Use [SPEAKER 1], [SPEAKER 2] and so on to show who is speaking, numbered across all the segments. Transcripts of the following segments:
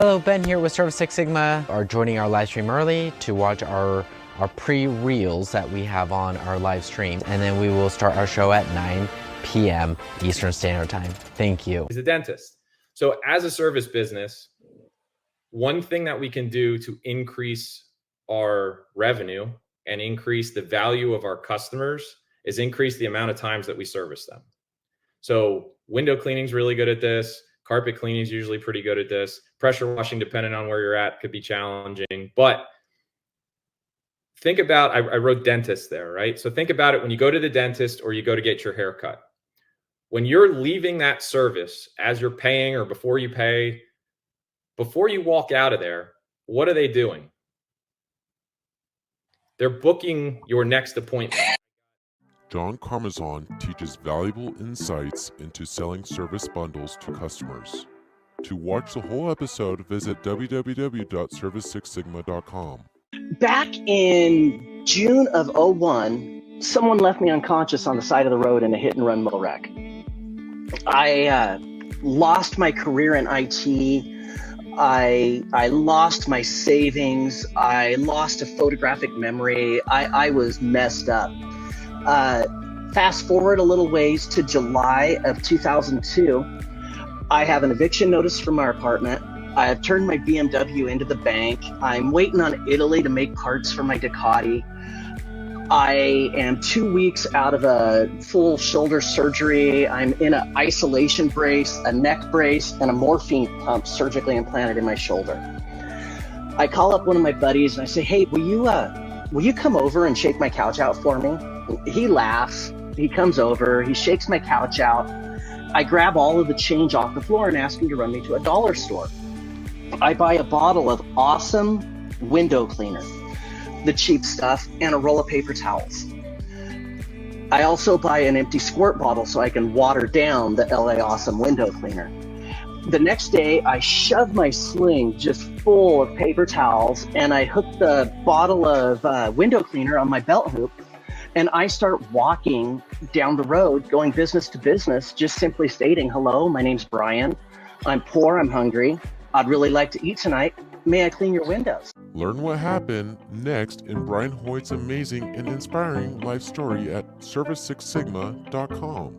[SPEAKER 1] Hello, Ben here with Service Six Sigma. Are joining our live stream early to watch our pre-reels that we have on our live stream, and then we will start our show at 9 p.m. Eastern Standard Time. Thank you.
[SPEAKER 2] He's a dentist. So as a service business, one thing that we can do to increase our revenue and increase the value of our customers is increase the amount of times that we service them. So window cleaning is really good at this. Carpet cleaning is usually pretty good at this. Pressure washing, depending on where you're at, could be challenging. But think about, I wrote dentist there, right? So think about it when you go to the dentist or you go to get your hair cut. When you're leaving that service as you're paying or before you pay, before you walk out of there, what are they doing? They're booking your next appointment.
[SPEAKER 3] John Carmazon teaches valuable insights into selling service bundles to customers. To watch the whole episode, visit www.service6sigma.com.
[SPEAKER 4] Back in June of 01, someone left me unconscious on the side of the road in a hit and run motor wreck. I lost my career in IT. I lost my savings. I lost a photographic memory. I was messed up. Fast forward a little ways to July of 2002. I have an eviction notice from our apartment. I have turned my BMW into the bank. I'm waiting on Italy to make parts for my Ducati. I am 2 weeks out of a full shoulder surgery. I'm in an isolation brace, a neck brace, and a morphine pump surgically implanted in my shoulder. I call up one of my buddies and I say, "Hey, will you come over and shake my couch out for me?" He laughs. He comes over. He shakes my couch out. I grab all of the change off the floor and ask him to run me to a dollar store. I buy a bottle of awesome window cleaner, the cheap stuff, and a roll of paper towels. I also buy an empty squirt bottle so I can water down the LA Awesome window cleaner. The next day, I shove my sling just full of paper towels and I hook the bottle of window cleaner on my belt hoop, and I start walking down the road, going business to business, just simply stating, "Hello, my name's Brian. I'm poor, I'm hungry. I'd really like to eat tonight. May I clean your windows?"
[SPEAKER 3] Learn what happened next in Brian Hoyt's amazing and inspiring life story at service6sigma.com.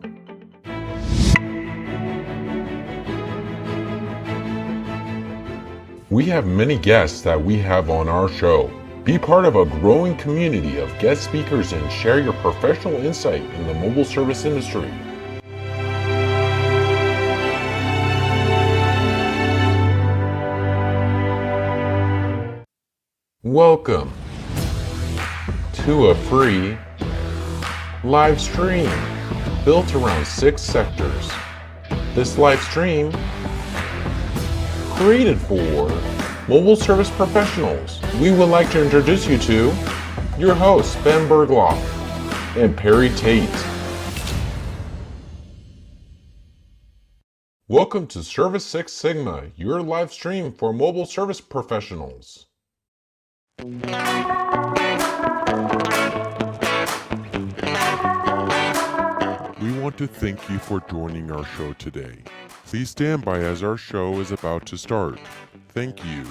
[SPEAKER 3] We have many guests that we have on our show. Be part of a growing community of guest speakers and share your professional insight in the mobile service industry. Welcome to a free live stream built around 6 sectors. This live stream created for mobile service professionals. We would like to introduce you to your hosts, Ben Bergloff and Perry Tate. Welcome to Service Six Sigma, your live stream for mobile service professionals. We want to thank you for joining our show today. Please stand by as our show is about to start. Thank you.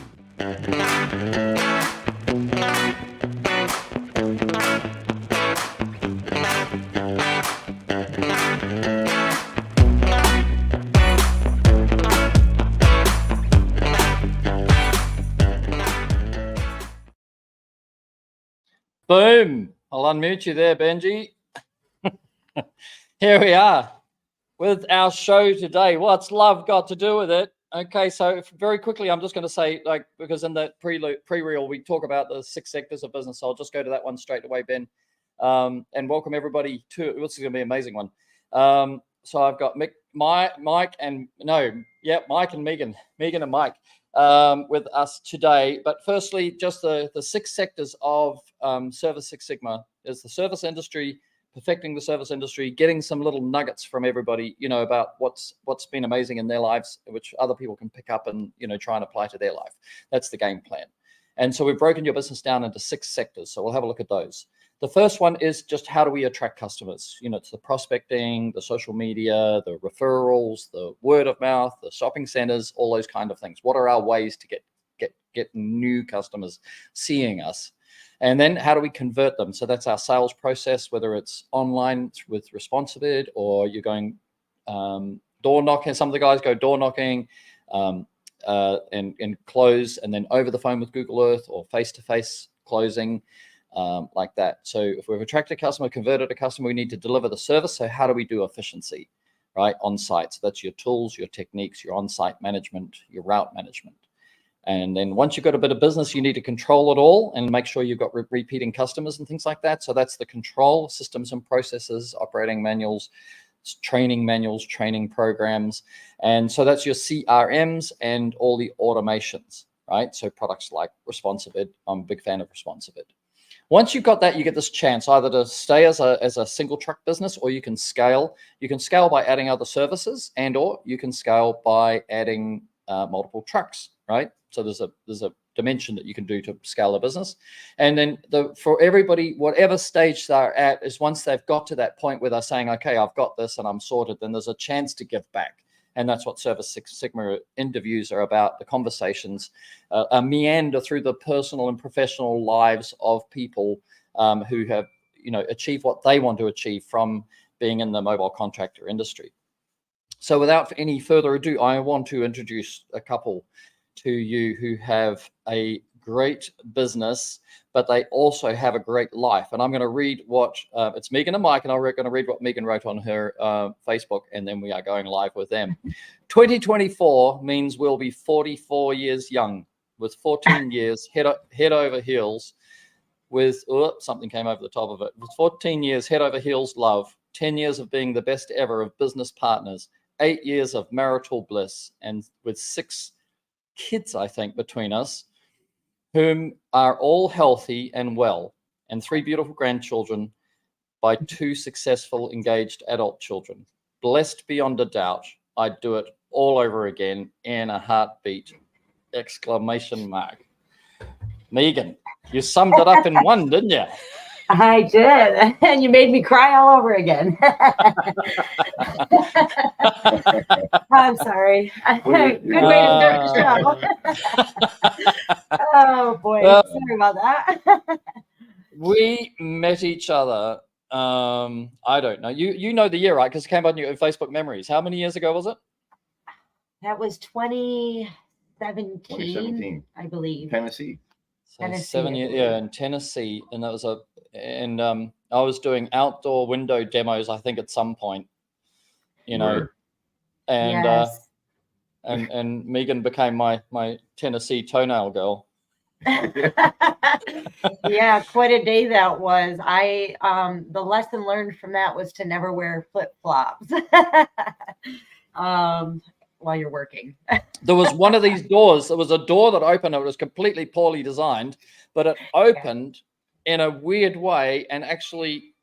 [SPEAKER 5] Boom. I'll unmute you there, Benji. Here we are with our show today. What's love got to do with it? Okay, so very quickly, I'm just going to say, because in the pre-reel, we talk about the 6 sectors of business. So I'll just go to that one straight away, Ben. And welcome everybody to it. This is going to be an amazing one. So I've got Mike and Megan and Mike with us today. But firstly, just the 6 sectors of Service Six Sigma is the service industry, perfecting the service industry, getting some little nuggets from everybody, about what's been amazing in their lives, which other people can pick up and, try and apply to their life. That's the game plan. And so we've broken your business down into 6 sectors. So we'll have a look at those. The first one is just how do we attract customers? You know, it's the prospecting, the social media, the referrals, the word of mouth, the shopping centers, all those kind of things. What are our ways to get new customers seeing us? And then how do we convert them? So that's our sales process, whether it's online with Responsivid or you're going door knocking. Some of the guys go door knocking and close, and then over the phone with Google Earth or face-to-face closing. Like that. So if we've attracted a customer, converted a customer, we need to deliver the service. So how do we do efficiency, right? On site. So that's your tools, your techniques, your on-site management, your route management. And then once you've got a bit of business, you need to control it all and make sure you've got repeating customers and things like that. So that's the control systems and processes, operating manuals, training programs. And so that's your CRMs and all the automations, right? So products like Responsivid. I'm a big fan of Responsivid. Once you've got that, you get this chance either to stay as a single truck business, or you can scale. You can scale by adding other services, or you can scale by adding multiple trucks, right? So there's a dimension that you can do to scale a business. And then for everybody, whatever stage they're at, is once they've got to that point where they're saying, okay, I've got this and I'm sorted, then there's a chance to give back. And that's what Service Six Sigma interviews are about, the conversations, a meander through the personal and professional lives of people who have, achieved what they want to achieve from being in the mobile contractor industry. So without any further ado, I want to introduce a couple to you who have a great business, but they also have a great life. And I'm going to read what it's Megan and Mike, and I'm going to read what Megan wrote on her Facebook, and then we are going live with them. 2024 means we'll be 44 years young, with 14 years head over heels, with something came over the top of it. With 14 years head over heels love, 10 years of being the best ever of business partners, 8 years of marital bliss, and with 6 kids, I think, between us, whom are all healthy and well, and 3 beautiful grandchildren by 2 successful engaged adult children. Blessed beyond a doubt. I'd do it all over again in a heartbeat! Exclamation mark. Megan, you summed it up in one, didn't you?
[SPEAKER 6] I did, and you made me cry all over again. I'm sorry. Good way to start the show. Oh boy, sorry about that.
[SPEAKER 5] We met each other. I don't know. You know the year, right? Because it came on your Facebook memories. How many years ago was it?
[SPEAKER 6] That was 2017, I believe.
[SPEAKER 7] Tennessee.
[SPEAKER 5] So
[SPEAKER 6] Tennessee,
[SPEAKER 5] 7 years, yeah, in Tennessee, and that was I was doing outdoor window demos, I think, at some point, and
[SPEAKER 6] Yes.
[SPEAKER 5] and Megan became my Tennessee toenail girl.
[SPEAKER 6] Yeah, quite a day that was. The lesson learned from that was to never wear flip-flops while you're working.
[SPEAKER 5] There was one of these doors. There was a door that opened. It was completely poorly designed, but it opened in a weird way and actually,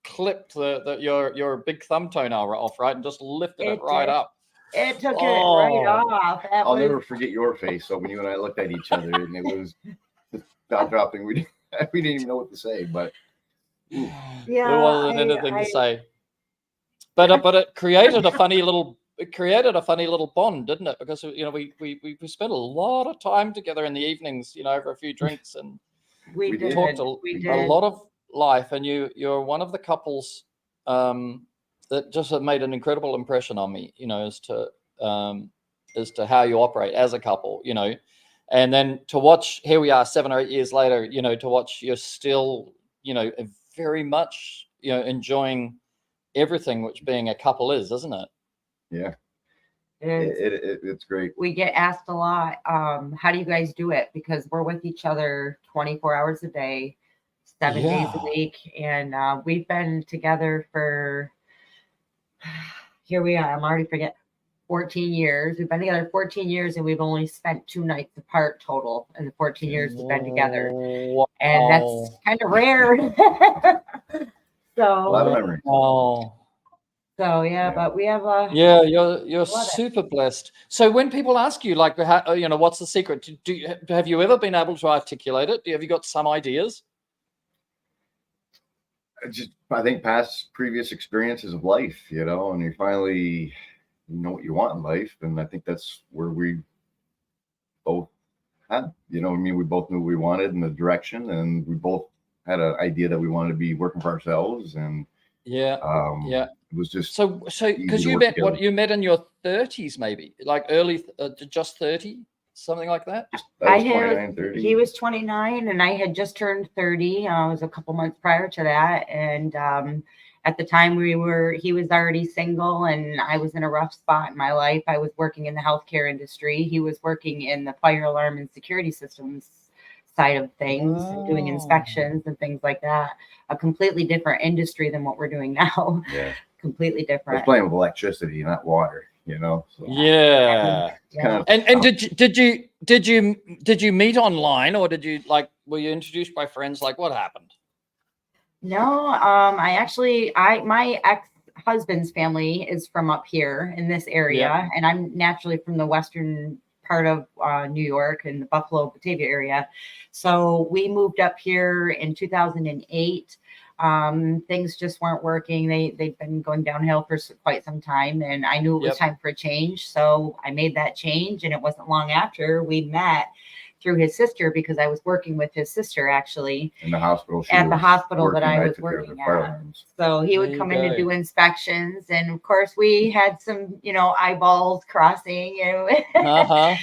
[SPEAKER 5] clipped your big thumb toenail off, right, and just lifted it right up.
[SPEAKER 6] It took it right off.
[SPEAKER 7] I'll never forget your face. So when you and I looked at each other, and it was jaw dropping. We didn't even know what to say, but
[SPEAKER 6] yeah,
[SPEAKER 5] there wasn't anything to say. But it created a funny little. It created a funny little bond, didn't it? Because we spent a lot of time together in the evenings, over a few drinks, and
[SPEAKER 6] we
[SPEAKER 5] talked a lot of life. And you're one of the couples that just have made an incredible impression on me, as to how you operate as a couple, and then to watch, here we are 7 or 8 years later, to watch you're still, very much, enjoying everything which being a couple is, isn't it?
[SPEAKER 7] Yeah, it's great.
[SPEAKER 6] We get asked a lot, how do you guys do it? Because we're with each other 24 hours a day, 7 days a week. And we've been together for, here we are, I'm already forgetting, 14 years. We've been together 14 years, and we've only spent 2 nights apart total in the 14 years we've been together.
[SPEAKER 5] Wow.
[SPEAKER 6] And that's kind of rare. So,
[SPEAKER 7] A lot of memories.
[SPEAKER 5] Oh.
[SPEAKER 6] So but we have
[SPEAKER 5] you're super blessed. So when people ask you, like, what's the secret? Have you ever been able to articulate it? Have you got some ideas?
[SPEAKER 7] I think past previous experiences of life, you know, and you finally know what you want in life. And I think that's where we both had, you know, I mean, we both knew what we wanted in the direction, and we both had an idea that we wanted to be working for ourselves. And
[SPEAKER 5] Yeah.
[SPEAKER 7] it was just
[SPEAKER 5] So because you met you met in your 30s, maybe like early, just 30, something like that.
[SPEAKER 6] He was 29 and I had just turned 30. I was a couple months prior to that. And at the time he was already single and I was in a rough spot in my life. I was working in the healthcare industry. He was working in the fire alarm and security systems side of things, doing inspections and things like that. A completely different industry than what we're doing now.
[SPEAKER 7] Yeah.
[SPEAKER 6] Completely
[SPEAKER 7] I
[SPEAKER 6] different.
[SPEAKER 7] was playing with electricity, not water, you know. So
[SPEAKER 5] Yeah.
[SPEAKER 7] kind of
[SPEAKER 5] And did you meet online, or were you introduced by friends? Like, what happened?
[SPEAKER 6] No, my ex-husband's family is from up here in this area, and I'm naturally from the western part of New York and the Buffalo, Batavia area. So we moved up here in 2008. Things just weren't working. They've been going downhill for quite some time, and I knew it was time for a change. So I made that change, and it wasn't long after we met through his sister, because I was working with his sister actually
[SPEAKER 7] in the hospital.
[SPEAKER 6] At the hospital that I was working at. So he would come in to do inspections, and of course we had some, eyeballs crossing and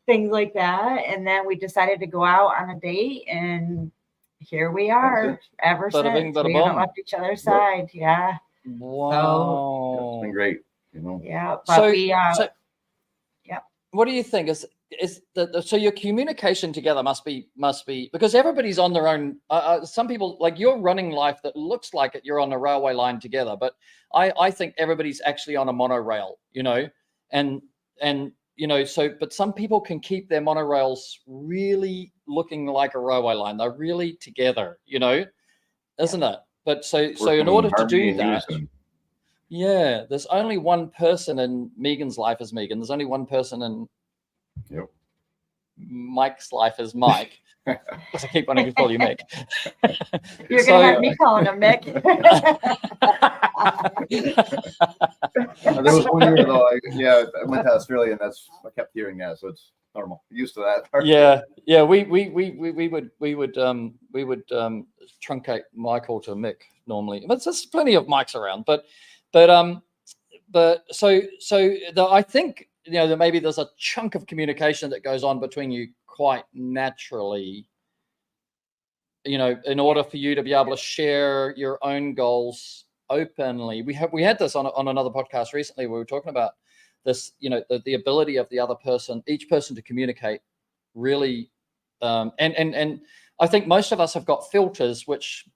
[SPEAKER 6] things like that. And then we decided to go out on a date, and here we are ever since. We haven't left each other's side. Yeah.
[SPEAKER 5] Wow.
[SPEAKER 6] So,
[SPEAKER 7] it's been great, you know.
[SPEAKER 6] Yeah. But
[SPEAKER 5] what do you think so your communication together must be, because everybody's on their own. Some people, like, you're running life that looks like it, you're on a railway line together, but I think everybody's actually on a monorail, and but some people can keep their monorails really looking like a railway line. They're really together, isn't it? But so in order to do that, there's only one person in Megan's life as Megan. There's only one person in Mike's life as Mike. Because I keep wanting to call you Mick.
[SPEAKER 6] You're going to have me calling him Mick.
[SPEAKER 7] There was one year though, I went to Australia, and I kept hearing that, so it's normal. Used to that.
[SPEAKER 5] Yeah. We would truncate Michael to Mick normally, but there's plenty of Mikes around. But I think that maybe there's a chunk of communication that goes on between you quite naturally, in order for you to be able to share your own goals openly. We had this on another podcast recently. We were talking about this, the ability of the other person, each person, to communicate really, and I think most of us have got filters which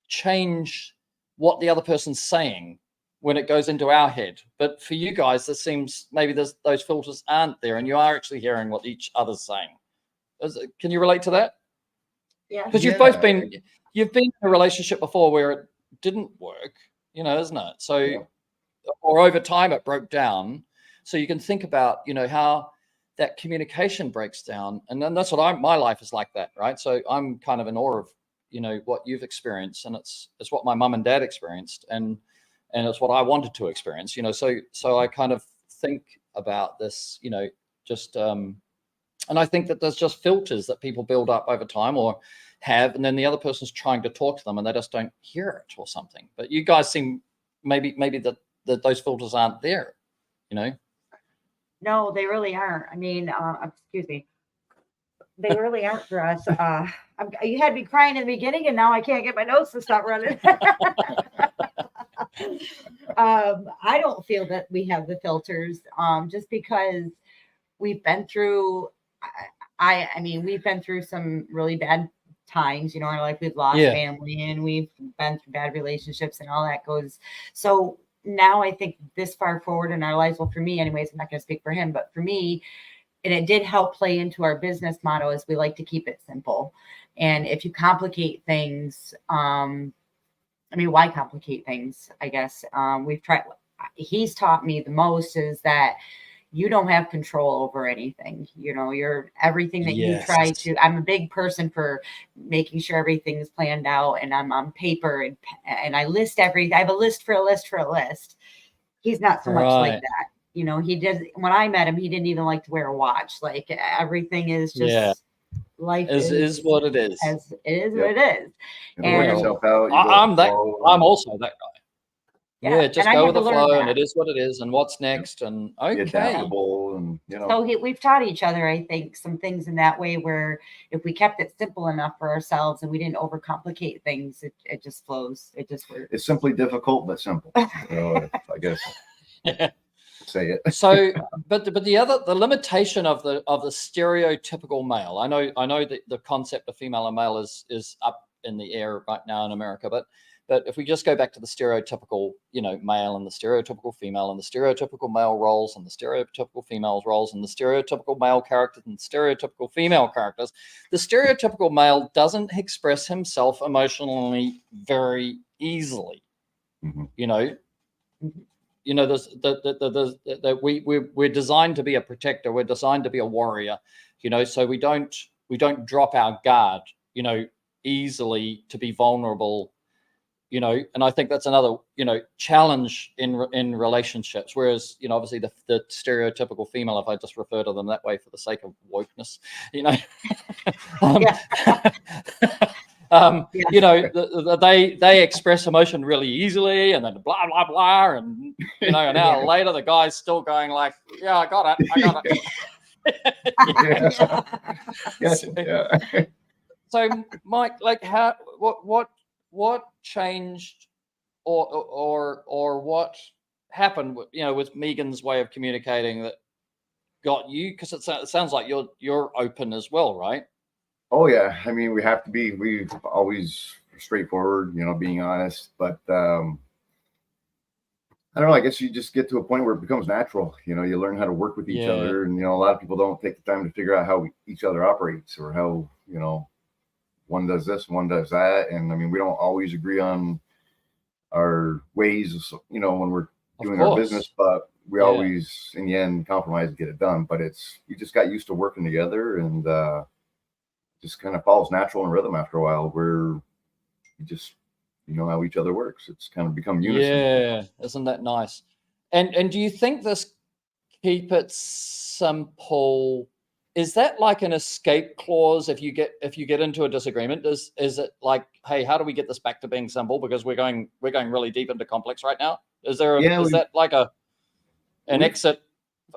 [SPEAKER 5] change what the other person's saying when it goes into our head. But for you guys, it seems maybe those filters aren't there, and you are actually hearing what each other's saying. Can you relate to that?
[SPEAKER 6] Yeah.
[SPEAKER 5] Because you've both been in a relationship before where it didn't work, isn't it? So, or over time it broke down. So you can think about, how that communication breaks down. And then that's what my life is like that, right? So I'm kind of in awe of, what you've experienced, and it's what my mum and dad experienced, and it's what I wanted to experience, so I kind of think about this, just, and I think that there's just filters that people build up over time or have, and then the other person's trying to talk to them and they just don't hear it or something. But you guys seem maybe that those filters aren't there,
[SPEAKER 6] No, they really aren't. I mean, excuse me. They really aren't for us. You had me crying in the beginning, and now I can't get my nose to stop running. I don't feel that we have the filters, just because we've been through. I mean, we've been through some really bad times, in our life. We've lost family, and we've been through bad relationships, and all that goes. So now I think this far forward in our lives, well, for me anyways, I'm not going to speak for him, but for me, and it did help play into our business motto, is we like to keep it simple. And if you complicate things, why complicate things? I guess we've tried. He's taught me the most is that you don't have control over anything. You're everything that you try
[SPEAKER 5] Yes.
[SPEAKER 6] to. I'm a big person for making sure everything is planned out, and I'm on paper, and I list I have a list for a list for a list. He's not so much like
[SPEAKER 5] Right.
[SPEAKER 6] that. He does. When I met him, he didn't even like to wear a watch. Like, everything is just
[SPEAKER 5] Yeah.
[SPEAKER 6] life
[SPEAKER 5] Is what it is.
[SPEAKER 6] as it is
[SPEAKER 7] Yep.
[SPEAKER 6] what it is.
[SPEAKER 7] And work
[SPEAKER 6] And
[SPEAKER 7] yourself out. You go with
[SPEAKER 5] I'm
[SPEAKER 7] the
[SPEAKER 5] that.
[SPEAKER 7] flow.
[SPEAKER 5] I'm also that guy. Yeah, just
[SPEAKER 6] and I
[SPEAKER 5] go
[SPEAKER 6] had
[SPEAKER 5] with
[SPEAKER 6] to
[SPEAKER 5] the
[SPEAKER 6] learn
[SPEAKER 5] flow, and
[SPEAKER 6] that.
[SPEAKER 5] it is what it is, and what's next, and
[SPEAKER 7] Be
[SPEAKER 5] okay.
[SPEAKER 7] adaptable, and
[SPEAKER 6] So we've taught each other, I think, some things in that way where if we kept it simple enough for ourselves and we didn't overcomplicate things, it just flows. It just works.
[SPEAKER 7] it's simply difficult but simple. I guess say it.
[SPEAKER 5] So, but the limitation of the stereotypical male. I know that the concept of female and male is up in the air right now in America, but if we just go back to the stereotypical, male and the stereotypical female and the stereotypical male roles and the stereotypical female roles and the stereotypical male characters and stereotypical female characters, the stereotypical male doesn't express himself emotionally very easily.
[SPEAKER 7] Mhm.
[SPEAKER 5] There's we're designed to be a protector. We're designed to be a warrior, so we don't drop our guard, easily to be vulnerable. And I think that's another, challenge in relationships. Whereas, obviously the stereotypical female, if I just refer to them that way for the sake of wokeness, they express emotion really easily, and then blah blah blah, and an hour later the guy's still going like, yeah, I got it. So Mike, like, what changed or what happened with Megan's way of communicating that got you, because it sounds like you're open as well, right?
[SPEAKER 7] Oh yeah, I mean, we've always straightforward, being honest, but I don't know, I guess you just get to a point where it becomes natural. You learn how to work with each other, and a lot of people don't take the time to figure out how each other operates, or how one does this, one does that. And I mean, we don't always agree on our ways, when we're doing our business, but we always, in the end, compromise to get it done. But we just got used to working together, and just kind of falls natural in rhythm after a while, where you just, how each other works. It's kind of become unison.
[SPEAKER 5] Yeah, isn't that nice? And do you think this keep it simple, is that like an escape clause if you get into a disagreement? Is it like, hey, how do we get this back to being simple, because we're going really deep into complex right now? Is there is that like an exit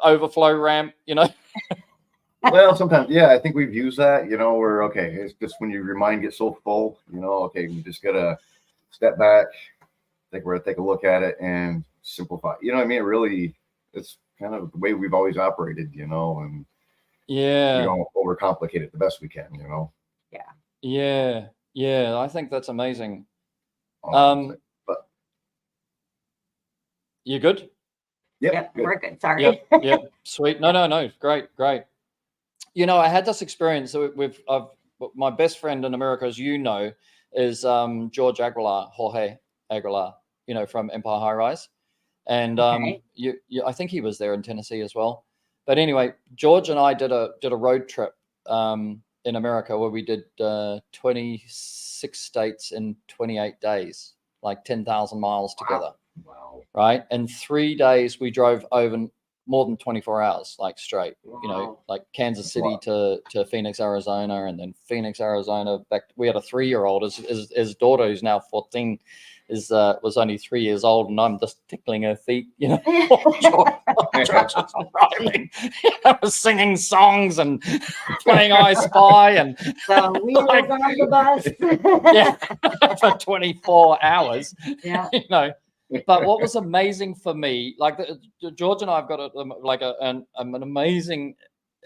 [SPEAKER 5] overflow ramp,
[SPEAKER 7] Well, sometimes, yeah, I think we've used that, where, okay, it's just when your mind gets so full, okay, you just gotta step back, take a look at it and simplify. You know what I mean? It really, it's kind of the way we've always operated, and we don't overcomplicate it the best we can,
[SPEAKER 5] Yeah, I think that's amazing.
[SPEAKER 7] But
[SPEAKER 5] you good?
[SPEAKER 7] Yep, good.
[SPEAKER 6] We're good. Sorry.
[SPEAKER 5] Yep. Sweet. No. Great. I had this experience with my best friend in America, as you know, is Jorge Aguilar, from Empire High Rise. And I think he was there in Tennessee as well. But anyway, George and I did a road trip in America where we did 26 states in 28 days, like 10,000 miles together.
[SPEAKER 7] Wow.
[SPEAKER 5] Right. And 3 days we drove over more than 24 hours, like straight, like Kansas City to Phoenix, Arizona, and then Phoenix, Arizona back. We had a 3-year-old. His daughter, who's now 14, was only 3 years old, and I'm just tickling her feet, George was singing songs and playing I Spy, and
[SPEAKER 6] So we were on the bus.
[SPEAKER 5] for 24 hours.
[SPEAKER 6] Yeah.
[SPEAKER 5] But what was amazing for me, like George and I have got an amazing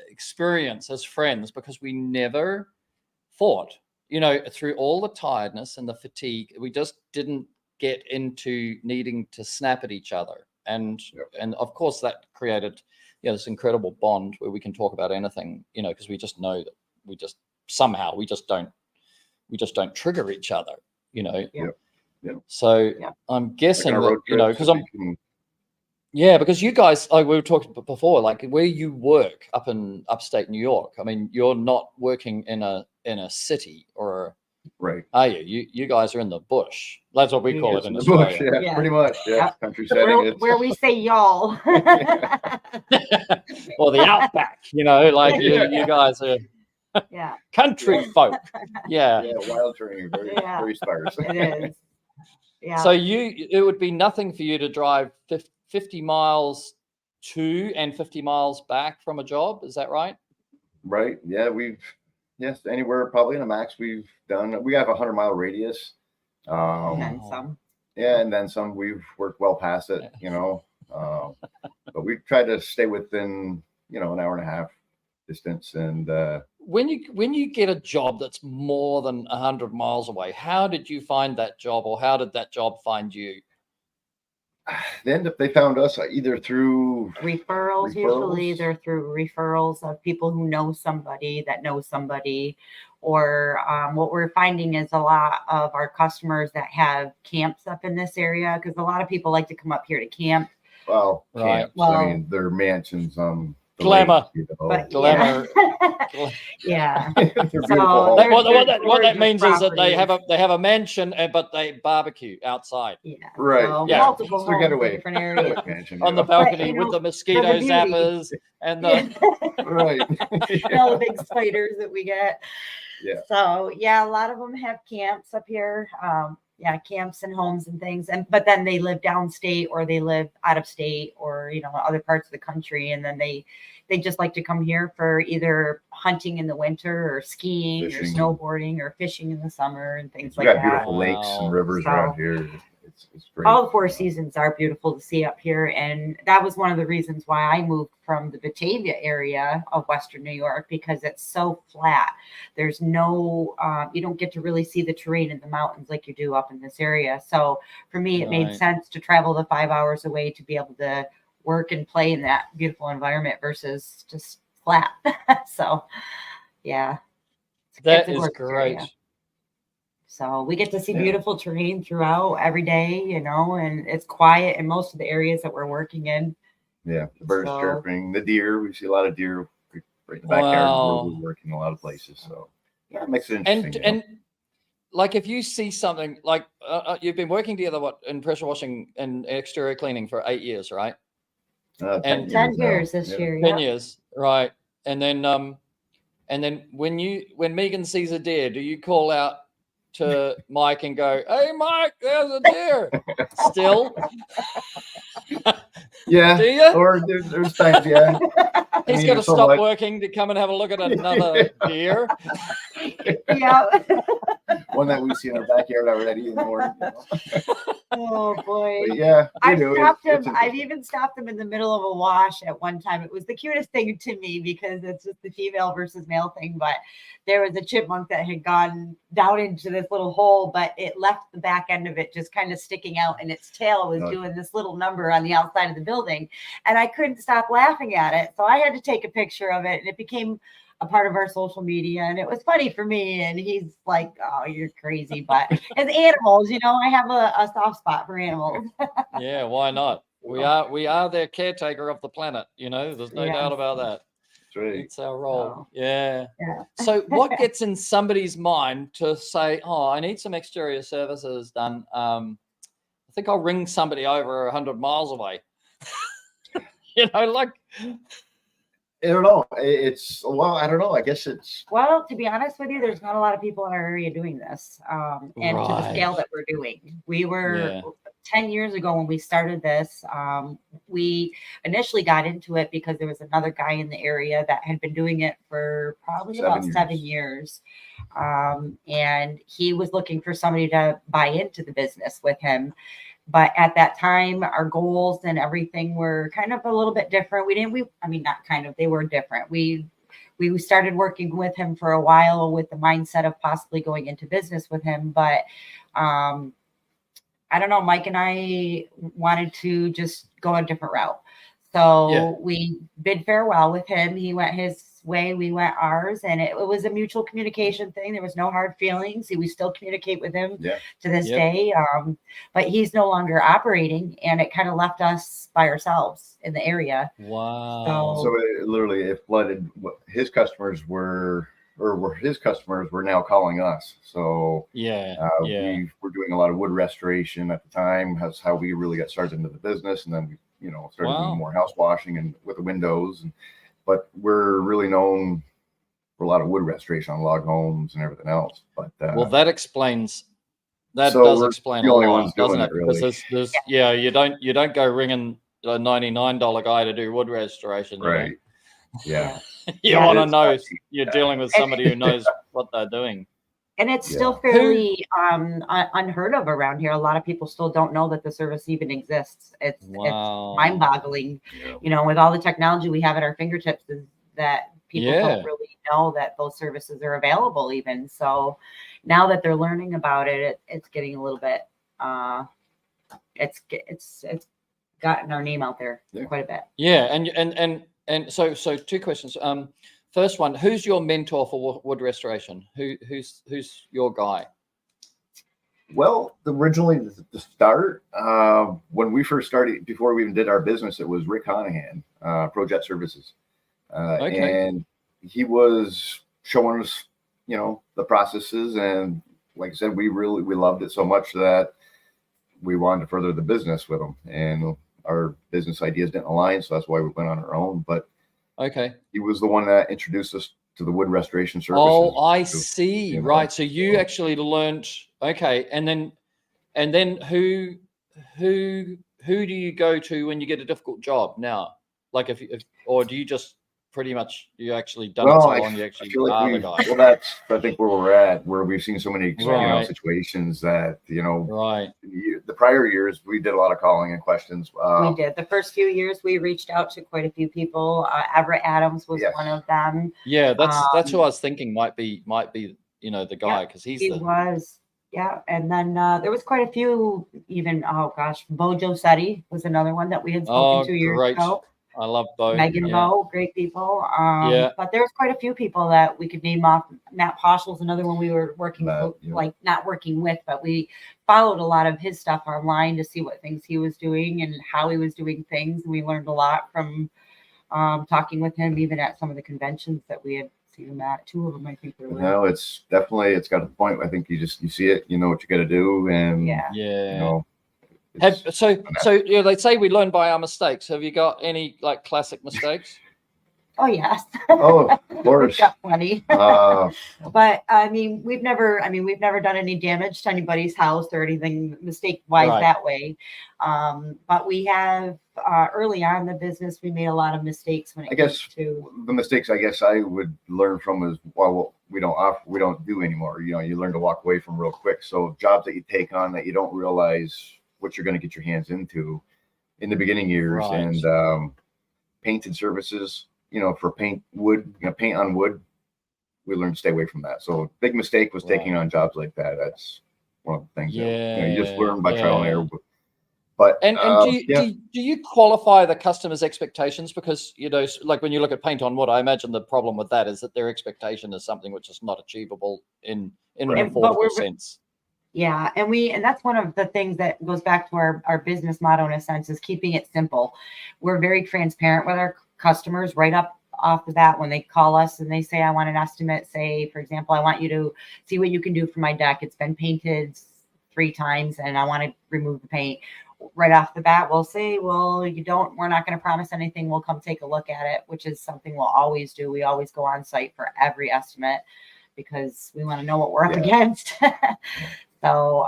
[SPEAKER 5] experience as friends, because we never fought. Through all the tiredness and the fatigue, we just didn't get into needing to snap at each other. And of course that created, this incredible bond where we can talk about anything, because we just know that we just don't trigger each other,
[SPEAKER 7] Yeah.
[SPEAKER 5] So I'm guessing that, because Yeah, because you guys, like we were talking before, like where you work up in upstate New York. I mean, you're not working in a city, or
[SPEAKER 7] Right.
[SPEAKER 5] are you? You guys are in the bush. That's what we call it
[SPEAKER 7] It's
[SPEAKER 5] in
[SPEAKER 7] the bush,
[SPEAKER 5] Australia.
[SPEAKER 7] yeah,
[SPEAKER 6] Yeah.
[SPEAKER 7] pretty much. Yeah,
[SPEAKER 6] Yep.
[SPEAKER 7] country setting.
[SPEAKER 6] Where we say y'all.
[SPEAKER 5] Or the outback, you know, like
[SPEAKER 6] Yeah.
[SPEAKER 5] you guys are
[SPEAKER 6] Yeah,
[SPEAKER 5] country folk. Yeah.
[SPEAKER 7] Yeah, wild terrain, very,
[SPEAKER 6] Yeah.
[SPEAKER 7] very sparse.
[SPEAKER 6] it is. Yeah.
[SPEAKER 5] So it would be nothing for you to drive 50 miles to and 50 miles back from a job. Is that right?
[SPEAKER 7] Right. Yeah, yes, anywhere probably in a max we've done. We have a 100-mile radius.
[SPEAKER 6] and
[SPEAKER 5] Oh.
[SPEAKER 6] some.
[SPEAKER 7] Yeah, and then some. We've worked well past it, you know. But we try to stay within, you know, an hour and a half distance. And
[SPEAKER 5] When you get a job that's more than 100 miles away, how did you find that job, or how did that job find you?
[SPEAKER 7] they found us either through
[SPEAKER 6] Referrals, usually
[SPEAKER 7] Referrals?
[SPEAKER 6] they're through referrals of people who know somebody that knows somebody, or what we're finding is a lot of our customers that have camps up in this area, because a lot of people like to come up here to camp.
[SPEAKER 7] well,
[SPEAKER 5] Right.
[SPEAKER 7] camps. I
[SPEAKER 6] Well-
[SPEAKER 7] mean, they're mansions on the
[SPEAKER 5] Glamour.
[SPEAKER 7] lake, you know.
[SPEAKER 6] But
[SPEAKER 5] Glamour.
[SPEAKER 6] yeah,
[SPEAKER 7] They're
[SPEAKER 6] So
[SPEAKER 7] beautiful
[SPEAKER 5] What,
[SPEAKER 7] homes.
[SPEAKER 5] what that
[SPEAKER 6] gorgeous
[SPEAKER 5] means is that they
[SPEAKER 6] properties.
[SPEAKER 5] have a mansion, but they barbecue outside
[SPEAKER 6] yeah,
[SPEAKER 7] Right,
[SPEAKER 6] So
[SPEAKER 5] yeah.
[SPEAKER 6] multiple
[SPEAKER 7] It's a
[SPEAKER 6] homes
[SPEAKER 7] getaway.
[SPEAKER 6] in different areas.
[SPEAKER 7] Mansion,
[SPEAKER 5] on
[SPEAKER 7] you
[SPEAKER 5] the
[SPEAKER 7] know.
[SPEAKER 5] balcony
[SPEAKER 6] you
[SPEAKER 5] with
[SPEAKER 6] know,
[SPEAKER 5] the mosquito
[SPEAKER 6] for the beauty.
[SPEAKER 5] zappers and the
[SPEAKER 7] Right.
[SPEAKER 6] And all the big spiders that we get.
[SPEAKER 7] Yeah.
[SPEAKER 6] So yeah, a lot of them have camps up here. Yeah, camps and homes and things. But then they live downstate, or they live out of state, or other parts of the country, and then they just like to come here for either hunting in the winter, or skiing,
[SPEAKER 7] Fishing.
[SPEAKER 6] or snowboarding, or fishing in the summer, and things
[SPEAKER 7] We
[SPEAKER 6] like
[SPEAKER 7] got
[SPEAKER 6] that.
[SPEAKER 7] beautiful lakes
[SPEAKER 5] Wow.
[SPEAKER 7] and rivers
[SPEAKER 6] So-
[SPEAKER 7] around here. It's great.
[SPEAKER 6] All the four seasons are beautiful to see up here, and that was one of the reasons why I moved from the Batavia area of Western New York, because it's so flat. There's no, you don't get to really see the terrain in the mountains like you do up in this area. So for me, it made
[SPEAKER 5] Right.
[SPEAKER 6] sense to travel the 5 hours away to be able to work and play in that beautiful environment versus just flat. So yeah,
[SPEAKER 5] that
[SPEAKER 6] It's a
[SPEAKER 5] is
[SPEAKER 6] gorgeous
[SPEAKER 5] great.
[SPEAKER 6] area. So we get to see
[SPEAKER 7] Yeah.
[SPEAKER 6] beautiful terrain throughout every day, and it's quiet in most of the areas that we're working in.
[SPEAKER 7] Yeah, the birds
[SPEAKER 6] So-
[SPEAKER 7] chirping, the deer. We see a lot of deer right in the backyard
[SPEAKER 5] Wow.
[SPEAKER 7] where we're working in a lot of places. So yeah, it makes it interesting.
[SPEAKER 5] And
[SPEAKER 7] you know?
[SPEAKER 5] and like if you see something like you've been working together in pressure washing and exterior cleaning for 8 years, right?
[SPEAKER 7] 10
[SPEAKER 5] and-
[SPEAKER 6] 10
[SPEAKER 7] now.
[SPEAKER 6] years this
[SPEAKER 7] Yeah.
[SPEAKER 6] year.
[SPEAKER 5] 10
[SPEAKER 6] Yeah.
[SPEAKER 5] years, right? And then when Megan sees a deer, do you call out to Mike and go, "Hey, Mike, there's a deer"? Still,
[SPEAKER 7] Yeah.
[SPEAKER 5] do you?
[SPEAKER 7] Or there's times, yeah.
[SPEAKER 5] He's
[SPEAKER 7] mean,
[SPEAKER 5] got to
[SPEAKER 7] it's
[SPEAKER 5] stop
[SPEAKER 7] somewhat-
[SPEAKER 5] working to come and have a look at another deer.
[SPEAKER 6] Yeah.
[SPEAKER 7] One that we see in our backyard already in the morning. You know?
[SPEAKER 6] Oh boy.
[SPEAKER 7] But yeah, we
[SPEAKER 6] I've
[SPEAKER 7] do.
[SPEAKER 6] stopped
[SPEAKER 7] It's
[SPEAKER 6] him. I've
[SPEAKER 7] interesting.
[SPEAKER 6] even stopped him in the middle of a wash at one time. It was the cutest thing to me, because it's just the female versus male thing. But there was a chipmunk that had gone down into this little hole, but it left the back end of it just kind of sticking out, and its tail was
[SPEAKER 7] Oh.
[SPEAKER 6] doing this little number on the outside of the building. And I couldn't stop laughing at it. So I had to take a picture of it, and it became a part of our social media, and it was funny for me. And he's like, "Oh, you're crazy." But as animals, I have a soft spot for animals.
[SPEAKER 5] Yeah, why not? We are their caretaker of the planet. There's no
[SPEAKER 6] Yeah.
[SPEAKER 5] doubt about that.
[SPEAKER 7] That's right.
[SPEAKER 5] It's our role.
[SPEAKER 6] So,
[SPEAKER 5] Yeah.
[SPEAKER 6] yeah.
[SPEAKER 5] So what gets in somebody's mind to say, "Oh, I need some exterior services done. I think I'll ring somebody over 100 miles away." Like
[SPEAKER 7] I don't know. I don't know. I guess it's
[SPEAKER 6] Well, to be honest with you, there's not a lot of people in our area doing this, and to the
[SPEAKER 5] Right.
[SPEAKER 6] scale that we're doing. We were
[SPEAKER 5] Yeah.
[SPEAKER 6] 10 years ago when we started this. We initially got into it because there was another guy in the area that had been doing it for probably
[SPEAKER 7] 7
[SPEAKER 6] about
[SPEAKER 7] years.
[SPEAKER 6] 7 years, and he was looking for somebody to buy into the business with him. But at that time, our goals and everything were kind of a little bit different. Not kind of, they were different. We started working with him for a while with the mindset of possibly going into business with him. But I don't know, Mike and I wanted to just go a different route. So
[SPEAKER 5] Yeah.
[SPEAKER 6] we bid farewell with him. He went his way, we went ours, and it was a mutual communication thing. There was no hard feelings. We still communicate with him
[SPEAKER 7] Yeah.
[SPEAKER 6] to this
[SPEAKER 5] Yep.
[SPEAKER 6] day. But he's no longer operating, and it kind of left us by ourselves in the area.
[SPEAKER 5] Wow.
[SPEAKER 7] So it flooded. His customers were now calling us. So
[SPEAKER 5] Yeah. Yeah.
[SPEAKER 7] we were doing a lot of wood restoration at the time. That's how we really got started into the business, and then we, started
[SPEAKER 5] Wow.
[SPEAKER 7] doing more house washing and with the windows. But we're really known for a lot of wood restoration on log homes and everything else. But
[SPEAKER 5] Well, that explains. That
[SPEAKER 7] So
[SPEAKER 5] does
[SPEAKER 7] we're
[SPEAKER 5] explain
[SPEAKER 7] the
[SPEAKER 5] a
[SPEAKER 7] only
[SPEAKER 5] lot,
[SPEAKER 7] ones doing
[SPEAKER 5] doesn't it?
[SPEAKER 7] it,
[SPEAKER 5] Because
[SPEAKER 7] really.
[SPEAKER 5] there's you don't go ringing a $99 guy to do wood restoration. You know?
[SPEAKER 7] right, yeah,
[SPEAKER 5] You
[SPEAKER 6] Yeah.
[SPEAKER 5] want to
[SPEAKER 7] It's
[SPEAKER 5] know
[SPEAKER 7] not cheap.
[SPEAKER 5] you're dealing with somebody who knows what they're doing.
[SPEAKER 6] And it's
[SPEAKER 7] Yeah.
[SPEAKER 6] still fairly unheard of around here. A lot of people still don't know that the service even exists. It's
[SPEAKER 5] Wow.
[SPEAKER 6] mind-boggling,
[SPEAKER 7] Yeah.
[SPEAKER 6] with all the technology we have at our fingertips, is that people
[SPEAKER 5] Yeah.
[SPEAKER 6] don't really know that those services are available even. So now that they're learning about it, it's getting a little bit it's gotten our name out there
[SPEAKER 7] Yeah.
[SPEAKER 6] quite a bit.
[SPEAKER 5] Yeah, and so two questions. First one, who's your mentor for wood restoration? Who's your guy?
[SPEAKER 7] Well, originally the start, when we first started, before we even did our business, it was Rick Honahan, Projet Services.
[SPEAKER 5] Okay.
[SPEAKER 7] And he was showing us, the processes. And like I said, we loved it so much that we wanted to further the business with him. And our business ideas didn't align. So that's why we went on our own. But
[SPEAKER 5] Okay.
[SPEAKER 7] he was the one that introduced us to the wood restoration services.
[SPEAKER 5] Oh, I see.
[SPEAKER 7] you know,
[SPEAKER 5] Right. So you
[SPEAKER 7] so-
[SPEAKER 5] actually learned. Okay, and then who do you go to when you get a difficult job now? Like if or do you just pretty much you actually done it so long you actually
[SPEAKER 7] feel
[SPEAKER 5] are
[SPEAKER 7] like
[SPEAKER 5] the guy?
[SPEAKER 7] well, that's I think where we're at, where we've seen so many
[SPEAKER 5] Right.
[SPEAKER 7] situations that
[SPEAKER 5] Right.
[SPEAKER 7] the prior years we did a lot of calling and questions.
[SPEAKER 6] We did. The first few years, we reached out to quite a few people. Everett Adams was
[SPEAKER 7] Yes.
[SPEAKER 6] one of them.
[SPEAKER 5] Yeah, that's who I was thinking might be the guy because
[SPEAKER 6] He was. Yeah. And then there was quite a few, even, Bojo Setti was another one that we had spoken 2 years
[SPEAKER 5] great.
[SPEAKER 6] ago.
[SPEAKER 5] I love Bo.
[SPEAKER 6] Megan
[SPEAKER 5] yeah.
[SPEAKER 6] Bowe, great people.
[SPEAKER 5] Yeah.
[SPEAKER 6] But there was quite a few people that we could name off. Matt Poschel's another one we were working
[SPEAKER 7] Matt, yeah.
[SPEAKER 6] like not working with, but we followed a lot of his stuff online to see what things he was doing and how he was doing things. And we learned a lot from talking with him, even at some of the conventions that we had seen him at. 2 of them, I think there were.
[SPEAKER 7] No, it's got a point. I think you see it, you know what you got to do, and
[SPEAKER 6] Yeah.
[SPEAKER 5] Yeah.
[SPEAKER 7] it's-
[SPEAKER 5] So let's say we learn by our mistakes. Have you got any like classic mistakes?
[SPEAKER 6] Oh yes.
[SPEAKER 7] oh, of
[SPEAKER 6] We've
[SPEAKER 7] course.
[SPEAKER 6] got plenty.
[SPEAKER 7] Uh,
[SPEAKER 6] But we've never done any damage to anybody's house or anything mistake wise
[SPEAKER 5] Right.
[SPEAKER 6] that way. But we have early on in the business, we made a lot of mistakes when it
[SPEAKER 7] I guess
[SPEAKER 6] comes to.
[SPEAKER 7] the mistakes I would learn from is what we don't do anymore. You learn to walk away from real quick. So jobs that you take on that you don't realize what you're going to get your hands into in the beginning years,
[SPEAKER 5] Right.
[SPEAKER 7] and painted services, for paint on wood, we learned to stay away from that. So big mistake was taking on jobs like that. That's one of the things that you just learn by trial and error. But
[SPEAKER 5] And do you qualify the customer's expectations? Because like when you look at paint on wood, I imagine the problem with that is that their expectation is something which is not achievable in an
[SPEAKER 6] Right. But
[SPEAKER 5] affordable sense.
[SPEAKER 6] Yeah, and that's one of the things that goes back to our business motto in a sense, is keeping it simple. We're very transparent with our customers right up off the bat when they call us and they say, I want an estimate. Say, for example, I want you to see what you can do for my deck. It's been painted 3 times and I want to remove the paint. Right off the bat, we'll say, well, we're not going to promise anything. We'll come take a look at it, which is something we'll always do. We always go on site for every estimate because we want to know what we're up against. So,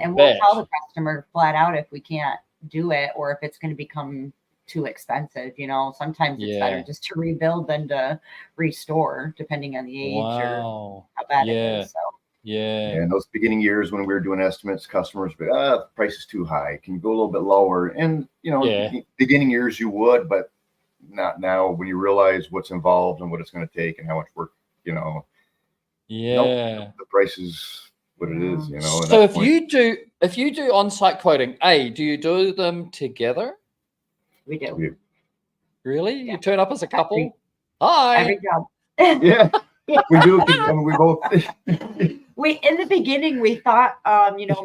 [SPEAKER 6] and we'll tell the customer flat out if we can't do it or if it's going to become too expensive. Sometimes it's better just to rebuild than to restore, depending on the age or how bad it is. So.
[SPEAKER 5] Yeah.
[SPEAKER 7] And those beginning years when we were doing estimates, customers would be, the price is too high. Can you go a little bit lower? And, beginning years you would, but not now when you realize what's involved and what it's going to take and how much work,
[SPEAKER 5] Yeah.
[SPEAKER 7] Nope, the price is what it is,
[SPEAKER 5] So if you do on-site quoting, do you do them together?
[SPEAKER 6] We do.
[SPEAKER 5] Really?
[SPEAKER 6] Yeah.
[SPEAKER 5] You turn up as a couple? Hi.
[SPEAKER 6] Every job.
[SPEAKER 7] Yeah, we do. 'Cause, I mean, we both.
[SPEAKER 6] We in the beginning we thought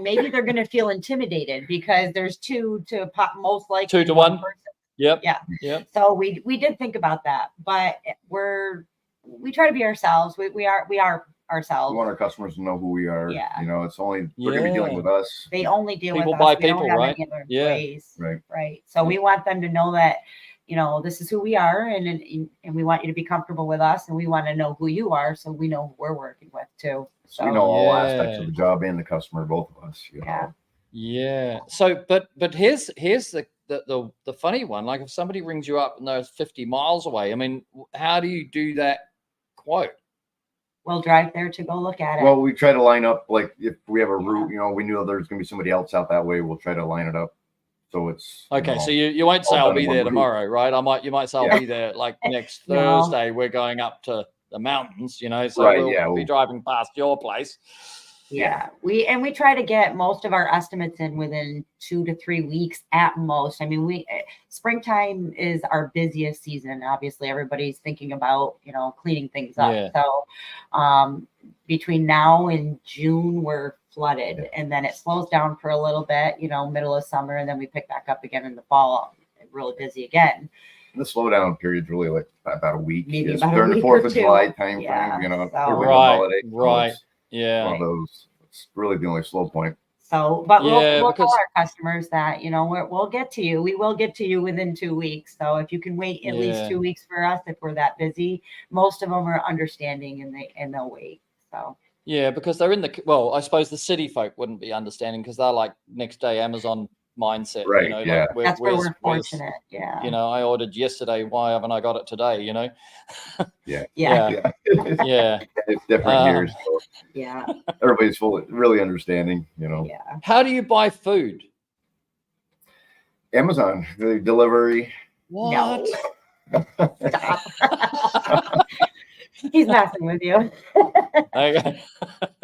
[SPEAKER 6] maybe they're going to feel intimidated because there's two to pop, most likely
[SPEAKER 5] 2 to 1.
[SPEAKER 6] person.
[SPEAKER 5] Yep.
[SPEAKER 6] Yeah.
[SPEAKER 5] Yep.
[SPEAKER 6] So we did think about that, but we try to be ourselves. We are
[SPEAKER 7] We
[SPEAKER 6] ourselves.
[SPEAKER 7] want our customers to know who we are.
[SPEAKER 6] Yeah.
[SPEAKER 7] You know, it's only they're going to be dealing with us.
[SPEAKER 6] They only deal
[SPEAKER 5] People
[SPEAKER 6] with
[SPEAKER 5] buy
[SPEAKER 6] us. We don't
[SPEAKER 5] people,
[SPEAKER 6] have
[SPEAKER 5] right?
[SPEAKER 6] any other
[SPEAKER 5] Yeah.
[SPEAKER 6] employees.
[SPEAKER 7] Right.
[SPEAKER 6] So we want them to know that, this is who we are, and we want you to be comfortable with us, and we want to know who you are, so we know who we're working with too.
[SPEAKER 7] So we know all aspects
[SPEAKER 5] Yeah.
[SPEAKER 7] of the job and the customer, both of us. You know?
[SPEAKER 6] Yeah.
[SPEAKER 5] Yeah. So, but here's the funny one. Like, if somebody rings you up and they're 50 miles away, I mean, how do you do that quote?
[SPEAKER 6] We'll drive there to go look at it.
[SPEAKER 7] Well, we try to line up, like if we have a route, we knew there's going to be somebody else out that way. We'll try to line it up. So it's
[SPEAKER 5] Okay, so you won't say
[SPEAKER 7] all
[SPEAKER 5] I'll
[SPEAKER 7] done in
[SPEAKER 5] be
[SPEAKER 7] one
[SPEAKER 5] there
[SPEAKER 7] route.
[SPEAKER 5] tomorrow, right? You might say I'll
[SPEAKER 7] Yeah.
[SPEAKER 5] be there like next
[SPEAKER 6] No.
[SPEAKER 5] Thursday. We're going up to the mountains, so
[SPEAKER 7] Right,
[SPEAKER 5] we'll
[SPEAKER 7] yeah,
[SPEAKER 5] be
[SPEAKER 7] we'll-
[SPEAKER 5] driving past your place.
[SPEAKER 6] Yeah, we try to get most of our estimates in within 2 to 3 weeks at most. I mean, springtime is our busiest season. Obviously, everybody's thinking about cleaning things up.
[SPEAKER 5] Yeah.
[SPEAKER 6] So between now and June, we're flooded, and then it slows down for a little bit. Middle of summer, and then we pick back up again in the fall. Really busy again.
[SPEAKER 7] the slowdown period's really like about a week.
[SPEAKER 6] Maybe
[SPEAKER 7] It's
[SPEAKER 6] about a
[SPEAKER 7] during the
[SPEAKER 6] week
[SPEAKER 7] 4th
[SPEAKER 6] or
[SPEAKER 7] of
[SPEAKER 6] two.
[SPEAKER 7] July time
[SPEAKER 6] Yeah,
[SPEAKER 7] frame,
[SPEAKER 6] so-
[SPEAKER 7] everybody's on
[SPEAKER 5] Right,
[SPEAKER 7] holiday, so
[SPEAKER 5] right.
[SPEAKER 7] it's
[SPEAKER 5] Yeah.
[SPEAKER 7] one of those. It's really the only slow point.
[SPEAKER 6] So, but
[SPEAKER 5] Yeah,
[SPEAKER 6] we'll
[SPEAKER 5] because-
[SPEAKER 6] tell our customers that we'll get to you. We will get to you within 2 weeks. So if you can wait at least
[SPEAKER 5] Yeah.
[SPEAKER 6] 2 weeks for us, if we're that busy, most of them are understanding and they'll wait. So
[SPEAKER 5] Yeah, because they're in I suppose the city folk wouldn't be understanding because they're like next day Amazon mindset.
[SPEAKER 7] Right, yeah.
[SPEAKER 5] Like,
[SPEAKER 6] that's where we're
[SPEAKER 5] where's-
[SPEAKER 6] fortunate. Yeah.
[SPEAKER 5] I ordered yesterday. Why haven't I got it today?
[SPEAKER 6] Yeah.
[SPEAKER 5] Yeah.
[SPEAKER 7] Yeah.
[SPEAKER 5] Yeah.
[SPEAKER 7] It's different here. So
[SPEAKER 6] Yeah.
[SPEAKER 7] everybody's really understanding,
[SPEAKER 6] Yeah.
[SPEAKER 5] How do you buy food?
[SPEAKER 7] Amazon, the delivery.
[SPEAKER 5] What?
[SPEAKER 6] Stop. He's messing with you.
[SPEAKER 5] Okay.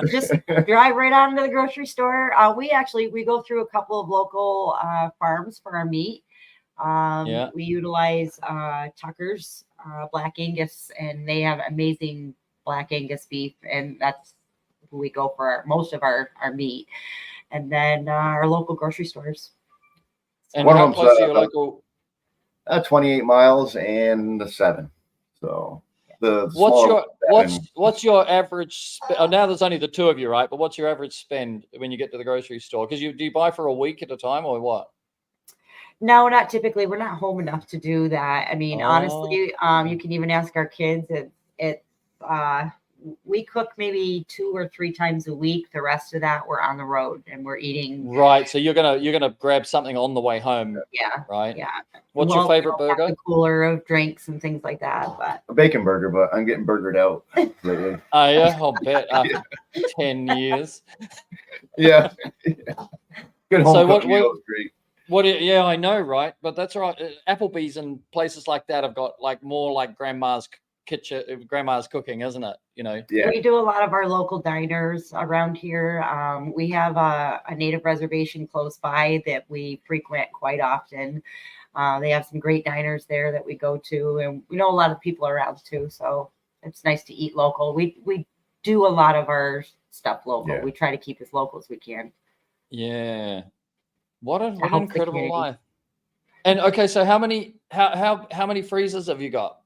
[SPEAKER 6] Just drive right on to the grocery store. We go through a couple of local farms for our meat.
[SPEAKER 5] Yeah.
[SPEAKER 6] We utilize Tucker's Black Angus, and they have amazing Black Angus beef, and that's who we go for most of our meat. And then our local grocery stores.
[SPEAKER 5] And
[SPEAKER 7] One of
[SPEAKER 5] how
[SPEAKER 7] them's,
[SPEAKER 5] close to your local?
[SPEAKER 7] 28 miles and the 7. So the
[SPEAKER 5] What's your average? Now there's only the two of you, right? But what's your average spend when you get to the grocery store? Because do you buy for a week at a time or what?
[SPEAKER 6] No, not typically. We're not home enough to do that. I mean,
[SPEAKER 5] Oh.
[SPEAKER 6] honestly, you can even ask our kids. We cook maybe 2 or 3 times a week. The rest of that we're on the road and we're eating.
[SPEAKER 5] Right. So you're gonna grab something on the way home,
[SPEAKER 6] Yeah,
[SPEAKER 5] right?
[SPEAKER 6] yeah.
[SPEAKER 5] What's
[SPEAKER 6] Well,
[SPEAKER 5] your
[SPEAKER 6] we
[SPEAKER 5] favorite
[SPEAKER 6] don't have
[SPEAKER 5] burger?
[SPEAKER 6] the cooler of drinks and things like that, but
[SPEAKER 7] a bacon burger, but I'm getting burgered out lately.
[SPEAKER 5] Oh yeah, I'll bet after 10 years.
[SPEAKER 7] Yeah. Good home
[SPEAKER 5] So
[SPEAKER 7] cooked meal is great.
[SPEAKER 5] Yeah, I know, right? But that's right. Applebee's and places like that have got like more like grandma's kitchen, grandma's cooking, isn't it?
[SPEAKER 7] Yeah.
[SPEAKER 6] we do a lot of our local diners around here. We have a native reservation close by that we frequent quite often. They have some great diners there that we go to, and we know a lot of people around too. So it's nice to eat local. We do a lot of our stuff local.
[SPEAKER 7] Yeah.
[SPEAKER 6] We try to keep as local as we can.
[SPEAKER 5] Yeah. What an
[SPEAKER 6] help the
[SPEAKER 5] incredible
[SPEAKER 6] community.
[SPEAKER 5] life. And okay, so how many freezers have you got?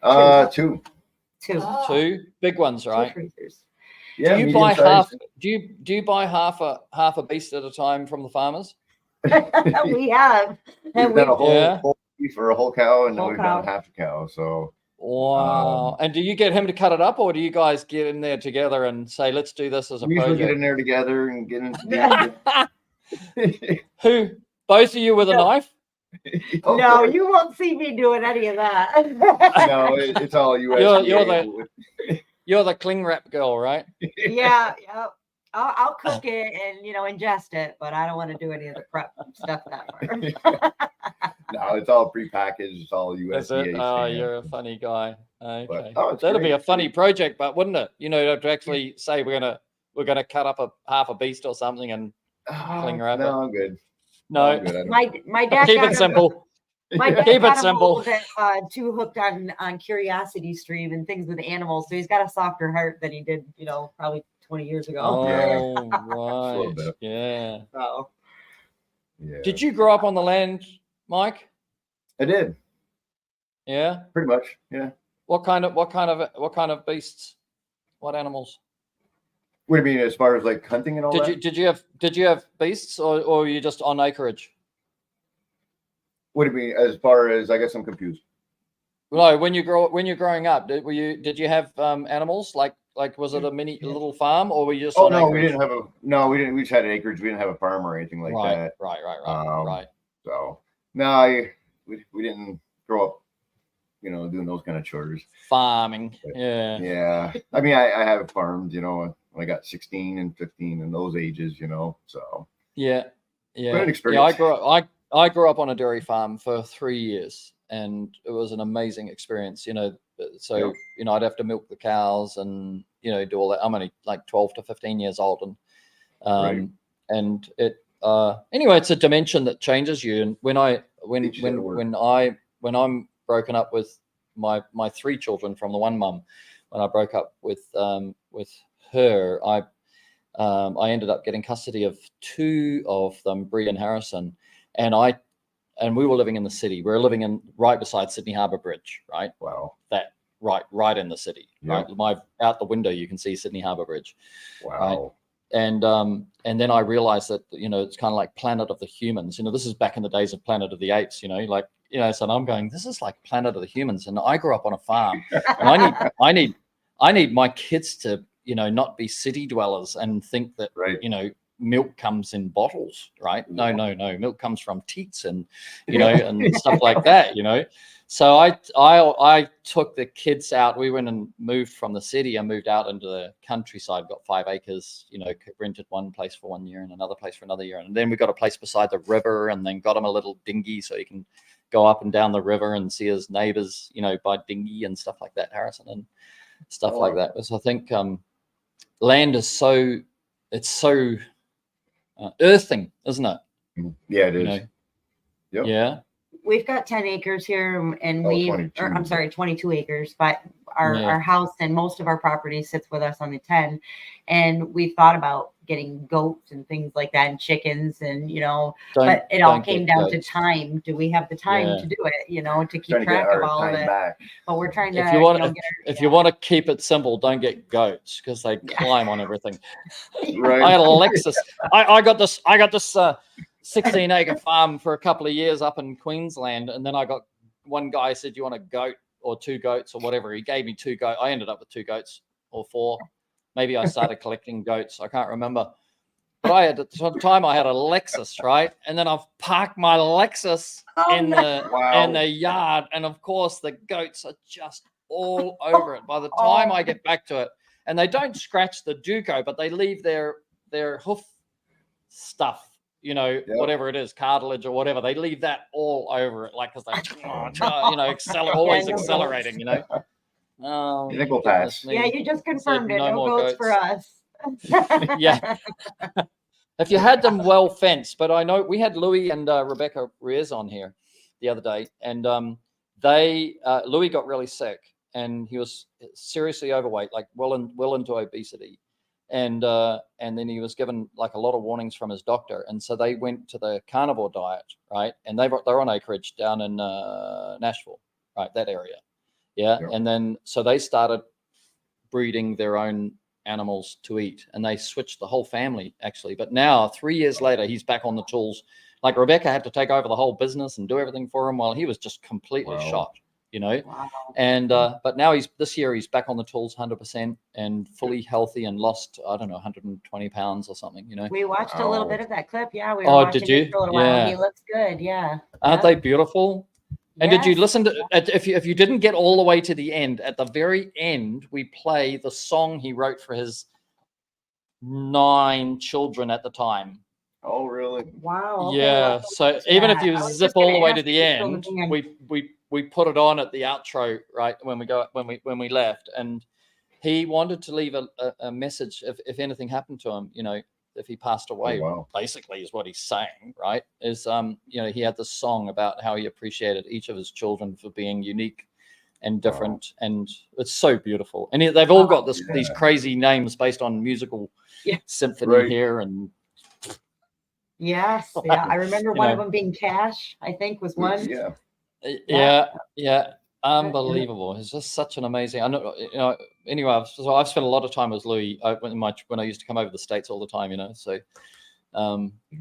[SPEAKER 7] 2.
[SPEAKER 6] Too.
[SPEAKER 5] Two big ones, right?
[SPEAKER 6] 2 freezers.
[SPEAKER 7] Yeah.
[SPEAKER 5] Do you
[SPEAKER 7] medium
[SPEAKER 5] buy
[SPEAKER 7] size.
[SPEAKER 5] half? Do you buy half a beast at a time from the farmers?
[SPEAKER 6] We have.
[SPEAKER 7] We've
[SPEAKER 6] And
[SPEAKER 7] done a whole,
[SPEAKER 5] Yeah.
[SPEAKER 7] whole beef or a whole cow, and then
[SPEAKER 6] Whole
[SPEAKER 7] we've
[SPEAKER 6] cow.
[SPEAKER 7] done half a cow. So
[SPEAKER 5] Wow. And do you get him to cut it up, or do you guys get in there together and say, "Let's do this as a
[SPEAKER 7] we usually get
[SPEAKER 5] project"?
[SPEAKER 7] in there together and get into
[SPEAKER 5] Who? Both of you with a knife?
[SPEAKER 6] No, you won't see me doing any of that.
[SPEAKER 7] No, it's all USDA.
[SPEAKER 5] You're the cling wrap girl, right?
[SPEAKER 6] Yeah. I'll cook it and ingest it, but I don't want to do any of the prep stuff that far.
[SPEAKER 7] No, it's all prepackaged. It's all USDA.
[SPEAKER 5] That's it. Oh,
[SPEAKER 7] stamp.
[SPEAKER 5] you're a funny guy. Okay,
[SPEAKER 7] it's
[SPEAKER 5] that'd be
[SPEAKER 7] great.
[SPEAKER 5] a funny project, but wouldn't it? To actually say we're gonna cut up half a beast or something and cling wrap it.
[SPEAKER 7] No, I'm good.
[SPEAKER 5] no,
[SPEAKER 7] I'm good. I don't-
[SPEAKER 6] My dad
[SPEAKER 5] keep
[SPEAKER 6] got
[SPEAKER 5] it simple.
[SPEAKER 6] My dad
[SPEAKER 5] Keep it
[SPEAKER 6] got him a
[SPEAKER 5] simple.
[SPEAKER 6] little bit too hooked on Curiosity Stream and things with animals, so he's got a softer heart than he did, probably 20 years ago.
[SPEAKER 5] Oh,
[SPEAKER 7] little
[SPEAKER 5] right.
[SPEAKER 7] bit.
[SPEAKER 5] Yeah.
[SPEAKER 6] So
[SPEAKER 7] Yeah.
[SPEAKER 5] Did you grow up on the land, Mike?
[SPEAKER 7] I did
[SPEAKER 5] Yeah.
[SPEAKER 7] pretty much. Yeah.
[SPEAKER 5] What kind of beasts? What animals?
[SPEAKER 7] What do you mean as far as like hunting and all that?
[SPEAKER 5] Did you have beasts or were you just on acreage?
[SPEAKER 7] What do you mean as far as? I guess I'm confused.
[SPEAKER 5] No, when you're growing up, did you have animals like was it a little farm or were you just
[SPEAKER 7] Oh
[SPEAKER 5] on
[SPEAKER 7] no,
[SPEAKER 5] acreage?
[SPEAKER 7] we didn't have a no. We didn't. We just had acreage. We didn't have a farm or anything like that.
[SPEAKER 5] Right.
[SPEAKER 7] Um, So no, we didn't grow up, doing those kind of chores.
[SPEAKER 5] Farming. Yeah.
[SPEAKER 7] Yeah. I mean, I have farmed, when I got 16 and 15 in those ages, so.
[SPEAKER 5] Yeah. Yeah.
[SPEAKER 7] What an
[SPEAKER 5] Yeah,
[SPEAKER 7] experience.
[SPEAKER 5] I grew up on a dairy farm for 3 years and it was an amazing experience, so,
[SPEAKER 7] Yeah.
[SPEAKER 5] I'd have to milk the cows and, do all that. I'm only like 12 to 15 years old
[SPEAKER 7] Right.
[SPEAKER 5] and it, anyway, it's a dimension that changes you. And when I'm broken up with my 3 children from the one mum, when I broke up with her, I ended up getting custody of 2 of them, Bree and Harrison, and we were living in the city. We were living right beside Sydney Harbour Bridge, right?
[SPEAKER 7] Wow.
[SPEAKER 5] That right in the city,
[SPEAKER 7] Yeah.
[SPEAKER 5] right? Out the window you can see Sydney Harbour Bridge.
[SPEAKER 7] Wow.
[SPEAKER 5] And then I realized that it's kind of like Planet of the Humans. This is back in the days of Planet of the Apes. So I'm going, this is like Planet of the Humans, and I grew up on a farm, and I need my kids to not be city dwellers and think that
[SPEAKER 7] Right.
[SPEAKER 5] milk comes in bottles, right? No, milk comes from teats and and stuff like that. So I took the kids out. We went and moved from the city. I moved out into the countryside, got 5 acres, rented one place for 1 year and another place for another year. And then we got a place beside the river and then got him a little dinghy so he can go up and down the river and see his neighbors, by dinghy and stuff like that, Harrison, and stuff like that. So I think land is so earthing, isn't it?
[SPEAKER 7] Yeah, it is. Yep.
[SPEAKER 5] Yeah.
[SPEAKER 6] we've got 10 acres here and
[SPEAKER 7] Oh,
[SPEAKER 6] we
[SPEAKER 7] 22.
[SPEAKER 6] or I'm sorry, 22 acres, but our house and most of our property sits with us on the 10. And we thought about getting goats and things like that and chickens and, but it all came down to time. Do we have the time to do it, to keep
[SPEAKER 7] Trying to get
[SPEAKER 6] track of
[SPEAKER 7] our
[SPEAKER 6] all of
[SPEAKER 7] time
[SPEAKER 6] it?
[SPEAKER 7] back.
[SPEAKER 6] But we're trying to,
[SPEAKER 5] if you want to keep it simple, don't get goats because they climb on everything.
[SPEAKER 7] Right.
[SPEAKER 5] I had a Lexus. I got this 16-acre farm for a couple of years up in Queensland, and then I got one guy said, "You want a goat or 2 goats or whatever?" He gave me 2 goats. I ended up with 2 goats or 4. Maybe I started collecting goats. I can't remember. But I had at the time I had a Lexus, right? And then I've parked my Lexus in the yard, and of course the goats are just all over it. By the time I get back to it, and they don't scratch the Duco, but they leave their hoof stuff. Whatever it is, cartilage or whatever, they leave that all over it, like because they, always accelerating. Oh,
[SPEAKER 7] You think we'll pass?
[SPEAKER 6] Yeah, you just confirmed it.
[SPEAKER 5] No
[SPEAKER 6] No
[SPEAKER 5] more
[SPEAKER 6] goats for us.
[SPEAKER 5] Yeah. If you had them well fenced, but I know we had Louis and Rebecca Rears on here the other day, and Louis got really sick, and he was seriously overweight, like well into obesity. And then he was given like a lot of warnings from his doctor, and so they went to the carnivore diet, right? And they're on acreage down in Nashville, right, that area, yeah. And then so they started breeding their own animals to eat, and they switched the whole family actually. But now 3 years later, he's back on the tools. Like Rebecca had to take over the whole business and do everything for him while he was just completely shot.
[SPEAKER 6] Wow.
[SPEAKER 5] And but now this year he's back on the tools 100% and fully healthy and lost 120 pounds or something.
[SPEAKER 6] We watched a little bit of that clip. Yeah, we were
[SPEAKER 5] Oh,
[SPEAKER 6] watching
[SPEAKER 5] did you?
[SPEAKER 6] it for a little while. He looks good. Yeah.
[SPEAKER 5] Aren't they beautiful? And did you listen to if you didn't get all the way to the end, at the very end we play the song he wrote for his 9 children at the time.
[SPEAKER 7] Oh, really?
[SPEAKER 6] Wow. Okay,
[SPEAKER 5] Yeah. So even if you zip all the way to the end,
[SPEAKER 6] we
[SPEAKER 5] we put it on at the outro, right, when we left, and he wanted to leave a message if anything happened to him, if he passed away.
[SPEAKER 7] wow.
[SPEAKER 5] Basically, is what he's saying, right? Is he had this song about how he appreciated each of his children for being unique and different, and it's so beautiful. And they've all got these crazy names based on musical symphony here and.
[SPEAKER 6] Yes, yeah. I remember one of them being Cash, I think was one.
[SPEAKER 5] Yeah. Unbelievable. It's just such an amazing. I know, anyway, I've spent a lot of time with Louis when I used to come over to the States all the time, so,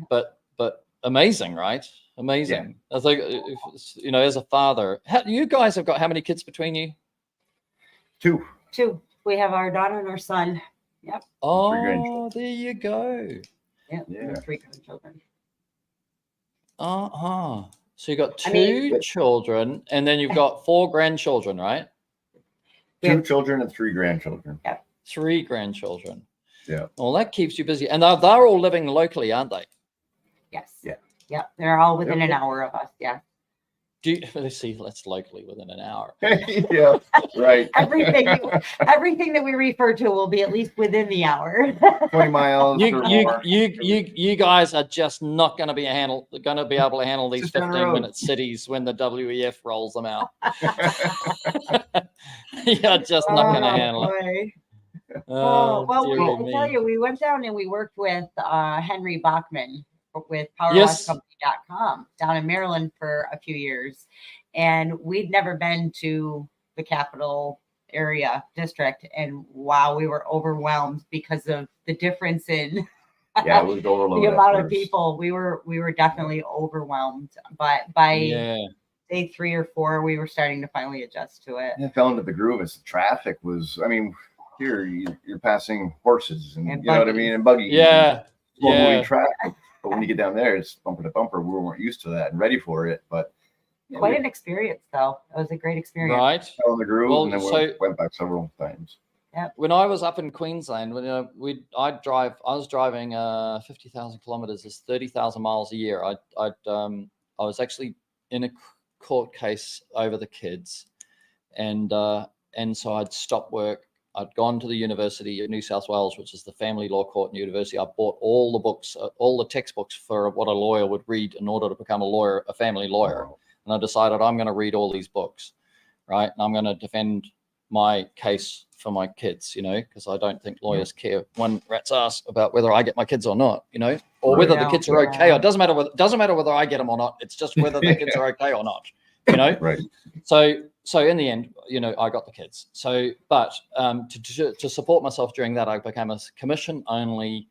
[SPEAKER 5] but amazing, right? Amazing. I think, as a father, you guys have got how many kids between you?
[SPEAKER 6] Two. We have our daughter and our son. Yep.
[SPEAKER 5] Oh, there you go.
[SPEAKER 6] Yeah. 3 grandchildren.
[SPEAKER 5] So you got two children, and then you've got 4 grandchildren, right?
[SPEAKER 7] 2 children and 3 grandchildren.
[SPEAKER 6] Yeah.
[SPEAKER 5] 3 grandchildren.
[SPEAKER 7] Yeah.
[SPEAKER 5] Well, that keeps you busy, and they're all living locally, aren't they?
[SPEAKER 6] Yes.
[SPEAKER 7] Yeah.
[SPEAKER 6] Yeah. They're all within an hour of us. Yeah.
[SPEAKER 5] Let's locally within an hour.
[SPEAKER 7] Yeah, right.
[SPEAKER 6] Everything that we refer to will be at least within the hour.
[SPEAKER 7] 20 miles.
[SPEAKER 5] You guys are just not going to be able to handle these 15-minute cities when the WEF rolls them out. You're just not going to handle it.
[SPEAKER 6] Well, I'll tell you, we went down and we worked with Henry Bachman with PowerWashCompany.com down in Maryland for a few years, and we'd never been to the capital area district, and wow, we were overwhelmed because of the difference in
[SPEAKER 7] it was overloaded.
[SPEAKER 6] The amount of people. We were definitely overwhelmed, but by day 3 or 4 we were starting to finally adjust to it.
[SPEAKER 7] It fell into the groove. As the traffic was, here you're passing horses and you know what I mean, and buggies. Moving traffic. But when you get down there, it's bumper to bumper. We weren't used to that and ready for it. But
[SPEAKER 6] quite an experience, though. It was a great experience.
[SPEAKER 5] Right.
[SPEAKER 7] Fell in the groove, and then went back several times.
[SPEAKER 6] Yeah.
[SPEAKER 5] When I was up in Queensland, I was driving 50,000 kilometers, is 30,000 miles a year. I was actually in a court case over the kids, and so I'd stopped work. I'd gone to the University of New South Wales, which is the family law court and university. I bought all the books, all the textbooks for what a lawyer would read in order to become a family lawyer. And I decided I'm going to read all these books, right? And I'm going to defend my case for my kids, because I don't think lawyers care one rat's ass about whether I get my kids or not, or whether the kids are okay. It doesn't matter whether I get them or not. It's just whether the kids are okay or not,
[SPEAKER 7] Right.
[SPEAKER 5] So in the end, I got the kids. So, but to support myself during that, I became a commission-only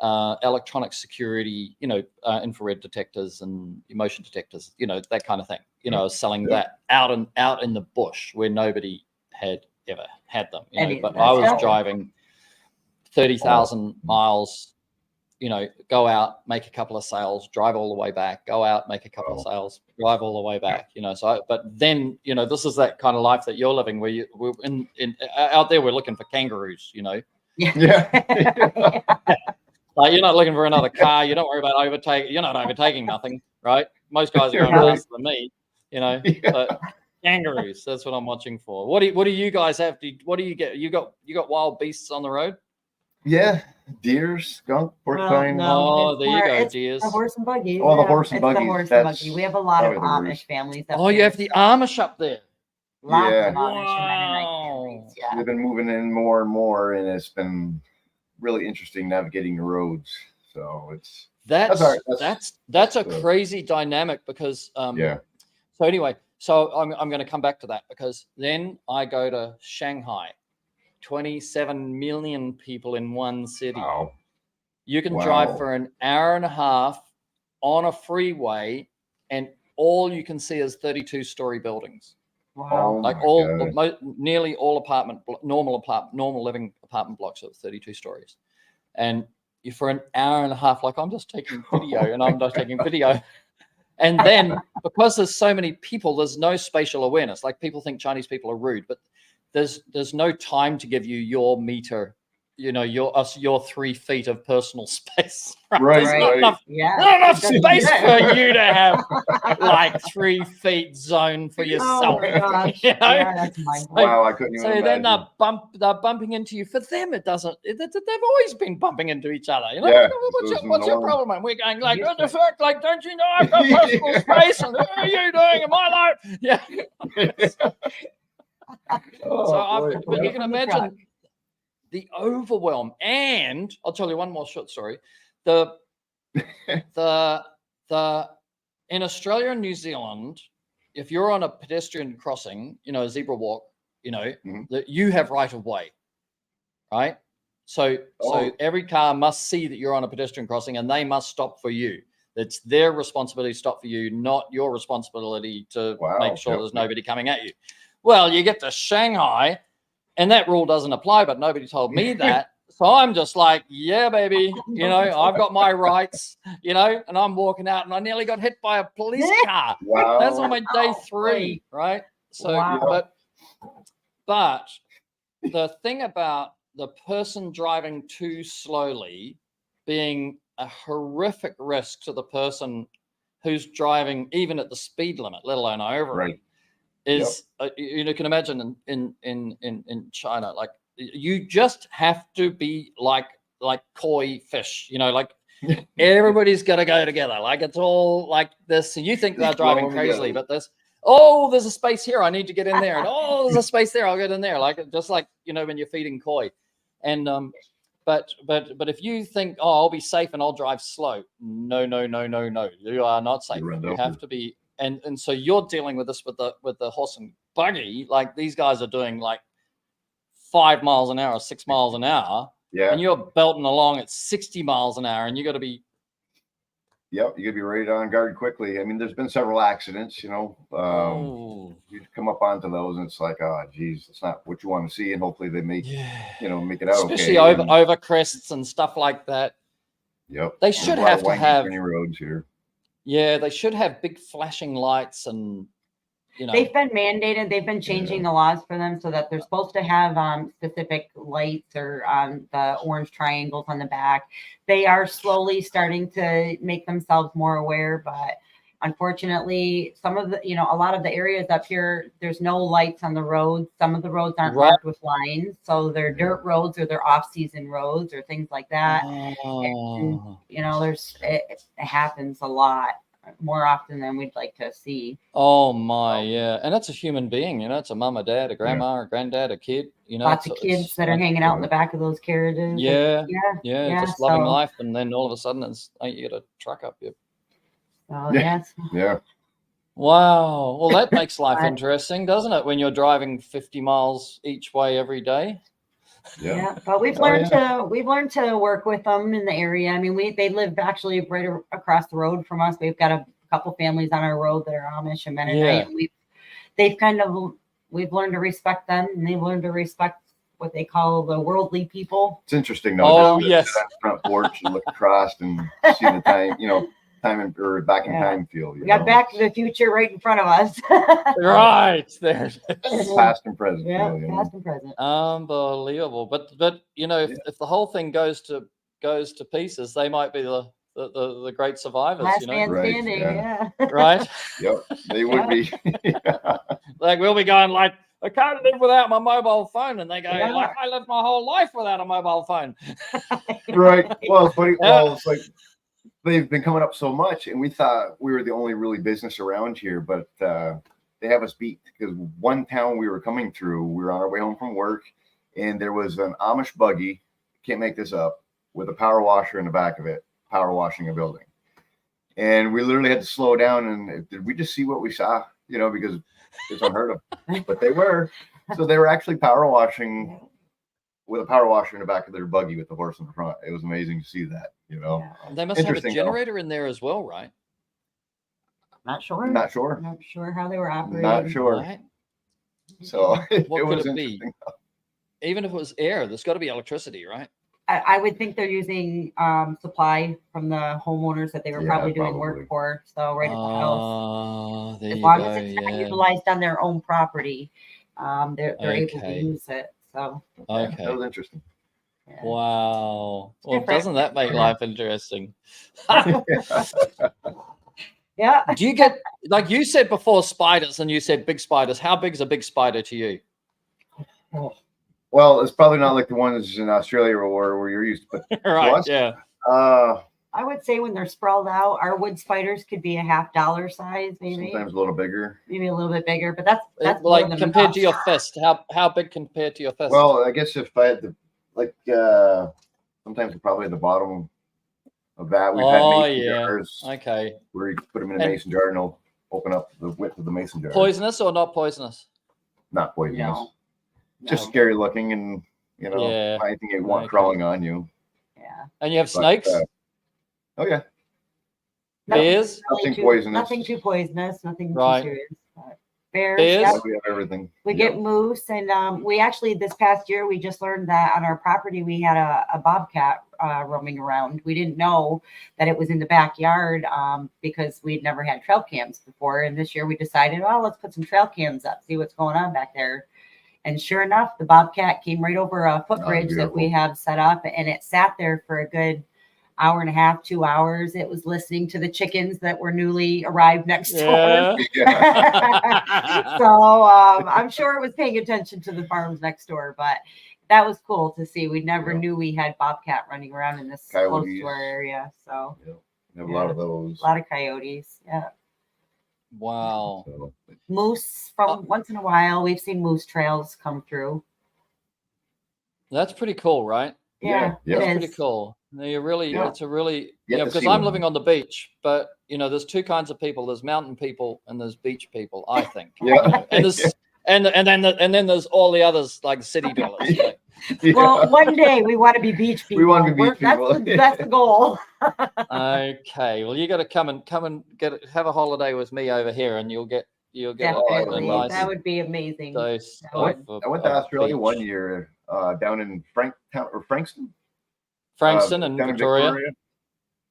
[SPEAKER 5] electronic security, infrared detectors and emotion detectors, that kind of thing. I was selling that out in the bush where nobody had ever had them. But I was driving 30,000 miles. Go out, make a couple of sales, drive all the way back, go out, make a couple of sales, drive all the way back, but then, this is that kind of life that you're living where we're out there, we're looking for kangaroos,
[SPEAKER 7] Yeah.
[SPEAKER 5] Like you're not looking for another car. You don't worry about overtaking. You're not overtaking nothing, right? Most guys are going faster than me, but kangaroos, that's what I'm watching for. What do you guys have? What do you get? You got wild beasts on the road?
[SPEAKER 7] Yeah, deer, skunk, porcupine.
[SPEAKER 5] No, there you go, deers.
[SPEAKER 6] The horse and buggy.
[SPEAKER 7] Oh, the horse and buggy.
[SPEAKER 6] The horse and buggy. We have a lot of Amish families.
[SPEAKER 5] You have the Amish up there.
[SPEAKER 6] Lots of Amish and Mennonite families. Yeah.
[SPEAKER 7] They've been moving in more and more, and it's been really interesting navigating the roads. So it's
[SPEAKER 5] that's a crazy dynamic because So anyway, I'm going to come back to that because then I go to Shanghai. 27 million people in one city.
[SPEAKER 7] Wow.
[SPEAKER 5] You can drive for an hour and a half on a freeway, and all you can see is 32-story buildings.
[SPEAKER 6] Wow.
[SPEAKER 5] Like nearly all normal living apartment blocks of 32 stories. And you for an hour and a half, like I'm just taking video and I'm just taking video. And then because there's so many people, there's no spatial awareness. Like people think Chinese people are rude, but there's no time to give you your meter you know, your 3 feet of personal space.
[SPEAKER 7] Right,
[SPEAKER 5] There's not
[SPEAKER 7] right.
[SPEAKER 5] enough,
[SPEAKER 6] Yeah.
[SPEAKER 5] not enough
[SPEAKER 6] That's
[SPEAKER 5] space
[SPEAKER 6] good.
[SPEAKER 5] for you to have like 3 feet zone for
[SPEAKER 6] Oh
[SPEAKER 5] yourself.
[SPEAKER 6] my gosh.
[SPEAKER 5] You know?
[SPEAKER 6] Yeah, that's my
[SPEAKER 5] So-
[SPEAKER 7] Wow, I couldn't even
[SPEAKER 5] So then
[SPEAKER 7] imagine.
[SPEAKER 5] they're bumping into you. For them, it doesn't. They've always been bumping into each other. You know,
[SPEAKER 7] Yeah,
[SPEAKER 5] what's,
[SPEAKER 7] so
[SPEAKER 5] your,
[SPEAKER 7] it's
[SPEAKER 5] what's your
[SPEAKER 7] normal.
[SPEAKER 5] problem? And we're going like,
[SPEAKER 6] Used
[SPEAKER 5] what
[SPEAKER 6] to
[SPEAKER 5] the fuck? Like, don't you know I've got personal space? And what are you doing in my life? Yeah.
[SPEAKER 7] Oh,
[SPEAKER 5] So
[SPEAKER 7] boy.
[SPEAKER 5] but you
[SPEAKER 6] Away
[SPEAKER 5] can
[SPEAKER 6] from the truck.
[SPEAKER 5] imagine the overwhelm. And I'll tell you one more short story. The in Australia and New Zealand, if you're on a pedestrian crossing, you know, a zebra walk, you know,
[SPEAKER 7] Mhm.
[SPEAKER 5] that you have right of way, right? So
[SPEAKER 7] Oh.
[SPEAKER 5] every car must see that you're on a pedestrian crossing and they must stop for you. It's their responsibility to stop for you, not your responsibility to
[SPEAKER 7] Wow.
[SPEAKER 5] make sure
[SPEAKER 7] Yep.
[SPEAKER 5] there's nobody coming at you. Well, you get to Shanghai and that rule doesn't apply, but nobody told me that. So I'm just like, yeah, baby, you know, I've got my rights, you know, and I'm walking out and I nearly got hit by a police car.
[SPEAKER 7] Wow.
[SPEAKER 5] That's on my day
[SPEAKER 6] Oh,
[SPEAKER 5] 3, right? So,
[SPEAKER 6] Wow.
[SPEAKER 5] but the thing about the person driving too slowly being a horrific risk to the person who's driving even at the speed limit, let alone over
[SPEAKER 7] Right.
[SPEAKER 5] it, is you know, can imagine in China, like you just have to be like koi fish, you know, like everybody's got to go together. Like it's all like this. And you think they're driving
[SPEAKER 7] Flowing
[SPEAKER 5] crazily,
[SPEAKER 7] together.
[SPEAKER 5] but there's a space here. I need to get in there. And there's a space there. I'll get in there. Like just like, you know, when you're feeding koi. And but if you think, oh, I'll be safe and I'll drive slow. No. You are not safe.
[SPEAKER 7] run
[SPEAKER 5] You
[SPEAKER 7] over.
[SPEAKER 5] have to be. And so you're dealing with this with the horse and buggy. Like these guys are doing like 5 miles an hour, 6 miles an hour.
[SPEAKER 7] Yeah.
[SPEAKER 5] And you're belting along at 60 miles an hour and you got to be.
[SPEAKER 7] Yep. You gotta be ready to on guard quickly. I mean, there's been several accidents, you know.
[SPEAKER 5] Oh,
[SPEAKER 7] You come up onto those and it's like, oh geez, it's not what you want to see. And hopefully they make
[SPEAKER 5] yeah.
[SPEAKER 7] make it out
[SPEAKER 5] Especially
[SPEAKER 7] okay.
[SPEAKER 5] over crests and stuff like that.
[SPEAKER 7] Yep.
[SPEAKER 5] They
[SPEAKER 7] There's
[SPEAKER 5] should
[SPEAKER 7] a lot of
[SPEAKER 5] have to
[SPEAKER 7] winding,
[SPEAKER 5] have.
[SPEAKER 7] turny roads here.
[SPEAKER 5] Yeah, they should have big flashing lights and, you know.
[SPEAKER 6] They've been mandated. They've been changing the laws for them so that they're supposed to have specific lights or the orange triangles on the back. They are slowly starting to make themselves more aware, but unfortunately, some of the, a lot of the areas up here, there's no lights on the roads. Some of the roads aren't
[SPEAKER 5] Right.
[SPEAKER 6] marked with lines, so they're dirt roads or they're off-season roads or things like that.
[SPEAKER 5] Oh.
[SPEAKER 6] It happens a lot more often than we'd like to see.
[SPEAKER 5] Oh my, yeah. And that's a human being, you know, it's a mom, a dad, a grandma, a granddad, a kid, you know.
[SPEAKER 6] Lots of kids that are hanging out in the back of those carriages.
[SPEAKER 5] Yeah,
[SPEAKER 6] Yeah,
[SPEAKER 5] just loving
[SPEAKER 6] so-
[SPEAKER 5] life. And then all of a sudden you get a truck up you.
[SPEAKER 6] So,
[SPEAKER 7] Yeah.
[SPEAKER 6] yes.
[SPEAKER 7] Yeah.
[SPEAKER 5] Wow. Well, that makes life interesting, doesn't it? When you're driving 50 miles each way every day.
[SPEAKER 7] Yeah.
[SPEAKER 6] But we've
[SPEAKER 7] Oh,
[SPEAKER 6] learned to work with them in the area. I mean, they live actually right across the road from us. We've got a couple families on our road that are Amish and Mennonite.
[SPEAKER 5] Yeah.
[SPEAKER 6] We've learned to respect them, and they've learned to respect what they call the worldly people.
[SPEAKER 7] It's interesting though.
[SPEAKER 5] Oh,
[SPEAKER 7] just to
[SPEAKER 5] yes.
[SPEAKER 7] sit on the front porch and look across and see the time, or back in
[SPEAKER 6] Yeah.
[SPEAKER 7] time feel.
[SPEAKER 6] We got Back to the Future right in front of us.
[SPEAKER 5] Right. There it is.
[SPEAKER 7] Past and present.
[SPEAKER 6] Yeah,
[SPEAKER 7] feel,
[SPEAKER 6] past and present.
[SPEAKER 5] Unbelievable. But you know, if the whole thing goes to pieces, they might be the great survivors,
[SPEAKER 6] Last
[SPEAKER 5] you know.
[SPEAKER 6] man
[SPEAKER 7] Right,
[SPEAKER 6] standing.
[SPEAKER 7] yeah.
[SPEAKER 6] Yeah.
[SPEAKER 5] Right?
[SPEAKER 7] Yep. They would be.
[SPEAKER 5] Like we'll be going like, I can't live without my mobile phone, and they go
[SPEAKER 6] Yeah.
[SPEAKER 5] like, I lived my whole life without a mobile phone.
[SPEAKER 7] Right. Well, it's funny. Well, it's like they've been coming up so much, and we thought we were the only really business around here, but they have us beat because one town we were coming through, we were on our way home from work, and there was an Amish buggy, can't make this up, with a power washer in the back of it, power washing a building. And we literally had to slow down. And did we just see what we saw? Because it's unheard of, but they were. So they were actually power washing with a power washer in the back of their buggy with the horse in the front. It was amazing to see that,
[SPEAKER 6] Yeah.
[SPEAKER 5] They must have a
[SPEAKER 7] Interesting, though.
[SPEAKER 5] generator in there as well, right?
[SPEAKER 6] Not sure.
[SPEAKER 7] Not sure.
[SPEAKER 6] Not sure how they were operating.
[SPEAKER 7] Not sure.
[SPEAKER 5] Right?
[SPEAKER 7] So it
[SPEAKER 5] What
[SPEAKER 7] was
[SPEAKER 5] could it be?
[SPEAKER 7] interesting.
[SPEAKER 5] Even if it was air, there's got to be electricity, right?
[SPEAKER 6] I would think they're using supply from the homeowners that they were
[SPEAKER 7] Yeah,
[SPEAKER 6] probably doing
[SPEAKER 7] probably.
[SPEAKER 6] work for. So right at the house,
[SPEAKER 5] There
[SPEAKER 6] as
[SPEAKER 5] you
[SPEAKER 6] long
[SPEAKER 5] go.
[SPEAKER 6] as it's not
[SPEAKER 5] Yeah.
[SPEAKER 6] utilized on their own property, they're able to
[SPEAKER 5] Okay.
[SPEAKER 6] use it. So
[SPEAKER 7] Yeah,
[SPEAKER 5] Okay.
[SPEAKER 7] that was interesting.
[SPEAKER 6] Yeah.
[SPEAKER 5] Wow. Well,
[SPEAKER 6] different.
[SPEAKER 5] doesn't that make life interesting?
[SPEAKER 6] Yeah.
[SPEAKER 5] Do you get, like you said before, spiders, and you said big spiders? How big is a big spider to you?
[SPEAKER 7] Well, it's probably not like the ones in Australia where you're used to, but
[SPEAKER 5] Right.
[SPEAKER 7] us?
[SPEAKER 5] Yeah.
[SPEAKER 6] I would say when they're sprawled out, our wood spiders could be a $50 size, maybe,
[SPEAKER 7] Sometimes a little bigger.
[SPEAKER 6] maybe a little bit bigger, but that's more
[SPEAKER 5] Like
[SPEAKER 6] than
[SPEAKER 5] compared
[SPEAKER 6] enough.
[SPEAKER 5] to your fist, how big compared to your fist?
[SPEAKER 7] Well, I guess if I had to, like, sometimes probably at the bottom of that, we've had mason jars
[SPEAKER 5] Okay.
[SPEAKER 7] where you put them in a
[SPEAKER 5] And-
[SPEAKER 7] mason jar and they'll open up the width of the mason jar.
[SPEAKER 5] Poisonous or not poisonous?
[SPEAKER 7] Not poisonous.
[SPEAKER 6] No.
[SPEAKER 7] Just
[SPEAKER 6] No.
[SPEAKER 7] scary looking, and you know,
[SPEAKER 5] Yeah.
[SPEAKER 7] anything you want
[SPEAKER 5] Okay.
[SPEAKER 7] crawling on you.
[SPEAKER 6] Yeah.
[SPEAKER 5] And you have
[SPEAKER 7] But,
[SPEAKER 5] snakes,
[SPEAKER 7] Oh yeah,
[SPEAKER 5] bears,
[SPEAKER 7] nothing poisonous.
[SPEAKER 6] Nothing too poisonous. Nothing
[SPEAKER 5] Right.
[SPEAKER 6] too serious. But bears.
[SPEAKER 5] Bears?
[SPEAKER 6] Yep.
[SPEAKER 7] Yeah, we have everything.
[SPEAKER 6] We
[SPEAKER 7] Yep.
[SPEAKER 6] get moose, and we actually this past year we just learned that on our property we had a bobcat roaming around. We didn't know that it was in the backyard because we'd never had trail cams before. And this year we decided, oh, let's put some trail cams up, see what's going on back there. And sure enough, the bobcat came right over a footbridge that we have set up, and it sat there for a good hour and a half, 2 hours. It was listening to the chickens that were newly arrived next door.
[SPEAKER 7] Yeah.
[SPEAKER 6] So I'm sure it was paying attention to the farms next door, but that was cool to see. We never
[SPEAKER 7] Yeah.
[SPEAKER 6] knew we had bobcat running around in this close
[SPEAKER 7] Coyotes.
[SPEAKER 6] to our area. So
[SPEAKER 7] We have a lot of those.
[SPEAKER 6] a lot of coyotes. Yeah.
[SPEAKER 5] wow.
[SPEAKER 7] So,
[SPEAKER 6] Moose from once in a while. We've seen moose trails come through.
[SPEAKER 5] That's pretty cool, right?
[SPEAKER 6] Yeah,
[SPEAKER 7] Yeah.
[SPEAKER 6] it
[SPEAKER 5] That's
[SPEAKER 6] is.
[SPEAKER 5] pretty cool. You're really,
[SPEAKER 7] Yeah.
[SPEAKER 5] it's a really,
[SPEAKER 7] You
[SPEAKER 5] you know,
[SPEAKER 7] have to
[SPEAKER 5] because
[SPEAKER 7] see
[SPEAKER 5] I'm
[SPEAKER 7] one.
[SPEAKER 5] living on the beach, but you know, there's two kinds of people. There's mountain people and there's beach people, I think.
[SPEAKER 7] yeah.
[SPEAKER 5] And there's and then there's all the others like city dwellers. Like,
[SPEAKER 7] Yeah.
[SPEAKER 6] Well, one day we want to be beach people.
[SPEAKER 7] We want to be beach people.
[SPEAKER 6] That's the goal.
[SPEAKER 5] okay, well, you got to come and have a holiday with me over here, and you'll get a
[SPEAKER 6] Definitely.
[SPEAKER 5] nice
[SPEAKER 6] That would be amazing.
[SPEAKER 5] dose.
[SPEAKER 7] I went
[SPEAKER 5] of
[SPEAKER 7] to Australia
[SPEAKER 5] beach.
[SPEAKER 7] 1 year down in Frankston.
[SPEAKER 5] Frankston and
[SPEAKER 7] down in
[SPEAKER 5] Victoria.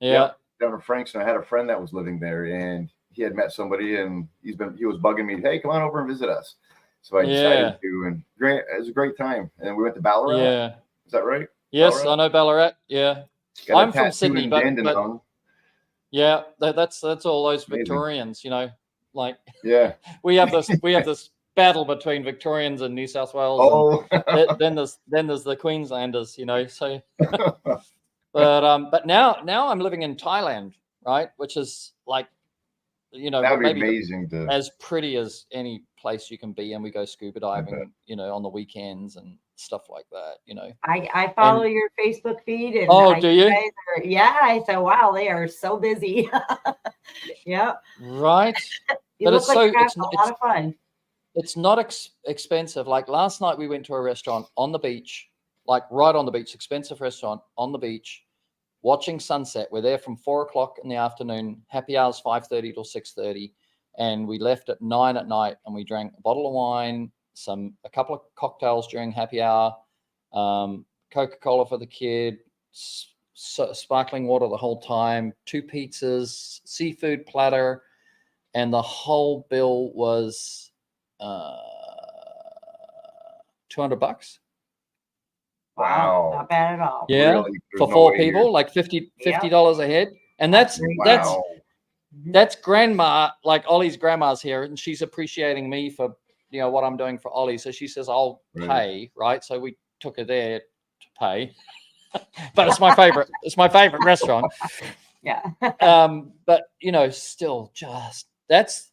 [SPEAKER 5] Yeah.
[SPEAKER 7] Down in Frankston. I had a friend that was living there, and he had met somebody, and he was bugging me, hey, come on over and visit us. So I decided to, and it was a great time. And we went to Ballarat.
[SPEAKER 5] Yeah.
[SPEAKER 7] Is that right?
[SPEAKER 5] Yes,
[SPEAKER 7] Ballarat?
[SPEAKER 5] I know Ballarat. Yeah.
[SPEAKER 7] Got a
[SPEAKER 5] I'm from
[SPEAKER 7] tattoo
[SPEAKER 5] Sydney,
[SPEAKER 7] in
[SPEAKER 5] but
[SPEAKER 7] Dandenong.
[SPEAKER 5] yeah, that's all those
[SPEAKER 7] Amazing.
[SPEAKER 5] Victorians, you know, like
[SPEAKER 7] Yeah.
[SPEAKER 5] we have this battle between Victorians and New South Wales.
[SPEAKER 7] Oh.
[SPEAKER 5] And then there's the Queenslanders, you know. So, but now I'm living in Thailand, right? Which is like, you know,
[SPEAKER 7] That would be
[SPEAKER 5] maybe
[SPEAKER 7] amazing to.
[SPEAKER 5] as pretty as any place you can be, and we go scuba diving, you know, on the weekends and stuff like that, you know.
[SPEAKER 6] I follow your Facebook feed, and
[SPEAKER 5] Do you?
[SPEAKER 6] guys I said, wow, they are so busy. Yep.
[SPEAKER 5] Right.
[SPEAKER 6] You
[SPEAKER 5] But
[SPEAKER 6] look
[SPEAKER 5] it's
[SPEAKER 6] like
[SPEAKER 5] so-
[SPEAKER 6] you're having
[SPEAKER 5] it's-
[SPEAKER 6] a lot of fun.
[SPEAKER 5] It's not expensive. Like last night we went to a restaurant on the beach, like right on the beach, expensive restaurant on the beach, watching sunset. We're there from 4:00 in the afternoon, happy hours 5:30 till 6:30. And we left at 9 at night, and we drank a bottle of wine, a couple of cocktails during happy hour, Coca-Cola for the kid, sparkling water the whole time, 2 pizzas, seafood platter, and the whole bill was $200.
[SPEAKER 7] Wow.
[SPEAKER 6] Not bad at all.
[SPEAKER 5] Yeah,
[SPEAKER 7] Really? There's
[SPEAKER 5] for
[SPEAKER 7] no
[SPEAKER 5] 4
[SPEAKER 7] way
[SPEAKER 5] people,
[SPEAKER 7] you're-
[SPEAKER 5] like $50 a head, and that's
[SPEAKER 7] Wow.
[SPEAKER 5] that's grandma, like Ollie's grandma's here, and she's appreciating me for what I'm doing for Ollie. So she says I'll
[SPEAKER 7] Right.
[SPEAKER 5] pay, right? So we took her there to pay, but it's my favorite. It's my favorite restaurant.
[SPEAKER 6] Yeah.
[SPEAKER 5] But still, just that's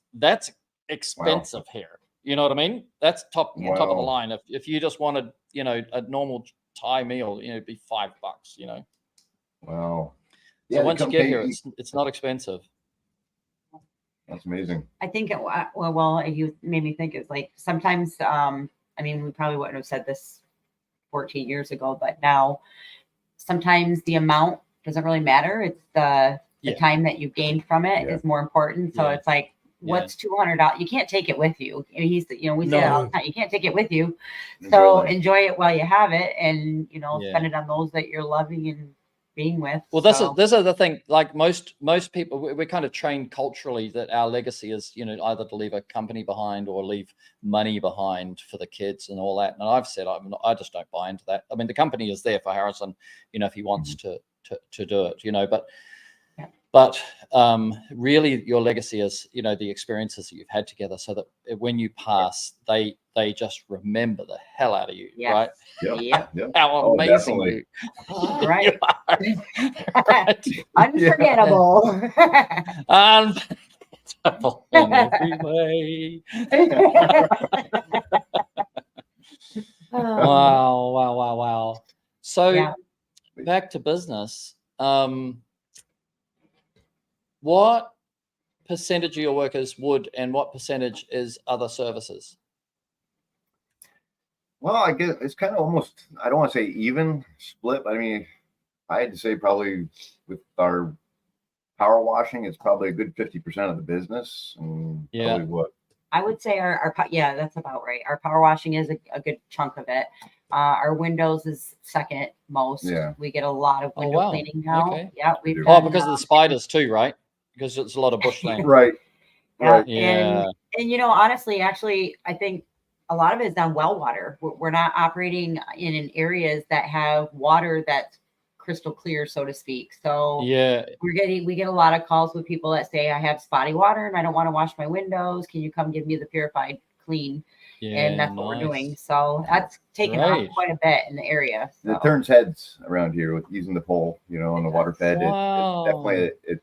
[SPEAKER 5] expensive here. You know what I mean? That's top of the
[SPEAKER 7] Wow.
[SPEAKER 5] line. If you just wanted, a normal Thai meal, it'd be $5.
[SPEAKER 7] Wow.
[SPEAKER 5] So once you
[SPEAKER 7] come
[SPEAKER 5] get
[SPEAKER 7] pay
[SPEAKER 5] here,
[SPEAKER 7] me.
[SPEAKER 5] it's not expensive.
[SPEAKER 7] That's amazing.
[SPEAKER 6] I think you made me think it's like sometimes we probably wouldn't have said this 14 years ago, but now sometimes the amount doesn't really matter. It's the time that you gained from it is more important. So it's like, what's $200? You can't take it with you. We say that all the time. You can't take it with you. So enjoy it while you have it, and spend it on those that you're loving and being with.
[SPEAKER 5] Well, this is the thing. Like most people, we're kind of trained culturally that our legacy is, you know, either to leave a company behind or leave money behind for the kids and all that. And I've said I just don't buy into that. I mean, the company is there for Harrison, you know, if he wants to do it, you know. But really, your legacy is, you know, the experiences that you've had together, so that when you pass, they just remember the hell out of you, right?
[SPEAKER 7] Yeah.
[SPEAKER 5] How amazing you,
[SPEAKER 6] Right.
[SPEAKER 5] you are. Right.
[SPEAKER 6] Unforgettable.
[SPEAKER 5] Unforgettable in every way. Wow. So back to business. What percentage of your work is wood and what percentage is other services?
[SPEAKER 7] Well, I guess it's kind of almost, I don't want to say even split, but I mean, I had to say probably with our power washing, it's probably a good 50% of the business. And probably what?
[SPEAKER 6] I would say that's about right. Our power washing is a good chunk of it. Our windows is second most.
[SPEAKER 7] Yeah.
[SPEAKER 6] We get a lot of window cleaning now.
[SPEAKER 5] Okay.
[SPEAKER 6] Yeah.
[SPEAKER 5] Because of the spiders too, right? Because it's a lot of bushland.
[SPEAKER 7] Right.
[SPEAKER 5] Yeah.
[SPEAKER 6] And you know, honestly, actually, I think a lot of it is on well water. We're not operating in areas that have water that's crystal clear, so to speak. So we get a lot of calls with people that say, I have spotty water and I don't want to wash my windows. Can you come give me the purified clean? And that's what we're doing. So that's taken off quite a bit in the area. So.
[SPEAKER 7] It turns heads around here with using the pole, you know, and the water fed.
[SPEAKER 5] Wow.
[SPEAKER 7] It definitely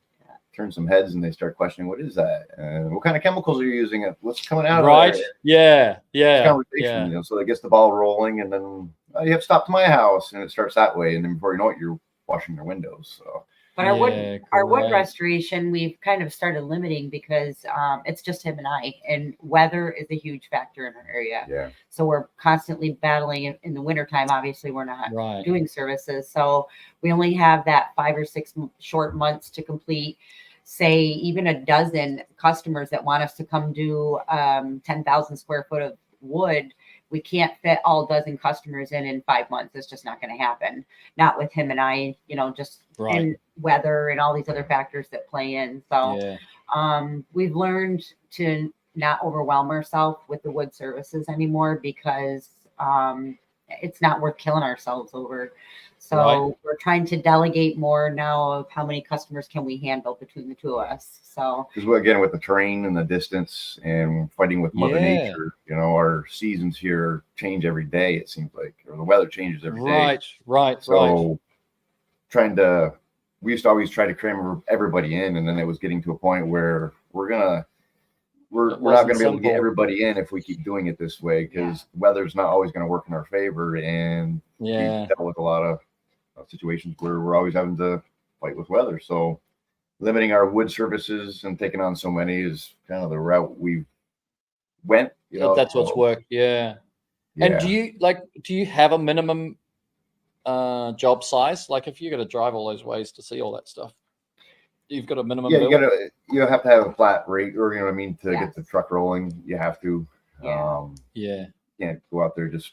[SPEAKER 7] turns some heads and they start questioning, what is that? And what kind of chemicals are you using? What's coming out of it?
[SPEAKER 5] Yeah.
[SPEAKER 7] Conversation, you know, so it gets the ball rolling, and then you have to stop to my house, and it starts that way. And then before you know it, you're washing their windows. So.
[SPEAKER 6] But our wood restoration, we've kind of started limiting because it's just him and I, and weather is a huge factor in our area.
[SPEAKER 7] Yeah.
[SPEAKER 6] So we're constantly battling in the wintertime. Obviously, we're not doing services. So we only have that 5 or 6 short months to complete, say, even a dozen customers that want us to come do 10,000 square foot of wood. We can't fit all dozen customers in 5 months. It's just not going to happen. Not with him and I, you know, just and weather and all these other factors that play in. So we've learned to not overwhelm ourselves with the wood services anymore because it's not worth killing ourselves over. So we're trying to delegate more now of how many customers can we handle between the two of us. So
[SPEAKER 7] because again, with the terrain and the distance and fighting with Mother Nature, you know, our seasons here change every day. It seems like, or the weather changes every day. So we used to always try to cram everybody in, and then it was getting to a point where we're not going to be able to get everybody in if we keep doing it this way, because the weather's not always going to work in our favor. And we dealt with a lot of situations where we're always having to fight with weather. So limiting our wood services and taking on so many is kind of the route we went. You know,
[SPEAKER 5] that's what's worked. Yeah. And do you have a minimum job size? Like if you're going to drive all those ways to see all that stuff, you've got a minimum.
[SPEAKER 7] Yeah, you have to have a flat rate, or you know what I mean, to get the truck rolling. You have to. You can't go out there just,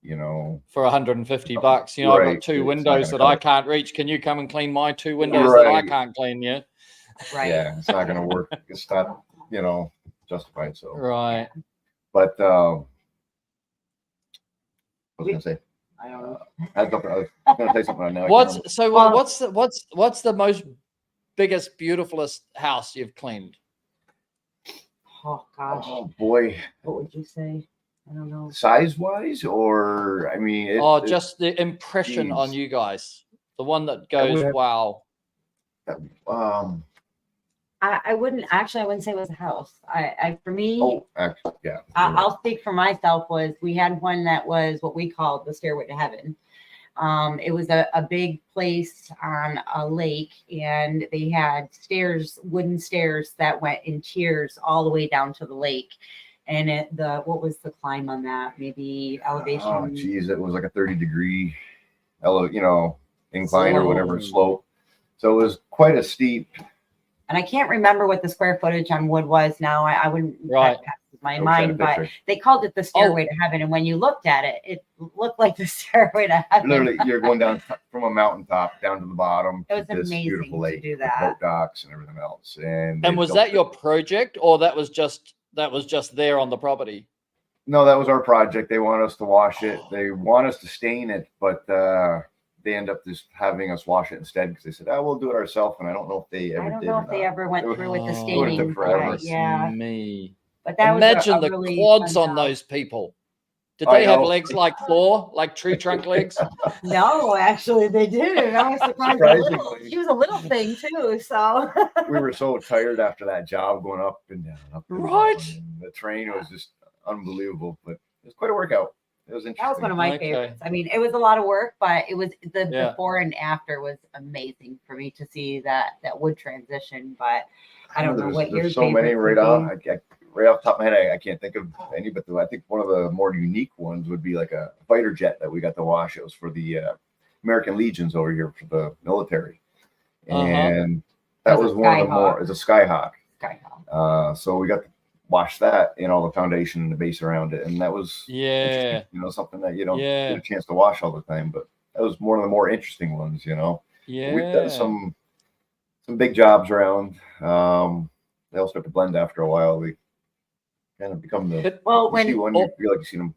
[SPEAKER 7] you know,
[SPEAKER 5] for $150. You know, I've got 2 windows that I can't reach. Can you come and clean my 2 windows that I can't clean? Yeah.
[SPEAKER 6] Right.
[SPEAKER 7] Yeah, it's not going to work. It's not, you know, justified. So but I was going to say.
[SPEAKER 6] I don't know.
[SPEAKER 7] I was going to say something now.
[SPEAKER 5] What's the most biggest, beautifulest house you've cleaned?
[SPEAKER 6] Oh gosh.
[SPEAKER 7] Oh boy.
[SPEAKER 6] What would you say? I don't know.
[SPEAKER 7] Size wise, or I mean,
[SPEAKER 5] just the impression on you guys. The one that goes, wow.
[SPEAKER 6] I wouldn't say it was a house. For me,
[SPEAKER 7] actually, yeah.
[SPEAKER 6] I'll speak for myself. We had one that was what we called the Stairway to Heaven. It was a big place on a lake, and they had wooden stairs that went in tiers all the way down to the lake. And what was the climb on that? Maybe elevation.
[SPEAKER 7] Oh, geez, it was like a 30-degree, incline or whatever slope. So it was quite a steep
[SPEAKER 6] And I can't remember what the square footage on wood was now. I wouldn't
[SPEAKER 5] Right.
[SPEAKER 6] that passes my
[SPEAKER 7] I wish I had a
[SPEAKER 6] mind, but
[SPEAKER 7] picture.
[SPEAKER 6] they called it the
[SPEAKER 5] Oh.
[SPEAKER 6] Stairway to Heaven. And when you looked at it, it looked like the Stairway to Heaven.
[SPEAKER 7] Literally, you're going down from a mountaintop down to the bottom.
[SPEAKER 6] It was
[SPEAKER 7] to this
[SPEAKER 6] amazing
[SPEAKER 7] beautiful
[SPEAKER 6] to
[SPEAKER 7] lake
[SPEAKER 6] do
[SPEAKER 7] with
[SPEAKER 6] that.
[SPEAKER 7] boat docks and everything else. And
[SPEAKER 5] And was
[SPEAKER 7] built
[SPEAKER 5] that
[SPEAKER 7] it.
[SPEAKER 5] your project, or that was just there on the property?
[SPEAKER 7] No, that was our project. They want us to wash it. They want us to stain it, but they end up just having us wash it instead because they said, "Oh, we'll do it ourselves." And I don't know if they ever
[SPEAKER 6] I don't
[SPEAKER 7] did.
[SPEAKER 6] know
[SPEAKER 7] or
[SPEAKER 6] if they
[SPEAKER 7] not.
[SPEAKER 6] ever went
[SPEAKER 7] It
[SPEAKER 6] through with the
[SPEAKER 5] Oh,
[SPEAKER 7] would've
[SPEAKER 6] staining.
[SPEAKER 7] took forever.
[SPEAKER 6] But yeah,
[SPEAKER 5] Me.
[SPEAKER 6] but that
[SPEAKER 5] Imagine
[SPEAKER 6] was a
[SPEAKER 5] the
[SPEAKER 6] really
[SPEAKER 5] quads
[SPEAKER 6] fun
[SPEAKER 5] on
[SPEAKER 6] job.
[SPEAKER 5] those people. Did
[SPEAKER 7] I
[SPEAKER 5] they have
[SPEAKER 7] know.
[SPEAKER 5] legs like Thor, like tree trunk legs?
[SPEAKER 6] No, actually, they didn't. I was surprised.
[SPEAKER 7] Surprisingly.
[SPEAKER 6] She was a little thing too, so
[SPEAKER 7] We were so tired after that job going up and down, up and
[SPEAKER 5] Right.
[SPEAKER 7] down. And the train was just unbelievable, but it was quite a workout. It was interesting.
[SPEAKER 6] that was one of my
[SPEAKER 5] Okay.
[SPEAKER 6] favorites. I mean, it was a lot of work, but it was the
[SPEAKER 5] Yeah.
[SPEAKER 6] before and after was amazing for me to see that wood transition. But I don't know
[SPEAKER 7] There's-
[SPEAKER 6] what your
[SPEAKER 7] There's so many
[SPEAKER 6] favorites
[SPEAKER 7] right
[SPEAKER 6] would
[SPEAKER 7] off.
[SPEAKER 6] be.
[SPEAKER 7] Right off the top of my head, I can't think of any, but I think one of the more unique ones would be like a fighter jet that we got to wash. It was for the American Legions over here for the military, and that
[SPEAKER 6] It
[SPEAKER 7] was
[SPEAKER 6] was a
[SPEAKER 7] one of the
[SPEAKER 6] Skyhawk.
[SPEAKER 7] more. It's a Skyhawk.
[SPEAKER 6] Skyhawk.
[SPEAKER 7] So we got to wash that and all the foundation and the base around it, and that was
[SPEAKER 5] Yeah.
[SPEAKER 7] something that you don't
[SPEAKER 5] Yeah.
[SPEAKER 7] get a chance to wash all the time, but that was one of the more interesting ones.
[SPEAKER 5] Yeah.
[SPEAKER 7] We've done some big jobs around. They all start to blend after a while. We kind of become the
[SPEAKER 6] Well,
[SPEAKER 7] you see
[SPEAKER 6] when
[SPEAKER 7] one, you feel like you see them.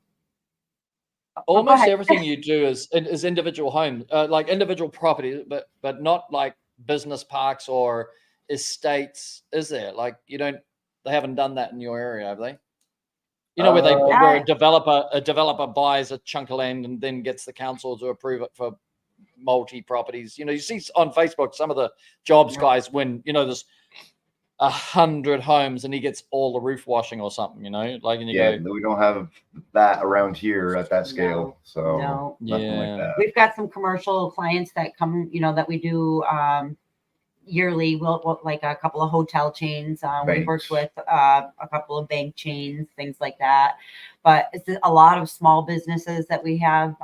[SPEAKER 5] Almost
[SPEAKER 6] ahead.
[SPEAKER 5] everything you do is individual homes, like individual property, but not like business parks or estates, is there? Like they haven't done that in your area, have they? Where a developer buys a chunk of land and then gets the council to approve it for multi properties. You see on Facebook some of the jobs guys win. There's 100 homes and he gets all the roof washing or something. And you go,
[SPEAKER 7] We don't have that around here at that scale, so
[SPEAKER 6] No.
[SPEAKER 7] nothing
[SPEAKER 5] Yeah.
[SPEAKER 7] like that.
[SPEAKER 6] we've got some commercial clients that come, that we do yearly. We'll like a couple of hotel chains. We've worked
[SPEAKER 7] Banks.
[SPEAKER 6] with a couple of bank chains, things like that. But it's a lot of small businesses that we have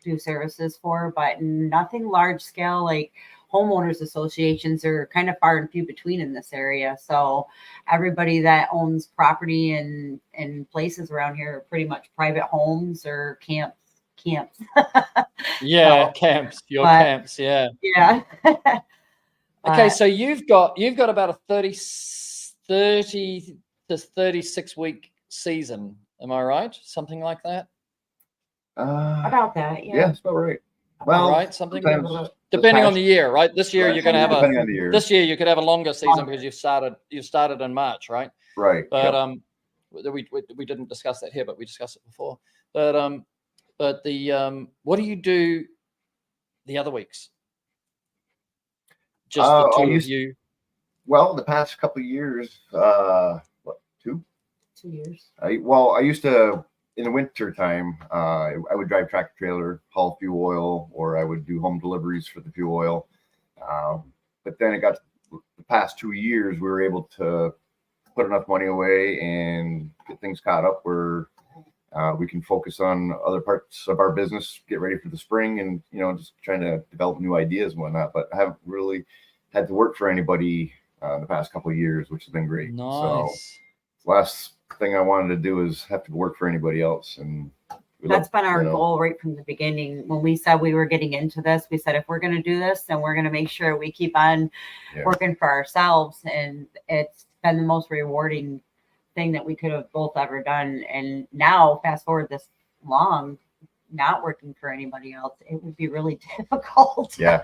[SPEAKER 6] do services for, but nothing large scale. Like homeowners associations are kind of far and few between in this area. So everybody that owns property and places around here are pretty much private homes or camps.
[SPEAKER 5] yeah,
[SPEAKER 6] So,
[SPEAKER 5] camps, your
[SPEAKER 6] but-
[SPEAKER 5] camps, yeah.
[SPEAKER 6] Yeah.
[SPEAKER 5] Okay, so you've got about a 30 to 36 week season. Am I right? Something like that?
[SPEAKER 6] About that.
[SPEAKER 7] Yeah, that's about right. Well,
[SPEAKER 5] Right, something
[SPEAKER 7] sometimes
[SPEAKER 5] depending on
[SPEAKER 7] past-
[SPEAKER 5] the year, right? This year
[SPEAKER 7] Right,
[SPEAKER 5] you're going to have
[SPEAKER 7] depending on the year.
[SPEAKER 5] this year you could have a longer season because you started in March, right?
[SPEAKER 7] Right.
[SPEAKER 5] But
[SPEAKER 7] yep.
[SPEAKER 5] we didn't discuss that here, but we discussed it before. But the what do you do the other weeks? Just the
[SPEAKER 7] I
[SPEAKER 5] two of
[SPEAKER 7] used-
[SPEAKER 5] you.
[SPEAKER 7] Well, the past couple of years, what, 2?
[SPEAKER 6] 2 years.
[SPEAKER 7] I used to, in the winter time, I would drive tractor trailer, haul fuel oil, or I would do home deliveries for the fuel oil. But then it got the past 2 years, we were able to put enough money away and get things caught up where we can focus on other parts of our business, get ready for the spring, and just trying to develop new ideas and whatnot. But I haven't really had to work for anybody the past couple of years, which has been great. So
[SPEAKER 5] Nice.
[SPEAKER 7] last thing I wanted to do is have to work for anybody else, and
[SPEAKER 6] That's been our goal right from the beginning. When we said we were getting into this, we said if we're going to do this, then we're going to make sure we keep on working for ourselves. And it's been the most rewarding thing that we could have both ever done. And now, fast forward this long, not working for anybody else, it would be really difficult to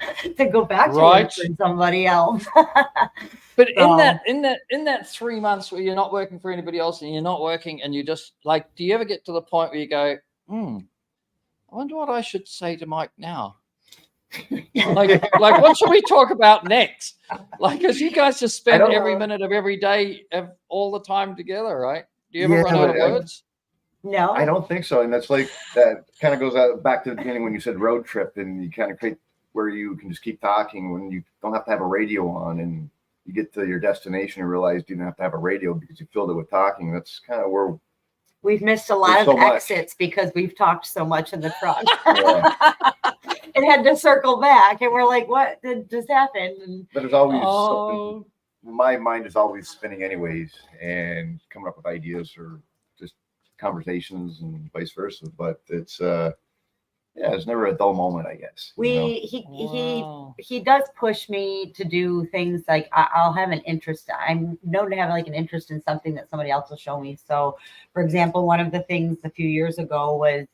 [SPEAKER 6] go back to
[SPEAKER 5] Right.
[SPEAKER 6] working for somebody else.
[SPEAKER 5] But
[SPEAKER 6] So-
[SPEAKER 5] in that 3 months where you're not working for anybody else and you're not working and you just like, do you ever get to the point where you go, I wonder what I should say to Mike now? like what should we talk about next? Like, because you guys just spend
[SPEAKER 7] don't
[SPEAKER 5] every
[SPEAKER 7] know.
[SPEAKER 5] minute of every day all the time together, right? Do you ever
[SPEAKER 7] Yeah,
[SPEAKER 5] run out of
[SPEAKER 7] but,
[SPEAKER 5] words?
[SPEAKER 6] No,
[SPEAKER 7] I don't think so. And that's like, that kind of goes back to the beginning when you said road trip, and you kind of create where you can just keep talking when you don't have to have a radio on, and you get to your destination and realize you didn't have to have a radio because you filled it with talking. That's kind of where
[SPEAKER 6] we've missed a lot
[SPEAKER 7] There's
[SPEAKER 6] of
[SPEAKER 7] so much.
[SPEAKER 6] exits because we've talked so much in the truck.
[SPEAKER 7] Yeah.
[SPEAKER 6] It had to circle back, and we're like, "What did just happen?" And
[SPEAKER 7] but there's always something
[SPEAKER 5] Oh,
[SPEAKER 7] my mind is always spinning anyways, and coming up with ideas or just conversations and vice versa. But it's yeah, it's never a dull moment, I guess. you know?
[SPEAKER 5] Wow.
[SPEAKER 6] He does push me to do things like I'll have an interest. I'm known to have like an interest in something that somebody else will show me. So, for example, one of the things a few years ago was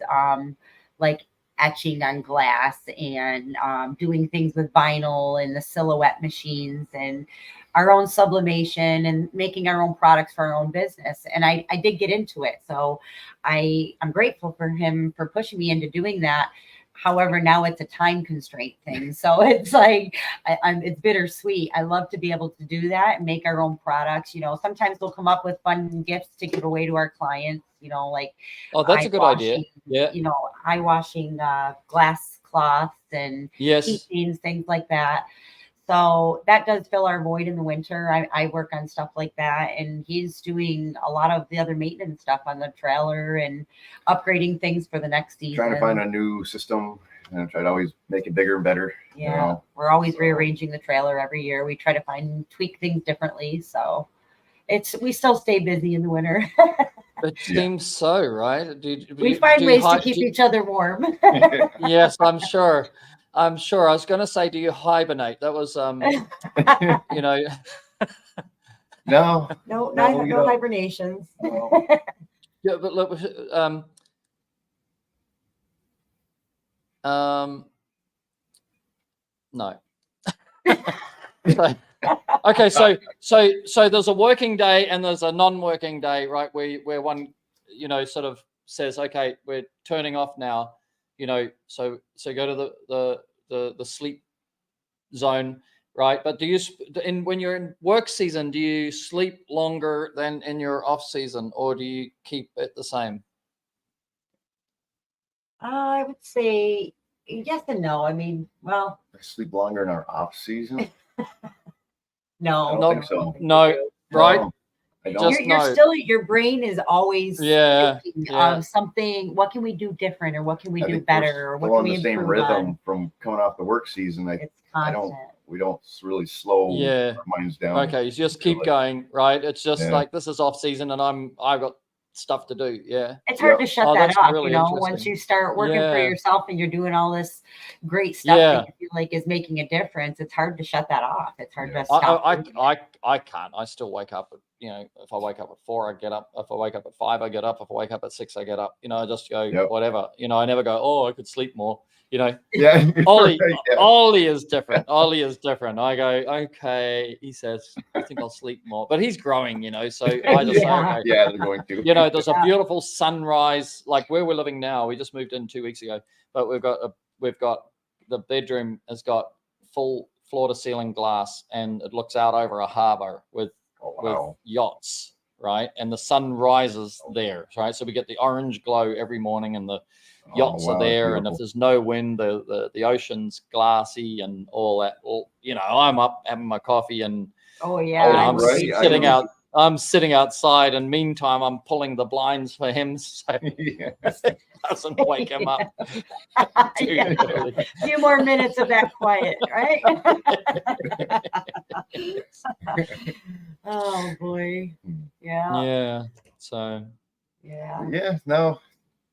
[SPEAKER 6] like etching on glass and doing things with vinyl and the silhouette machines and our own sublimation and making our own products for our own business. And I did get into it. So I'm grateful for him for pushing me into doing that. However, now it's a time constraint thing. So it's like, it's bittersweet. I love to be able to do that and make our own products. You know, sometimes we'll come up with fun gifts to give away to our clients, you know, like,
[SPEAKER 5] Oh, that's a good idea.
[SPEAKER 6] eye-washing,
[SPEAKER 5] Yeah.
[SPEAKER 6] you know, eye washing glass cloths and
[SPEAKER 5] Yes.
[SPEAKER 6] keychains, things like that. So that does fill our void in the winter. I work on stuff like that, and he's doing a lot of the other maintenance stuff on the trailer and upgrading things for the next season.
[SPEAKER 7] Trying to find a new system and try to always make it bigger and better.
[SPEAKER 6] Yeah,
[SPEAKER 7] You know?
[SPEAKER 6] we're always rearranging the trailer every year. We try to tweak things differently. So we still stay busy in the winter.
[SPEAKER 5] It seems so, right?
[SPEAKER 6] We find ways to keep each other warm.
[SPEAKER 5] Yes, I'm sure. I'm sure. I was going to say, do you hibernate? That was, you know.
[SPEAKER 6] No,
[SPEAKER 7] No,
[SPEAKER 6] no
[SPEAKER 7] we don't.
[SPEAKER 6] hibernations.
[SPEAKER 7] No.
[SPEAKER 5] Yeah, but look, no. Okay, so there's a working day and there's a non-working day, right? Where one, you know, sort of says, okay, we're turning off now, you know, so go to the sleep zone, right? But when you're in work season, do you sleep longer than in your off season, or do you keep it the same?
[SPEAKER 6] I would say yes and no. I mean, well,
[SPEAKER 7] I sleep longer in our off season.
[SPEAKER 6] no.
[SPEAKER 7] I don't
[SPEAKER 5] No,
[SPEAKER 7] think so.
[SPEAKER 5] No, right?
[SPEAKER 7] No, I don't.
[SPEAKER 5] Just
[SPEAKER 6] You're
[SPEAKER 5] no.
[SPEAKER 6] still, your brain is always
[SPEAKER 5] Yeah,
[SPEAKER 6] thinking
[SPEAKER 5] yeah.
[SPEAKER 6] of something. What can we do different, or what can we
[SPEAKER 7] I
[SPEAKER 6] do
[SPEAKER 7] think we're
[SPEAKER 6] better, or what
[SPEAKER 7] still
[SPEAKER 6] can
[SPEAKER 7] on
[SPEAKER 6] we
[SPEAKER 7] the same
[SPEAKER 6] improve
[SPEAKER 7] rhythm
[SPEAKER 6] on?
[SPEAKER 7] from coming off the work season.
[SPEAKER 6] It's
[SPEAKER 7] I
[SPEAKER 6] constant.
[SPEAKER 7] don't. We don't really slow
[SPEAKER 5] Yeah.
[SPEAKER 7] our minds down.
[SPEAKER 5] Okay, you just
[SPEAKER 7] feel
[SPEAKER 5] keep
[SPEAKER 7] it.
[SPEAKER 5] going, right? It's just
[SPEAKER 7] Yeah.
[SPEAKER 5] like, this is off season and I've got stuff to do. Yeah.
[SPEAKER 6] It's hard
[SPEAKER 7] Yeah.
[SPEAKER 6] to shut
[SPEAKER 5] Oh,
[SPEAKER 6] that
[SPEAKER 5] that's
[SPEAKER 6] off,
[SPEAKER 5] really
[SPEAKER 6] you know, once
[SPEAKER 5] interesting.
[SPEAKER 6] you start working for
[SPEAKER 5] Yeah.
[SPEAKER 6] yourself and you're doing all this great stuff
[SPEAKER 5] Yeah.
[SPEAKER 6] that you feel like is making a difference. It's hard to shut that off. It's hard
[SPEAKER 7] Yeah.
[SPEAKER 6] to stop.
[SPEAKER 5] I can't. I still wake up at, you know, if I wake up at 4, I get up. If I wake up at 5, I get up. If I wake up at 6, I get up. You know, I just go,
[SPEAKER 7] Yep.
[SPEAKER 5] whatever. You know, I never go, oh, I could sleep more. You know,
[SPEAKER 7] Yeah.
[SPEAKER 5] Ollie,
[SPEAKER 7] Yeah.
[SPEAKER 5] Ollie is different. Ollie is different. I go, okay. He says, I think I'll sleep more. But he's growing, you know, so I just say,
[SPEAKER 6] Yeah.
[SPEAKER 5] okay.
[SPEAKER 7] Yeah, they're going to.
[SPEAKER 5] You know, there's a
[SPEAKER 6] Yeah.
[SPEAKER 5] beautiful sunrise, like where we're living now. We just moved in 2 weeks ago, but we've got the bedroom has got full floor to ceiling glass, and it looks out over a harbor with
[SPEAKER 7] Oh, wow.
[SPEAKER 5] with yachts, right? And the sun rises there, right? So we get the orange glow every morning, and the yachts
[SPEAKER 7] Oh, wow,
[SPEAKER 5] are there. And if
[SPEAKER 7] beautiful.
[SPEAKER 5] there's no wind, the ocean's glassy and all that. Well, you know, I'm up having my coffee and
[SPEAKER 6] Oh
[SPEAKER 5] you
[SPEAKER 6] yeah.
[SPEAKER 5] know,
[SPEAKER 7] Oh,
[SPEAKER 5] I'm
[SPEAKER 7] right. I
[SPEAKER 5] sitting
[SPEAKER 7] know.
[SPEAKER 5] out. I'm sitting outside, and meantime, I'm pulling the blinds for him so
[SPEAKER 7] Yeah.
[SPEAKER 5] it doesn't wake him up too
[SPEAKER 6] Yeah.
[SPEAKER 5] early.
[SPEAKER 6] A few more minutes of that quiet, right? Oh boy. Yeah.
[SPEAKER 5] Yeah. So
[SPEAKER 6] Yeah.
[SPEAKER 7] Yeah, no,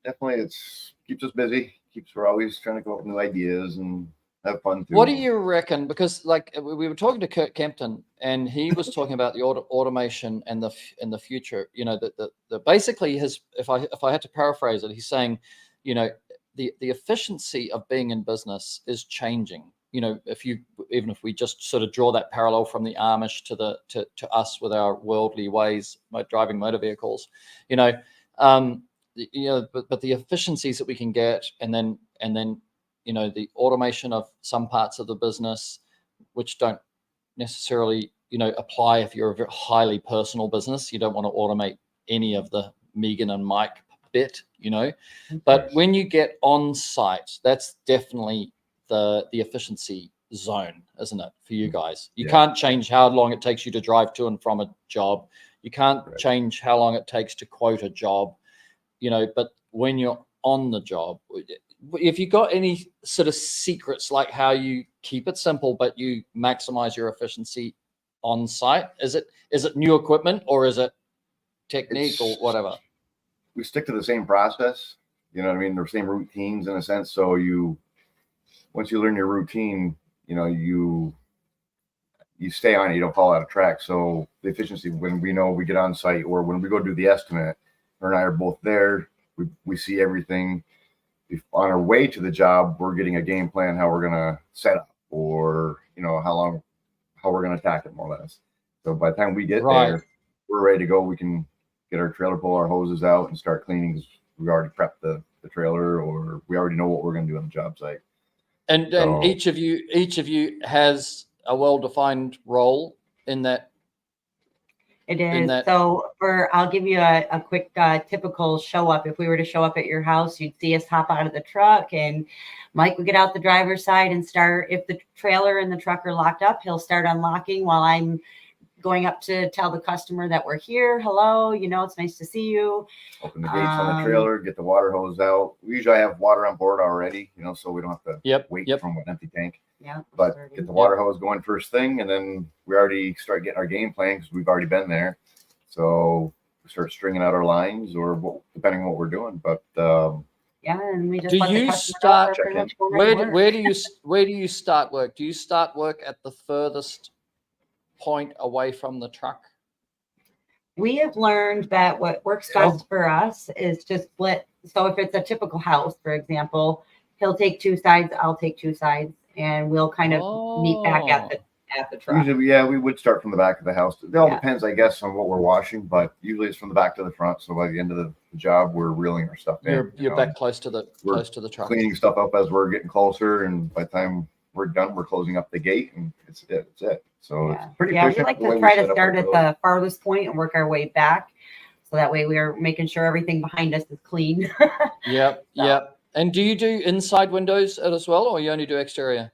[SPEAKER 7] definitely. It's keeps us busy. We're always trying to come up with new ideas and have fun too.
[SPEAKER 5] what do you reckon? Because like we were talking to Kurt Kempton, and he was talking about the automation and the future. You know, the basically his, if I had to paraphrase it, he's saying, you know, the efficiency of being in business is changing. You know, even if we just sort of draw that parallel from the Amish to us with our worldly ways, driving motor vehicles, you know, but the efficiencies that we can get, and then you know, the automation of some parts of the business, which don't necessarily, you know, apply if you're a very highly personal business. You don't want to automate any of the Megan and Mike bit, you know. But when you get on site, that's definitely the efficiency zone, isn't it, for you guys? You
[SPEAKER 7] Yeah.
[SPEAKER 5] can't change how long it takes you to drive to and from a job. You can't
[SPEAKER 7] Right.
[SPEAKER 5] change how long it takes to quote a job, you know. But when you're on the job, if you got any sort of secrets, like how you keep it simple but you maximize your efficiency on site? Is it new equipment or is it technique or whatever?
[SPEAKER 7] We stick to the same process. You know what I mean? The same routines in a sense. So once you learn your routine, you know, you stay on it. You don't fall out of track. So the efficiency, when we know we get on site or when we go do the estimate, her and I are both there. We see everything. If on our way to the job, we're getting a game plan how we're gonna set up, or you know how we're gonna attack it more or less. So by the time we get there, we're ready to go. We can get our trailer, pull our hoses out, and start cleaning because we already prepped the trailer, or we already know what we're gonna do on the job site.
[SPEAKER 5] And each of you has a well-defined role in that.
[SPEAKER 6] It is. So I'll give you a quick typical show up. If we were to show up at your house, you'd see us hop out of the truck and Mike would get out the driver's side and start. If the trailer and the truck are locked up, he'll start unlocking while I'm going up to tell the customer that we're here. Hello, you know, it's nice to see you.
[SPEAKER 7] Open the gates on the trailer, get the water hose out. We usually have water on board already, you know, so we don't have to wait from an empty tank.
[SPEAKER 6] Yeah.
[SPEAKER 7] But get the water hose going first thing, and then we already start getting our game plan because we've already been there. So we start stringing out our lines, or depending on what we're doing. But
[SPEAKER 6] yeah, and we just
[SPEAKER 5] do
[SPEAKER 6] let the
[SPEAKER 5] you
[SPEAKER 6] customer
[SPEAKER 5] start?
[SPEAKER 6] know
[SPEAKER 5] Where do you start work? Do you start work at the furthest point away from the truck?
[SPEAKER 6] We have learned that what works best for us is to split. So if it's a typical house, for example, he'll take two sides, I'll take two sides, and we'll kind of meet back at the truck.
[SPEAKER 7] Usually, yeah, we would start from the back of the house. It all depends, I guess, on what we're washing, but usually it's from the back to the front. So by the end of the job, we're reeling our stuff in.
[SPEAKER 5] You're back close to the truck,
[SPEAKER 7] cleaning stuff up as we're getting closer, and by the time we're done, we're closing up the gate, and it's it. So it's pretty efficient.
[SPEAKER 6] We like to try to start at the farthest point and work our way back, so that way we're making sure everything behind us is clean.
[SPEAKER 5] Yep. And do you do inside windows as well, or you only do exterior?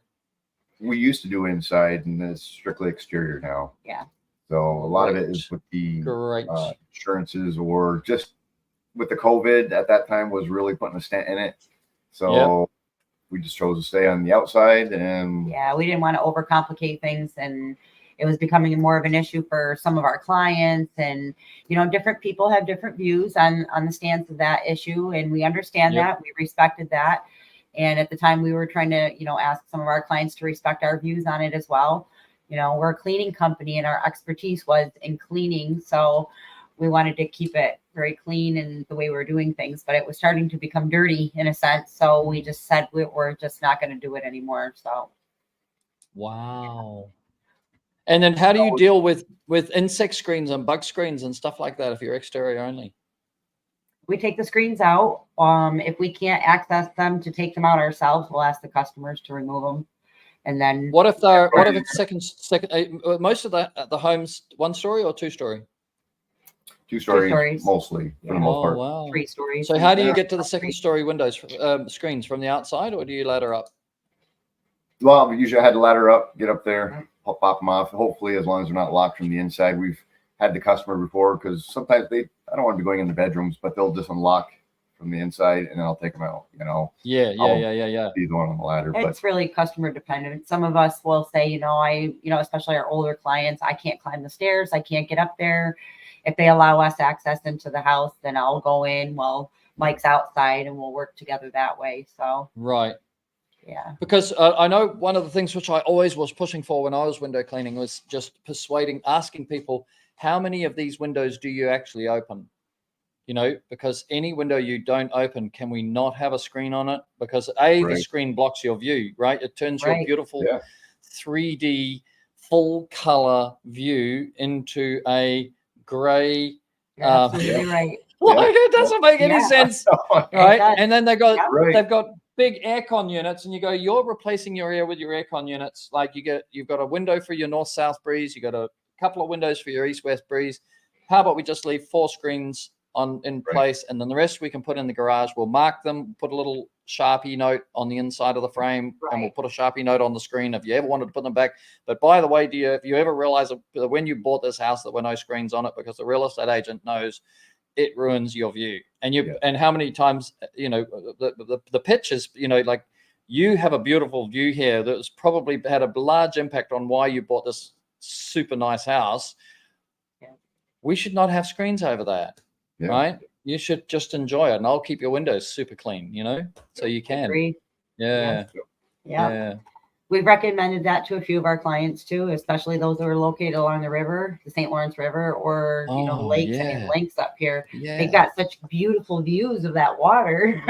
[SPEAKER 7] We used to do inside, and it's strictly exterior now.
[SPEAKER 6] Yeah.
[SPEAKER 7] So a lot of it is with the insurances, or just with the COVID at that time was really putting a stent in it. So we just chose to stay on the outside, and
[SPEAKER 6] we didn't want to overcomplicate things, and it was becoming more of an issue for some of our clients. And you know, different people have different views on the stance of that issue, and we understand that. We respected that. And at the time, we were trying to, you know, ask some of our clients to respect our views on it as well. You know, we're a cleaning company, and our expertise was in cleaning, so we wanted to keep it very clean and the way we were doing things. But it was starting to become dirty in a sense, so we just said we're just not going to do it anymore. So,
[SPEAKER 5] wow. And then, how do you deal with insect screens and bug screens and stuff like that if you're exterior only?
[SPEAKER 6] We take the screens out. If we can't access them to take them out ourselves, we'll ask the customers to remove them. And then
[SPEAKER 5] what if it's second most of the homes 1 story or 2 story?
[SPEAKER 7] 2 stories mostly for the most part.
[SPEAKER 5] Wow.
[SPEAKER 6] 3 stories.
[SPEAKER 5] So how do you get to the second story windows screens from the outside, or do you ladder up?
[SPEAKER 7] Well, we usually had to ladder up, get up there, pop them off. Hopefully, as long as they're not locked from the inside. We've had the customer before, because sometimes I don't want to be going in the bedrooms, but they'll just unlock from the inside, and then I'll take them out. You know. Yeah. Be the one on the ladder.
[SPEAKER 6] It's really customer dependent. Some of us will say, you know, especially our older clients, I can't climb the stairs, I can't get up there. If they allow us access into the house, then I'll go in while Mike's outside, and we'll work together that way. So
[SPEAKER 5] right.
[SPEAKER 6] Yeah.
[SPEAKER 5] Because I know one of the things which I always was pushing for when I was window cleaning was just asking people, how many of these windows do you actually open? You know, because any window you don't open, can we not have a screen on it? Because the screen blocks your view, right? It turns your beautiful 3D full color view into a gray.
[SPEAKER 6] Absolutely right.
[SPEAKER 5] Like it doesn't make any sense, right? And then they've got big aircon units, and you're replacing your air with your aircon units. Like you've got a window for your north-south breeze, you got a couple of windows for your east-west breeze. How about we just leave 4 screens in place, and then the rest we can put in the garage. We'll mark them, put a little Sharpie note on the inside of the frame, and we'll put a Sharpie note on the screen if you ever wanted to put them back. But by the way, if you ever realize that when you bought this house there were no screens on it, because the real estate agent knows it ruins your view. And and how many times, you know, the pictures, you know, like you have a beautiful view here that's probably had a large impact on why you bought this super nice house,
[SPEAKER 6] Yeah.
[SPEAKER 5] we should not have screens over that,
[SPEAKER 7] Yeah.
[SPEAKER 5] right? You should just enjoy it, and I'll keep your windows super clean, you know, so you can.
[SPEAKER 6] Agree.
[SPEAKER 5] Yeah.
[SPEAKER 6] Yeah.
[SPEAKER 5] Yeah.
[SPEAKER 6] We've recommended that to a few of our clients too, especially those that are located along the river, the St. Lawrence River, or the
[SPEAKER 5] Oh,
[SPEAKER 6] lakes. I mean,
[SPEAKER 5] yeah.
[SPEAKER 6] lakes up here.
[SPEAKER 5] Yeah.
[SPEAKER 6] They've got such beautiful views of that water.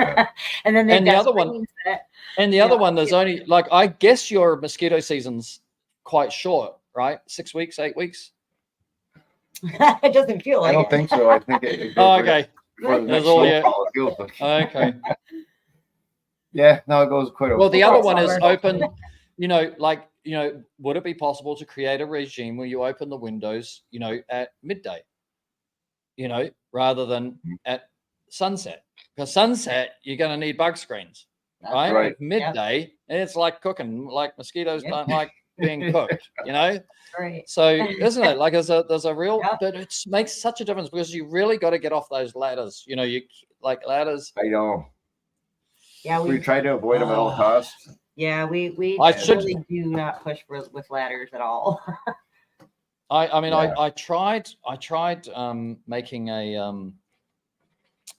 [SPEAKER 6] And then they've
[SPEAKER 5] And the
[SPEAKER 6] got
[SPEAKER 5] other one-
[SPEAKER 6] screens that
[SPEAKER 5] And the other one, there's only like, I guess your mosquito season's quite short, right? 6 weeks, 8 weeks.
[SPEAKER 6] it doesn't feel like
[SPEAKER 7] I don't
[SPEAKER 6] it.
[SPEAKER 7] think so. I think it
[SPEAKER 5] Oh,
[SPEAKER 7] goes right
[SPEAKER 5] okay.
[SPEAKER 7] before the
[SPEAKER 5] That's
[SPEAKER 7] next
[SPEAKER 5] all,
[SPEAKER 7] snowfall,
[SPEAKER 5] yeah.
[SPEAKER 7] it feels like.
[SPEAKER 5] Okay.
[SPEAKER 7] Yeah, no, it goes quite a
[SPEAKER 5] Well, the other one is
[SPEAKER 6] Summer.
[SPEAKER 5] open, you know, like, you know, would it be possible to create a regime where you open the windows, you know, at midday, you know, rather than at sunset? Because sunset, you're going to need bug screens, right?
[SPEAKER 7] right.
[SPEAKER 5] At midday, it's like cooking, like mosquitoes
[SPEAKER 6] Yep.
[SPEAKER 5] don't like being cooked, you know?
[SPEAKER 6] Right.
[SPEAKER 5] So isn't it like there's a real,
[SPEAKER 6] Yep.
[SPEAKER 5] but it makes such a difference because you really got to get off those ladders, you know, you like ladders.
[SPEAKER 7] I know.
[SPEAKER 6] Yeah,
[SPEAKER 7] We
[SPEAKER 6] we
[SPEAKER 7] try to avoid them at all costs.
[SPEAKER 6] we
[SPEAKER 5] I should-
[SPEAKER 6] really do not push with ladders at all.
[SPEAKER 5] I mean,
[SPEAKER 7] Yeah.
[SPEAKER 5] I tried making a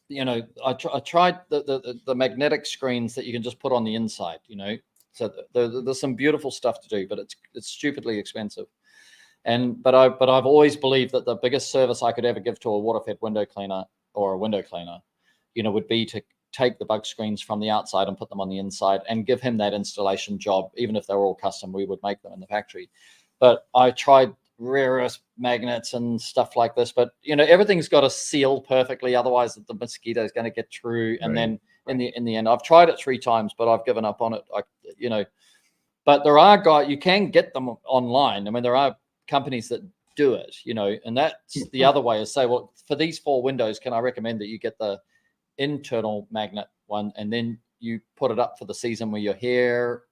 [SPEAKER 5] you know, I tried the magnetic screens that you can just put on the inside, you know. So there's some beautiful stuff to do, but it's stupidly expensive. But I've always believed that the biggest service I could ever give to a water-fed window cleaner or a window cleaner, you know, would be to take the bug screens from the outside and put them on the inside and give him that installation job. Even if they were all custom, we would make them in the factory. But I tried rare earth magnets and stuff like this, but you know, everything's got to seal perfectly, otherwise the mosquito is going to get through. And
[SPEAKER 7] Right.
[SPEAKER 5] then in the end, I've tried it 3 times, but I've given up on it. You know, but there are guys, you can get them online. I mean, there are companies that do it, you know, and that's the other way is say, well, for these 4 windows, can I recommend that you get the internal magnet one, and then you put it up for the season where you're here,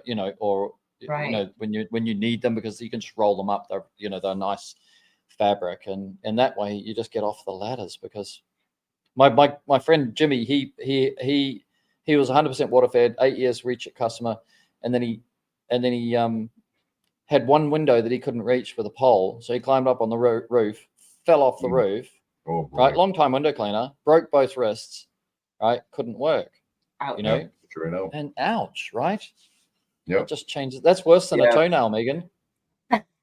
[SPEAKER 5] you know, or
[SPEAKER 6] Right.
[SPEAKER 5] you know, when you need them, because you can just roll them up. They're, you know, they're nice fabric, and that way you just get off the ladders. Because my friend Jimmy, he was 100% water fed, 8 years reach it customer, and then he had one window that he couldn't reach with a pole, so he climbed up on the roof, fell off the roof.
[SPEAKER 7] Oh, boy.
[SPEAKER 5] Right, long time window cleaner, broke both wrists, right, couldn't work,
[SPEAKER 6] Ouch.
[SPEAKER 5] you know,
[SPEAKER 7] Yeah, sure, I know.
[SPEAKER 5] and ouch, right?
[SPEAKER 7] Yep.
[SPEAKER 5] It just changes. That's worse than a
[SPEAKER 7] Yeah.
[SPEAKER 5] toenail, Megan.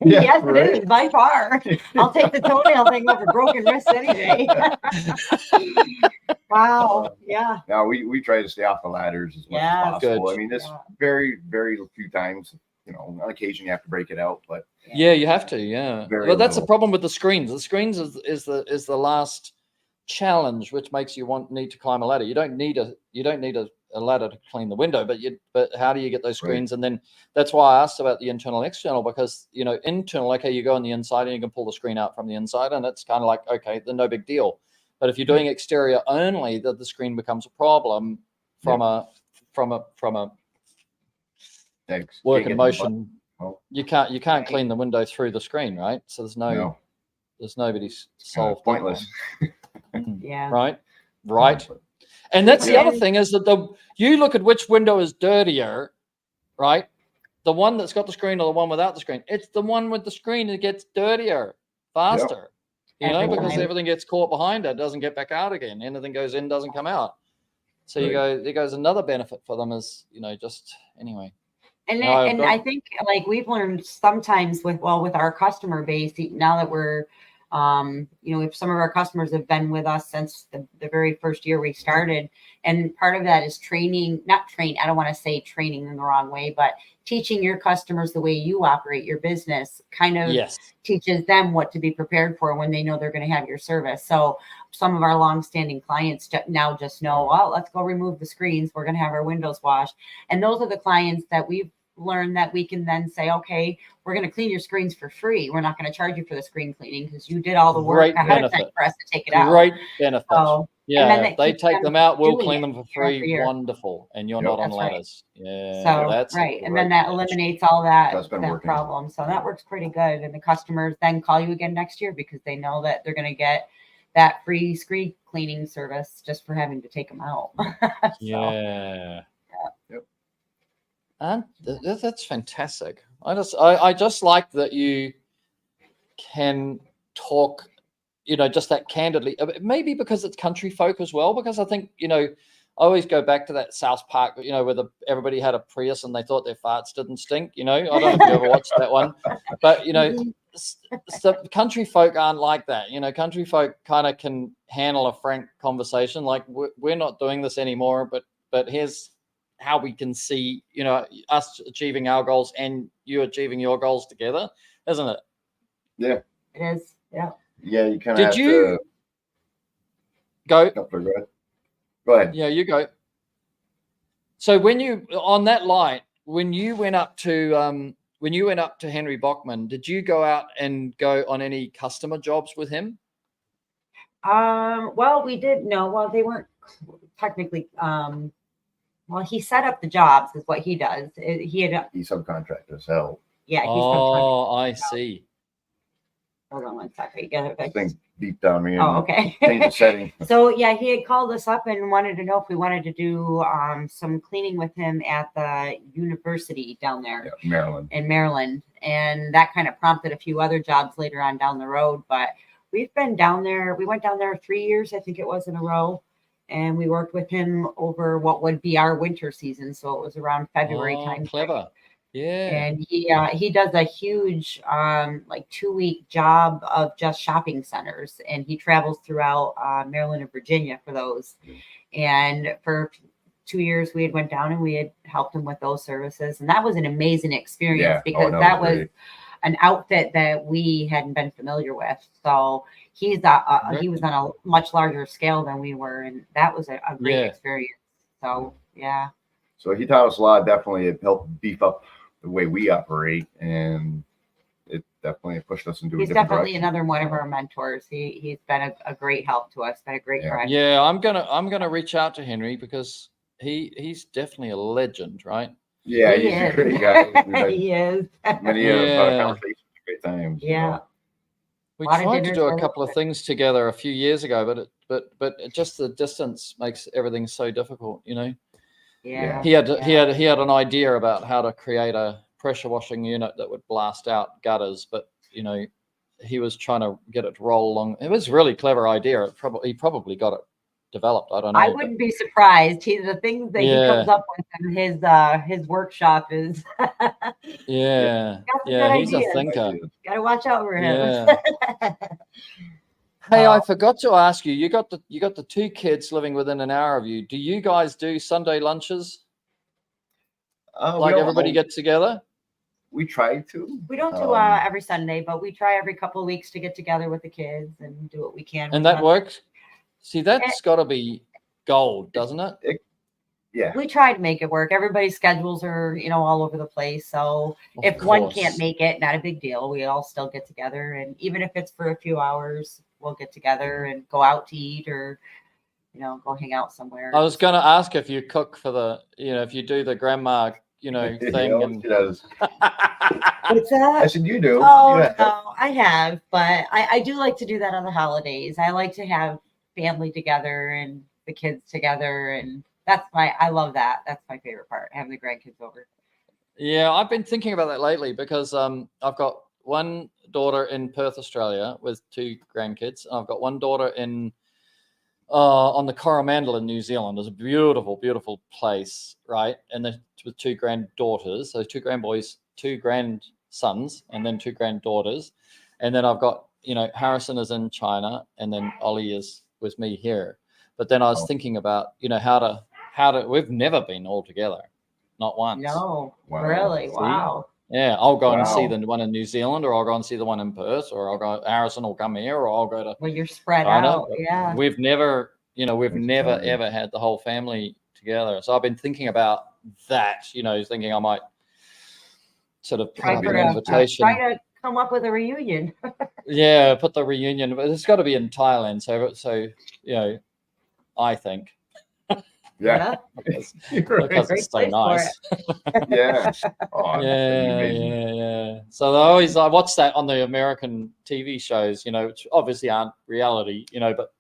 [SPEAKER 6] Yes,
[SPEAKER 7] right.
[SPEAKER 6] it is by far. I'll take the toenail thing over broken wrist any day. Wow. Yeah.
[SPEAKER 7] Now we try to stay off the ladders as much
[SPEAKER 6] Yeah.
[SPEAKER 7] as possible.
[SPEAKER 5] Good.
[SPEAKER 7] I mean, this
[SPEAKER 6] Yeah.
[SPEAKER 7] very, very few times, you know, on occasion you have to break it out, but
[SPEAKER 5] Yeah, you have to. Yeah,
[SPEAKER 7] Very
[SPEAKER 5] but that's the
[SPEAKER 7] little.
[SPEAKER 5] problem with the screens. The screens is the last challenge, which makes you need to climb a ladder. You don't need a ladder to clean the window, but how do you get those
[SPEAKER 7] Right.
[SPEAKER 5] screens? And then that's why I asked about the internal external, because you know, internal, okay, you go on the inside and you can pull the screen out from the inside, and it's kind of like, okay, then no big deal. But if you're doing exterior only, the screen becomes a problem from a
[SPEAKER 7] thanks.
[SPEAKER 5] work
[SPEAKER 7] Can't get
[SPEAKER 5] in
[SPEAKER 7] the
[SPEAKER 5] motion.
[SPEAKER 7] Oh.
[SPEAKER 5] You can't
[SPEAKER 6] Right.
[SPEAKER 5] clean the window through the screen, right? So there's
[SPEAKER 7] button. No,
[SPEAKER 5] there's nobody's
[SPEAKER 7] it's kind of
[SPEAKER 5] solved that
[SPEAKER 7] pointless.
[SPEAKER 5] one.
[SPEAKER 6] Yeah.
[SPEAKER 5] Right. And that's the other
[SPEAKER 6] Yeah.
[SPEAKER 5] thing is that you look at which window is dirtier, right? The one that's got the screen or the one without the screen. It's the one with the screen that gets dirtier faster. You know,
[SPEAKER 6] Every
[SPEAKER 5] because
[SPEAKER 6] time.
[SPEAKER 5] everything gets caught behind it, doesn't get back out again. Anything goes in, doesn't come out. So there goes another benefit for them is, you know, just anyway.
[SPEAKER 6] And
[SPEAKER 5] No,
[SPEAKER 6] and I think like we've learned sometimes with our customer base, now that we're you know, if some of our customers have been with us since the very first year we started, and part of that is training, I don't want to say training in the wrong way, but teaching your customers the way you operate your business kind of
[SPEAKER 5] Yes.
[SPEAKER 6] teaches them what to be prepared for when they know they're going to have your service. So some of our longstanding clients now just know, well, let's go remove the screens. We're going to have our windows washed. And those are the clients that we've learned that we can then say, okay, we're going to clean your screens for free. We're not going to charge you for the screen cleaning because you did all the work
[SPEAKER 5] Great
[SPEAKER 6] ahead of time
[SPEAKER 5] benefit.
[SPEAKER 6] for us to take it out.
[SPEAKER 5] Great benefit.
[SPEAKER 6] So,
[SPEAKER 5] Yeah,
[SPEAKER 6] then
[SPEAKER 5] if
[SPEAKER 6] it
[SPEAKER 5] they
[SPEAKER 6] keeps
[SPEAKER 5] take
[SPEAKER 6] them
[SPEAKER 5] them out, we'll
[SPEAKER 6] doing
[SPEAKER 5] clean
[SPEAKER 6] it
[SPEAKER 5] them for
[SPEAKER 6] year after
[SPEAKER 5] free.
[SPEAKER 6] year.
[SPEAKER 5] Wonderful. And you're
[SPEAKER 7] Yep.
[SPEAKER 5] not on
[SPEAKER 6] That's right.
[SPEAKER 5] ladders. Yeah.
[SPEAKER 6] so
[SPEAKER 5] that's
[SPEAKER 6] right, and
[SPEAKER 7] right
[SPEAKER 6] then that
[SPEAKER 5] edge.
[SPEAKER 6] eliminates all that
[SPEAKER 7] That's been working.
[SPEAKER 6] problem. So that works pretty good. And the customers then call you again next year because they know that they're going to get that free screen cleaning service just for having to take them out. So,
[SPEAKER 5] Yeah.
[SPEAKER 7] Yep.
[SPEAKER 5] And that's fantastic. I just like that you can talk, you know, just that candidly. Maybe because it's country folk as well, because I think, you know, I always go back to that South Park, you know, where everybody had a Prius and they thought their farts didn't stink, you know. I don't know if you ever watched that one. But, you know, so country folk aren't like that. You know, country folk kind of can handle a frank conversation. Like, we're not doing this anymore, but here's how we can see, you know, us achieving our goals and you achieving your goals together, isn't it?
[SPEAKER 7] Yeah.
[SPEAKER 6] It is. Yeah.
[SPEAKER 7] Yeah, you kind of
[SPEAKER 5] Did
[SPEAKER 7] have
[SPEAKER 5] you
[SPEAKER 7] to
[SPEAKER 5] go?
[SPEAKER 7] No, go ahead. Go ahead.
[SPEAKER 5] Yeah, you go. So when you on that line, when you went up to Henry Bachman, did you go out and go on any customer jobs with him?
[SPEAKER 6] Well, we did no. Well, they weren't technically. Well, he set up the jobs, is what he does. He
[SPEAKER 7] subcontractors help.
[SPEAKER 6] Yeah. He's
[SPEAKER 5] Oh, I see.
[SPEAKER 6] Hold on one second. You got
[SPEAKER 7] I think deep down me.
[SPEAKER 6] Oh, okay.
[SPEAKER 7] Change the setting.
[SPEAKER 6] So yeah, he had called us up and wanted to know if we wanted to do some cleaning with him at the university down there.
[SPEAKER 7] Yeah, Maryland.
[SPEAKER 6] In Maryland. And that kind of prompted a few other jobs later on down the road. But we've been down there. We went down there 3 years, I think it was, in a row. And we worked with him over what would be our winter season. So it was around February time.
[SPEAKER 5] Clever. Yeah.
[SPEAKER 6] And he does a huge like 2-week job of just shopping centers, and he travels throughout Maryland and Virginia for those. And for 2 years we had went down and we had helped him with those services, and that was an amazing experience because that was an outfit that we hadn't been familiar with. So he was on a much larger scale than we were, and that was a great experience. So yeah.
[SPEAKER 7] So he taught us a lot. Definitely, it helped beef up the way we operate, and it definitely pushed us into a different
[SPEAKER 6] definitely
[SPEAKER 7] direction.
[SPEAKER 6] another one of our mentors. He's been a great help to us, been a great friend.
[SPEAKER 5] Yeah, I'm gonna reach out to Henry because he's definitely a legend, right?
[SPEAKER 7] Yeah, he's a great guy.
[SPEAKER 6] He is.
[SPEAKER 7] Many conversations, great times.
[SPEAKER 6] Yeah.
[SPEAKER 5] We tried to do a couple of things together a few years ago, but just the distance makes everything so difficult, you know.
[SPEAKER 6] Yeah.
[SPEAKER 5] He had an idea about how to create a pressure washing unit that would blast out gutters, but you know, he was trying to get it to roll along. It was a really clever idea. He probably got it developed. I don't know.
[SPEAKER 6] I wouldn't be surprised. The things that he comes up with in his workshop is
[SPEAKER 5] yeah. He's a thinker.
[SPEAKER 6] Gotta watch out for him.
[SPEAKER 5] Yeah. Hey, I forgot to ask you. You got the 2 kids living within an hour of you. Do you guys do Sunday lunches? Like everybody get together?
[SPEAKER 7] We try to.
[SPEAKER 6] We don't do every Sunday, but we try every couple of weeks to get together with the kids and do what we can.
[SPEAKER 5] And that works? See, that's got to be gold, doesn't it?
[SPEAKER 7] Yeah.
[SPEAKER 6] We try to make it work. Everybody's schedules are, you know, all over the place. So if one can't make it, not a big deal. We all still get together. And even if it's for a few hours, we'll get together and go out to eat or, you know, go hang out somewhere.
[SPEAKER 5] I was going to ask if you cook for if you do the grandma, you know, thing. And...
[SPEAKER 7] does.
[SPEAKER 6] What's that?
[SPEAKER 7] I said, you do.
[SPEAKER 6] Oh, no, I have. But I do like to do that on the holidays. I like to have family together and the kids together, and I love that. That's my favorite part, having the grandkids over.
[SPEAKER 5] Yeah, I've been thinking about that lately because I've got one daughter in Perth, Australia, with 2 grandkids. I've got one daughter in on the Coromandel in New Zealand. It's a beautiful, beautiful place, right? And then with 2 granddaughters, so 2 grandboys, 2 grandsons, and then 2 granddaughters. And then I've got, you know, Harrison is in China, and then Ollie is with me here. But then I was thinking about, you know, how to. We've never been all together, not once.
[SPEAKER 6] No, really?
[SPEAKER 5] See?
[SPEAKER 6] Wow.
[SPEAKER 5] Yeah, I'll go and see the one in New Zealand, or I'll go and see the one in Perth, or I'll go. Harrison will come here, or I'll go to.
[SPEAKER 6] Well, you're spread
[SPEAKER 5] China.
[SPEAKER 6] out. Yeah.
[SPEAKER 5] We've never ever had the whole family together. So I've been thinking about that. You know, thinking I might sort of put up an invitation.
[SPEAKER 6] Try to come up with a reunion.
[SPEAKER 5] Yeah, put the reunion, but it's got to be in Thailand. So you know, I think.
[SPEAKER 7] Yeah.
[SPEAKER 5] Because it's so nice.
[SPEAKER 7] Yeah. Oh,
[SPEAKER 5] Yeah. So I watch that on the American TV shows, you know, which obviously aren't reality, you know, but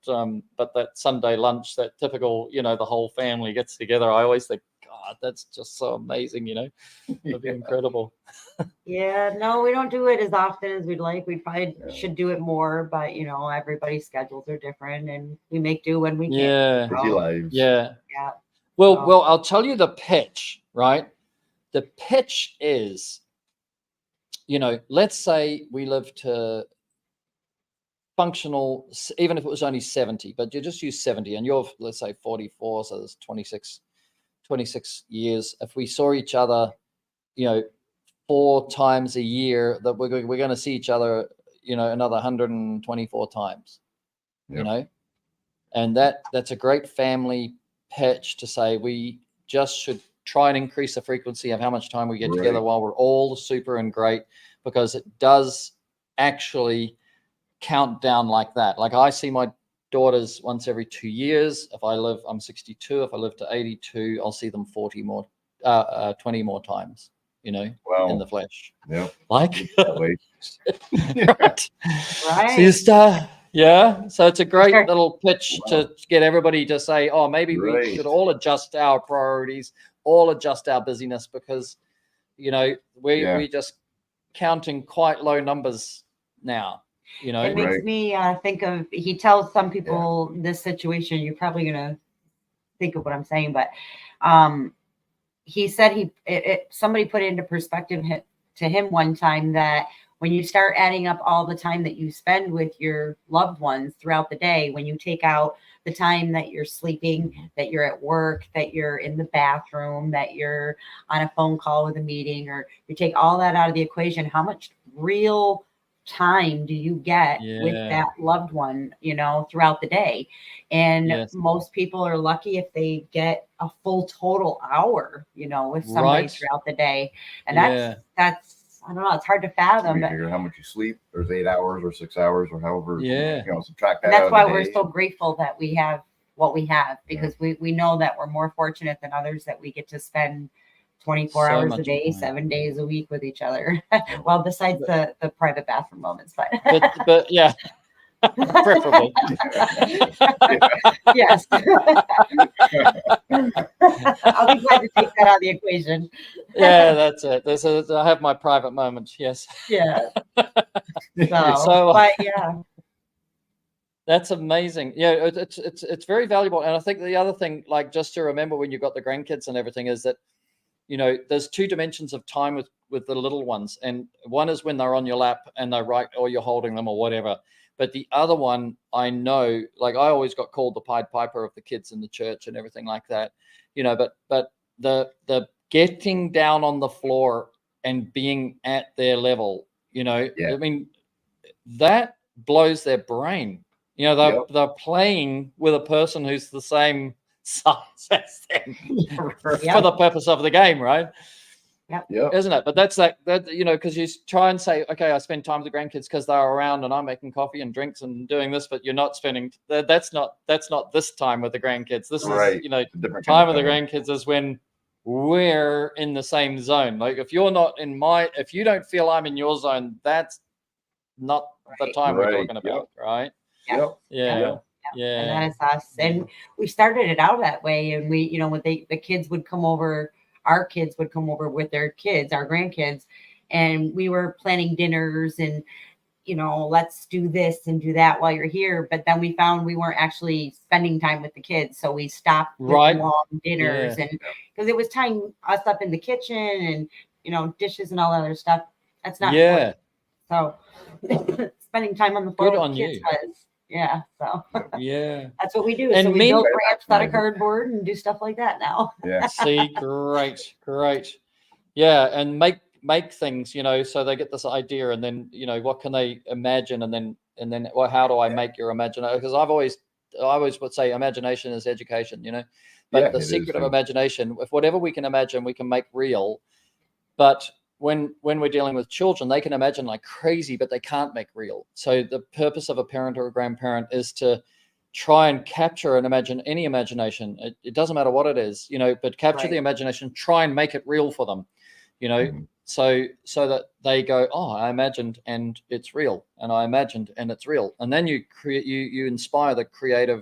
[SPEAKER 5] that Sunday lunch, that typical, you know, the whole family gets together. I always think, God, that's just so amazing, you know. It'd be incredible.
[SPEAKER 6] Yeah, no, we don't do it as often as we'd like. We probably
[SPEAKER 7] Yeah.
[SPEAKER 6] should do it more, but you know, everybody's schedules are different and we make do when we can.
[SPEAKER 5] Yeah.
[SPEAKER 7] Busy lives.
[SPEAKER 5] Yeah.
[SPEAKER 6] Yeah.
[SPEAKER 5] Well, I'll tell you the pitch, right? The pitch is, you know, let's say we live to functional, even if it was only 70, but you just use 70 and you're, let's say 44, so there's 26 years. If we saw each other, you know, 4 times a year, that we're going to see each other, you know, another 124 times, you
[SPEAKER 7] Yep.
[SPEAKER 5] know, and that's a great family pitch to say we just should try and increase the frequency of how much time we get together
[SPEAKER 7] Right.
[SPEAKER 5] while we're all super and great, because it does actually count down like that. Like I see my daughters once every 2 years. I'm 62. If I live to 82, I'll see them 20 more times, you know,
[SPEAKER 7] Wow.
[SPEAKER 5] in the flesh.
[SPEAKER 7] Yep.
[SPEAKER 5] Like,
[SPEAKER 7] That way.
[SPEAKER 5] right.
[SPEAKER 6] Right.
[SPEAKER 5] Sister. Yeah. So it's a great
[SPEAKER 6] Sure.
[SPEAKER 5] little pitch
[SPEAKER 7] Wow.
[SPEAKER 5] to get everybody to say, oh, maybe we
[SPEAKER 7] Right.
[SPEAKER 5] should all adjust our priorities, all adjust our busyness, because, you know,
[SPEAKER 7] Yeah.
[SPEAKER 5] we just counting quite low numbers now, you know.
[SPEAKER 6] It makes
[SPEAKER 7] Right.
[SPEAKER 6] me think of, he tells some people this situation, you're probably gonna think of what I'm saying, but he said somebody put it into perspective to him one time that when you start adding up all the time that you spend with your loved ones throughout the day, when you take out the time that you're sleeping, that you're at work, that you're in the bathroom, that you're on a phone call with a meeting, or you take all that out of the equation, how much real time do you get with
[SPEAKER 5] Yeah.
[SPEAKER 6] that loved one, you know, throughout the day? And
[SPEAKER 5] Yes.
[SPEAKER 6] most people are lucky if they get a full total hour, you know, with somebody
[SPEAKER 5] Right.
[SPEAKER 6] throughout the day. And
[SPEAKER 5] Yeah.
[SPEAKER 6] that's I don't know, it's hard to fathom.
[SPEAKER 7] You
[SPEAKER 6] But
[SPEAKER 7] figure how much you sleep. There's 8 hours or 6 hours or however.
[SPEAKER 5] Yeah.
[SPEAKER 7] You know, subtract that.
[SPEAKER 6] and that's
[SPEAKER 7] out of
[SPEAKER 6] why
[SPEAKER 7] the
[SPEAKER 6] we're
[SPEAKER 7] day.
[SPEAKER 6] so grateful that we have what we have, because we know that we're more fortunate than others that we get to spend 24
[SPEAKER 5] So
[SPEAKER 6] hours a
[SPEAKER 5] much
[SPEAKER 6] day,
[SPEAKER 5] time.
[SPEAKER 6] 7 days a week with each other. Well, besides the private bathroom moments, but
[SPEAKER 5] But yeah, preferably.
[SPEAKER 6] yes. I'll be glad to take that out of the equation.
[SPEAKER 5] Yeah, that's it. I have my private moments. Yes.
[SPEAKER 6] Yeah.
[SPEAKER 5] So-
[SPEAKER 6] But yeah.
[SPEAKER 5] That's amazing. Yeah, it's very valuable. And I think the other thing, like just to remember when you've got the grandkids and everything, is that, you know, there's 2 dimensions of time with the little ones. And one is when they're on your lap and they're right, or you're holding them or whatever. But the other one, I know, like I always got called the Pied Piper of the kids in the church and everything like that, you know, but the getting down on the floor and being at their level, you know,
[SPEAKER 7] Yeah.
[SPEAKER 5] I mean, that blows their brain. You know,
[SPEAKER 7] Yep.
[SPEAKER 5] they're playing with a person who's the same size as them for the purpose of the game, right?
[SPEAKER 7] Yep.
[SPEAKER 5] Isn't it? But that's that you know, because you try and say, okay, I spend time with the grandkids because they're around and I'm making coffee and drinks and doing this, but you're not spending that's not this time with the grandkids. This
[SPEAKER 7] Right.
[SPEAKER 5] is, you know,
[SPEAKER 7] It's a different
[SPEAKER 5] time
[SPEAKER 7] kind
[SPEAKER 5] with
[SPEAKER 7] of
[SPEAKER 5] the grandkids is when we're in the same zone. Like if you're not in if you don't feel I'm in your zone, that's not the
[SPEAKER 6] Right.
[SPEAKER 5] time we're
[SPEAKER 7] Right.
[SPEAKER 5] talking about, right?
[SPEAKER 7] Yep.
[SPEAKER 5] Yeah.
[SPEAKER 6] And that is us. And we started it out that way. And we, you know, when the kids would come over, our kids would come over with their kids, our grandkids, and we were planning dinners and, you know, let's do this and do that while you're here. But then we found we weren't actually spending time with the kids. So we stopped with
[SPEAKER 5] Right.
[SPEAKER 6] long dinners and because it was tying us up in the kitchen and, you know, dishes and all that other stuff. That's not
[SPEAKER 5] Yeah.
[SPEAKER 6] important. So spending time on the floor
[SPEAKER 5] Good
[SPEAKER 6] with
[SPEAKER 5] on
[SPEAKER 6] kids
[SPEAKER 5] you.
[SPEAKER 6] was, yeah. So
[SPEAKER 5] Yeah.
[SPEAKER 6] that's what we do.
[SPEAKER 5] And
[SPEAKER 6] So we
[SPEAKER 5] mean-
[SPEAKER 6] build ramps out of cardboard and do stuff like that now.
[SPEAKER 7] Yeah.
[SPEAKER 5] See, great. Yeah, and make things, you know, so they get this idea, and then, you know, what can they imagine, and then well, how do I make your imagination? Because I always would say imagination is education, you know. But
[SPEAKER 7] Yeah,
[SPEAKER 5] the
[SPEAKER 7] it is,
[SPEAKER 5] secret of
[SPEAKER 7] yeah.
[SPEAKER 5] imagination, if whatever we can imagine, we can make real. But when we're dealing with children, they can imagine like crazy, but they can't make real. So the purpose of a parent or a grandparent is to try and capture and imagine any imagination. It doesn't matter what it is, you know, but capture the
[SPEAKER 6] Right.
[SPEAKER 5] imagination, try and make it real for them, you know,
[SPEAKER 7] Mhm.
[SPEAKER 5] so that they go, oh, I imagined and it's real, and I imagined and it's real. And then you create, you inspire the creator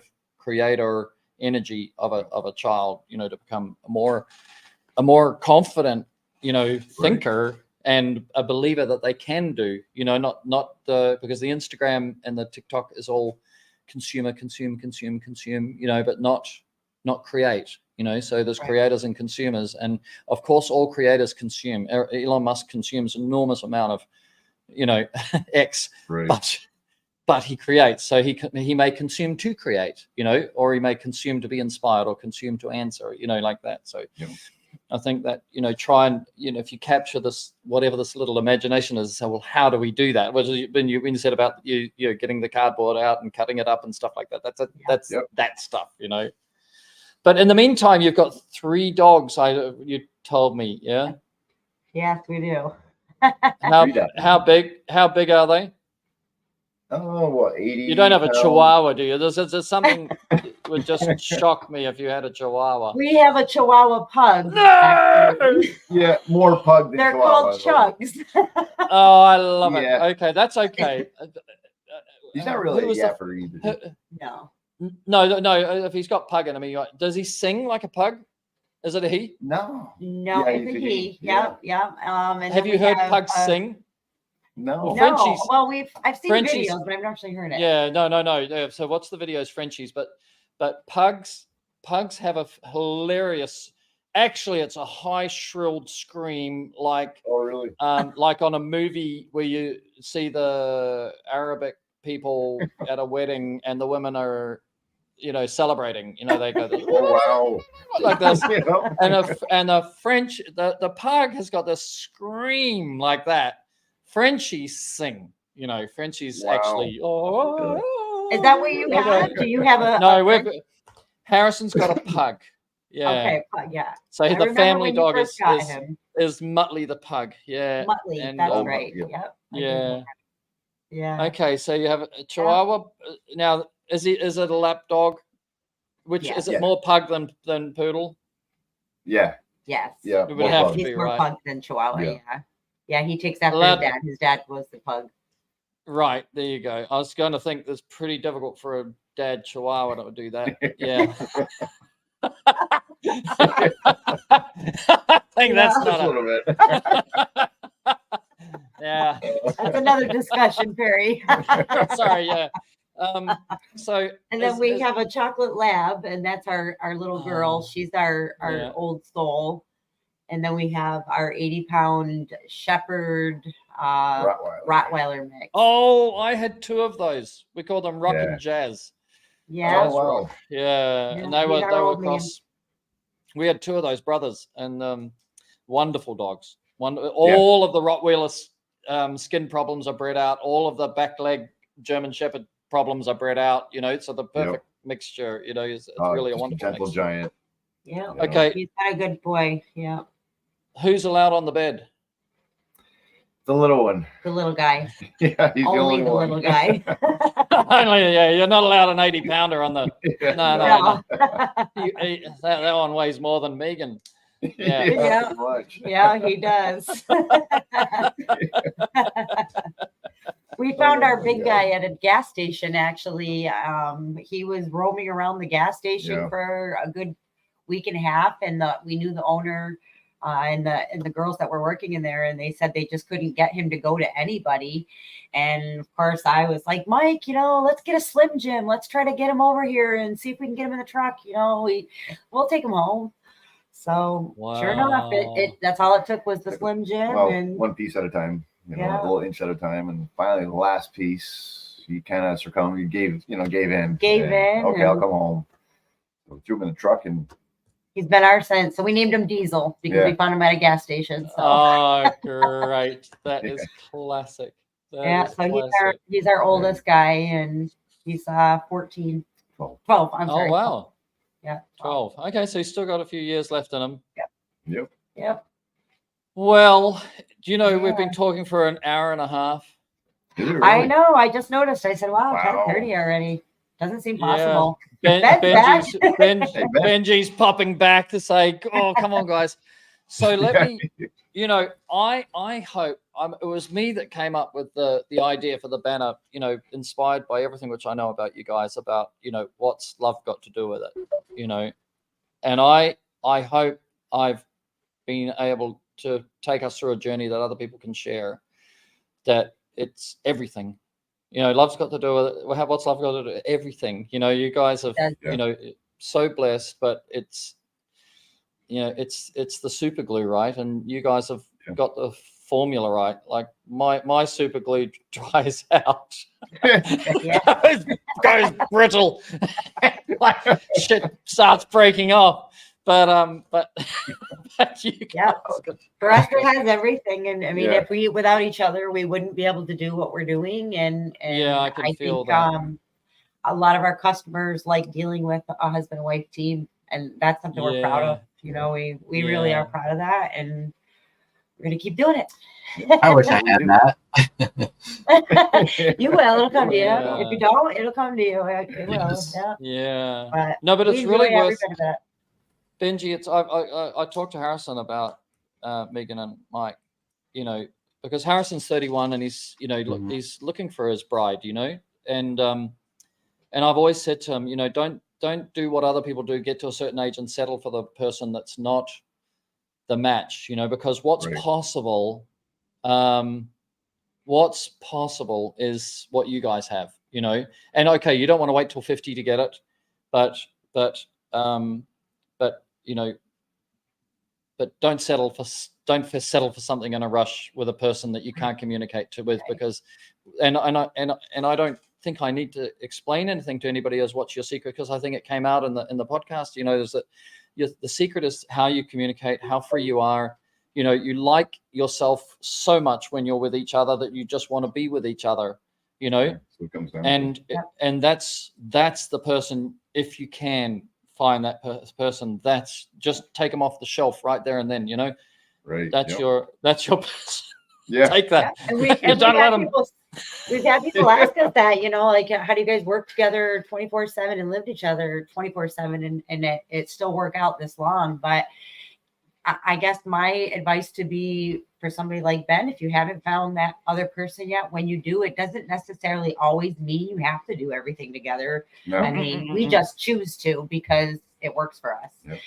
[SPEAKER 5] energy of a child, you know, to become more a more confident, thinker and a believer that they can do, not because the Instagram and the TikTok is all consume, but not create, so there's creators and consumers. And of course, all creators consume. Elon Musk consumes enormous amount of, X,
[SPEAKER 7] Right.
[SPEAKER 5] but he creates. So he may consume to create, or he may consume to be inspired or consume to answer, like that. So
[SPEAKER 7] Yep.
[SPEAKER 5] I think that, try and, if you capture this, whatever this little imagination is, so, well, how do we do that? When you said about you getting the cardboard out and cutting it up and stuff like that, that's
[SPEAKER 7] Yep.
[SPEAKER 5] that stuff, But in the meantime, you've got 3 dogs. You told me, yeah.
[SPEAKER 6] Yes, we do.
[SPEAKER 5] How big are they?
[SPEAKER 7] Oh, what, 80?
[SPEAKER 5] You don't have a
[SPEAKER 7] pounds?
[SPEAKER 5] Chihuahua, do you? There's something that would just shock me if you had a Chihuahua.
[SPEAKER 6] We have a Chihuahua pug. actually.
[SPEAKER 7] Yeah, more pug than
[SPEAKER 6] They're
[SPEAKER 7] Chihuahua,
[SPEAKER 6] called
[SPEAKER 7] though.
[SPEAKER 6] Chugs.
[SPEAKER 5] Oh, I love it.
[SPEAKER 7] Yeah.
[SPEAKER 5] Okay, that's okay.
[SPEAKER 7] He's not really
[SPEAKER 5] Who
[SPEAKER 7] a
[SPEAKER 5] was the-
[SPEAKER 7] yapper either.
[SPEAKER 6] No.
[SPEAKER 5] No. If he's got pug in him, does he sing like a pug? Is it a he?
[SPEAKER 7] No.
[SPEAKER 6] No,
[SPEAKER 7] Yeah,
[SPEAKER 6] it's a
[SPEAKER 7] he's a
[SPEAKER 6] he.
[SPEAKER 7] he. Yeah.
[SPEAKER 6] Yep. And
[SPEAKER 5] Have
[SPEAKER 6] then
[SPEAKER 5] you
[SPEAKER 6] we
[SPEAKER 5] heard
[SPEAKER 6] have,
[SPEAKER 5] pugs sing?
[SPEAKER 7] No.
[SPEAKER 5] Well,
[SPEAKER 6] No.
[SPEAKER 5] Frenchies-
[SPEAKER 6] Well, I've seen
[SPEAKER 5] Frenchies-
[SPEAKER 6] videos, but I've never actually heard it.
[SPEAKER 5] Yeah, no. So what's the videos? Frenchies, but pugs have a hilarious. Actually, it's a high shrilled scream, like
[SPEAKER 7] Oh, really?
[SPEAKER 5] like on a movie where you see the Arabic people at a wedding and the women are, celebrating. They go
[SPEAKER 7] Oh, wow.
[SPEAKER 5] like this.
[SPEAKER 7] You know?
[SPEAKER 5] And the French, the pug has got this scream like that. Frenchies sing, Frenchies
[SPEAKER 7] Wow.
[SPEAKER 5] actually. Oh,
[SPEAKER 6] Is that what you have? Do you have a?
[SPEAKER 5] No,
[SPEAKER 6] a French-
[SPEAKER 5] Harrison's got a pug. Yeah.
[SPEAKER 6] Okay, yeah.
[SPEAKER 5] So
[SPEAKER 6] I
[SPEAKER 5] the
[SPEAKER 6] remember
[SPEAKER 5] family
[SPEAKER 6] when you
[SPEAKER 5] dog
[SPEAKER 6] first got him.
[SPEAKER 5] is Muttley the pug. Yeah.
[SPEAKER 6] Muttley.
[SPEAKER 5] and,
[SPEAKER 6] That's
[SPEAKER 7] Oh,
[SPEAKER 6] right.
[SPEAKER 7] yep.
[SPEAKER 6] Yep. I do
[SPEAKER 5] Yeah.
[SPEAKER 6] know that. Yeah.
[SPEAKER 5] Okay, so you have a Chihuahua. Now, is it a lap dog? Which
[SPEAKER 6] Yeah.
[SPEAKER 5] is it
[SPEAKER 7] Yeah.
[SPEAKER 5] more pug than poodle?
[SPEAKER 7] Yeah.
[SPEAKER 6] Yes.
[SPEAKER 7] Yeah.
[SPEAKER 5] It would
[SPEAKER 7] more
[SPEAKER 5] have
[SPEAKER 7] pug.
[SPEAKER 5] to
[SPEAKER 6] He's
[SPEAKER 5] be,
[SPEAKER 6] more
[SPEAKER 5] right.
[SPEAKER 6] pug than Chihuahua.
[SPEAKER 7] Yeah.
[SPEAKER 6] Yeah. Yeah. He takes after
[SPEAKER 5] Lab-
[SPEAKER 6] his dad. His dad was the pug.
[SPEAKER 5] Right, there you go. I was going to think it's pretty difficult for a dad Chihuahua to do that. Yeah. I think that's
[SPEAKER 7] Just a
[SPEAKER 5] not
[SPEAKER 7] little bit.
[SPEAKER 5] yeah.
[SPEAKER 6] That's another discussion, Perry.
[SPEAKER 5] Sorry, yeah. So
[SPEAKER 6] And then
[SPEAKER 5] is-
[SPEAKER 6] we
[SPEAKER 5] is-
[SPEAKER 6] have a chocolate lab, and that's our little girl.
[SPEAKER 5] Oh,
[SPEAKER 6] She's our
[SPEAKER 5] yeah.
[SPEAKER 6] old soul. And then we have our 80-pound Shepherd
[SPEAKER 7] Rottweiler.
[SPEAKER 6] Rottweiler mix.
[SPEAKER 5] Oh, I had 2 of those. We called them Rock
[SPEAKER 7] Yeah.
[SPEAKER 5] and Jazz.
[SPEAKER 6] Yeah.
[SPEAKER 7] Oh, wow.
[SPEAKER 5] Yeah,
[SPEAKER 6] Yeah,
[SPEAKER 5] and they
[SPEAKER 6] he's our
[SPEAKER 5] were
[SPEAKER 6] old man.
[SPEAKER 5] across. We had 2 of those brothers, and wonderful dogs. All of the Rottweilers skin problems are bred out. All of the back leg German Shepherd problems are bred out. So the perfect mixture. It's really a
[SPEAKER 7] Just
[SPEAKER 5] wonderful
[SPEAKER 7] gentle
[SPEAKER 5] mix.
[SPEAKER 7] giant.
[SPEAKER 6] Yeah.
[SPEAKER 7] Yeah.
[SPEAKER 5] Okay,
[SPEAKER 6] He's got a good boy. Yeah.
[SPEAKER 5] who's allowed on the bed?
[SPEAKER 7] The little one.
[SPEAKER 6] The little guy.
[SPEAKER 7] Yeah, he's
[SPEAKER 6] Only
[SPEAKER 7] the
[SPEAKER 6] the
[SPEAKER 7] only
[SPEAKER 6] little
[SPEAKER 7] one.
[SPEAKER 6] guy.
[SPEAKER 5] Only, yeah, you're not allowed an 80-pounder on the.
[SPEAKER 7] Yeah,
[SPEAKER 5] No. That one weighs more than Megan. Yeah.
[SPEAKER 6] Yeah.
[SPEAKER 7] pretty much.
[SPEAKER 6] Yeah, he does. We found our big guy at a gas station. Actually, he was roaming around the gas station
[SPEAKER 7] Yeah.
[SPEAKER 6] for a good week and a half, and we knew the owner and the girls that were working in there, and they said they just couldn't get him to go to anybody. And of course, I was like, Mike, let's get a Slim Jim. Let's try to get him over here and see if we can get him in the truck. We'll take him home. So sure enough,
[SPEAKER 5] Wow.
[SPEAKER 6] that's all it took was the Slim Jim,
[SPEAKER 7] Well,
[SPEAKER 6] and
[SPEAKER 7] one piece at a time,
[SPEAKER 6] Yeah.
[SPEAKER 7] a little inch at a time, and finally the last piece, he kind of succumbed. He gave in.
[SPEAKER 6] Gave
[SPEAKER 7] And,
[SPEAKER 6] in,
[SPEAKER 7] Okay, I'll
[SPEAKER 6] and-
[SPEAKER 7] come home. So threw him in the truck, and
[SPEAKER 6] he's been our since. So we named him Diesel because we
[SPEAKER 7] Yeah.
[SPEAKER 6] found him at a gas station. So
[SPEAKER 5] Oh, great! That is classic. That
[SPEAKER 6] yeah,
[SPEAKER 5] is
[SPEAKER 6] so
[SPEAKER 5] classic.
[SPEAKER 6] he's our oldest guy, and he's 14, 12. I'm
[SPEAKER 5] Oh
[SPEAKER 6] sorry.
[SPEAKER 5] wow,
[SPEAKER 6] Yeah.
[SPEAKER 5] 12. Okay, so he's still got a few years left in him.
[SPEAKER 7] yep.
[SPEAKER 6] Yep.
[SPEAKER 5] Well, do you know we've
[SPEAKER 6] Yeah.
[SPEAKER 5] been talking for an hour and a half?
[SPEAKER 7] Is it
[SPEAKER 6] I
[SPEAKER 7] really?
[SPEAKER 6] know. I just noticed. I said, "Wow,
[SPEAKER 7] Wow.
[SPEAKER 6] 10:30 already. Doesn't seem
[SPEAKER 5] Yeah.
[SPEAKER 6] possible."
[SPEAKER 5] Ben,
[SPEAKER 6] Ben's back.
[SPEAKER 7] Hey, Ben.
[SPEAKER 5] Benji's popping back to say, "Oh, come on, guys." So let
[SPEAKER 7] Yeah.
[SPEAKER 5] me, I hope it was me that came up with the idea for the banner. Inspired by everything which I know about you guys about what's love got to do with it. And I hope I've been able to take us through a journey that other people can share, that it's everything. You know, love's got to do with it. What's love got to do with everything? You know, you guys have,
[SPEAKER 7] Yeah.
[SPEAKER 5] you know, so blessed, but it's, you know, it's the super glue, right? And you guys have got the formula right. Like my super glue dries out, goes brittle, like shit starts breaking off. But you guys
[SPEAKER 6] For us, it has everything. And I mean,
[SPEAKER 7] Yeah.
[SPEAKER 6] if we, without each other, we wouldn't be able to do what we're doing. And
[SPEAKER 5] Yeah, I can feel
[SPEAKER 6] think,
[SPEAKER 5] that.
[SPEAKER 6] a lot of our customers like dealing with a husband and wife team, and that's something we're proud of. You know, we really
[SPEAKER 5] Yeah.
[SPEAKER 6] are proud of that, and we're gonna keep doing it.
[SPEAKER 1] I wish I had that.
[SPEAKER 6] You will. It'll come to you.
[SPEAKER 5] Yeah.
[SPEAKER 6] If you don't, it'll come to you. It will.
[SPEAKER 1] Yes.
[SPEAKER 6] Yeah.
[SPEAKER 5] Yeah.
[SPEAKER 6] But
[SPEAKER 5] No, but
[SPEAKER 6] we
[SPEAKER 5] it's really
[SPEAKER 6] enjoy every
[SPEAKER 5] worth,
[SPEAKER 6] bit of it.
[SPEAKER 5] Benji. It's I talked to Harrison about Megan and Mike, you know, because Harrison's 31 and he's, you know, he's looking for his bride, you know, and I've always said to him, you know, don't do what other people do, get to a certain age and settle for the person that's not the match, you know, because what's possible is what you guys have, you know. And okay, you don't want to wait till 50 to get it, but you know, but don't settle for something in a rush with a person that you can't communicate with, because and I don't think I need to explain anything to anybody as what's your secret, because I think it came out in the podcast, you know, is that the secret is how you communicate, how free you are. You know, you like yourself so much when you're with each other that you just want to be with each other, you know.
[SPEAKER 7] So it comes down
[SPEAKER 5] and that's the person. If you can find that person, that's just take them off the shelf right there and then, you know.
[SPEAKER 7] Right.
[SPEAKER 5] That's your person.
[SPEAKER 7] Yeah.
[SPEAKER 5] Take that.
[SPEAKER 6] And we've had
[SPEAKER 5] Don't let them.
[SPEAKER 6] people ask us that, you know, like, how do you guys work together 24/7 and live with each other 24/7 and it still work out this long? But I guess my advice to be for somebody like Ben, if you haven't found that other person yet, when you do, it doesn't necessarily always mean you have to do everything together.
[SPEAKER 7] No.
[SPEAKER 6] I mean, we just choose to because it works for us.
[SPEAKER 7] Yep.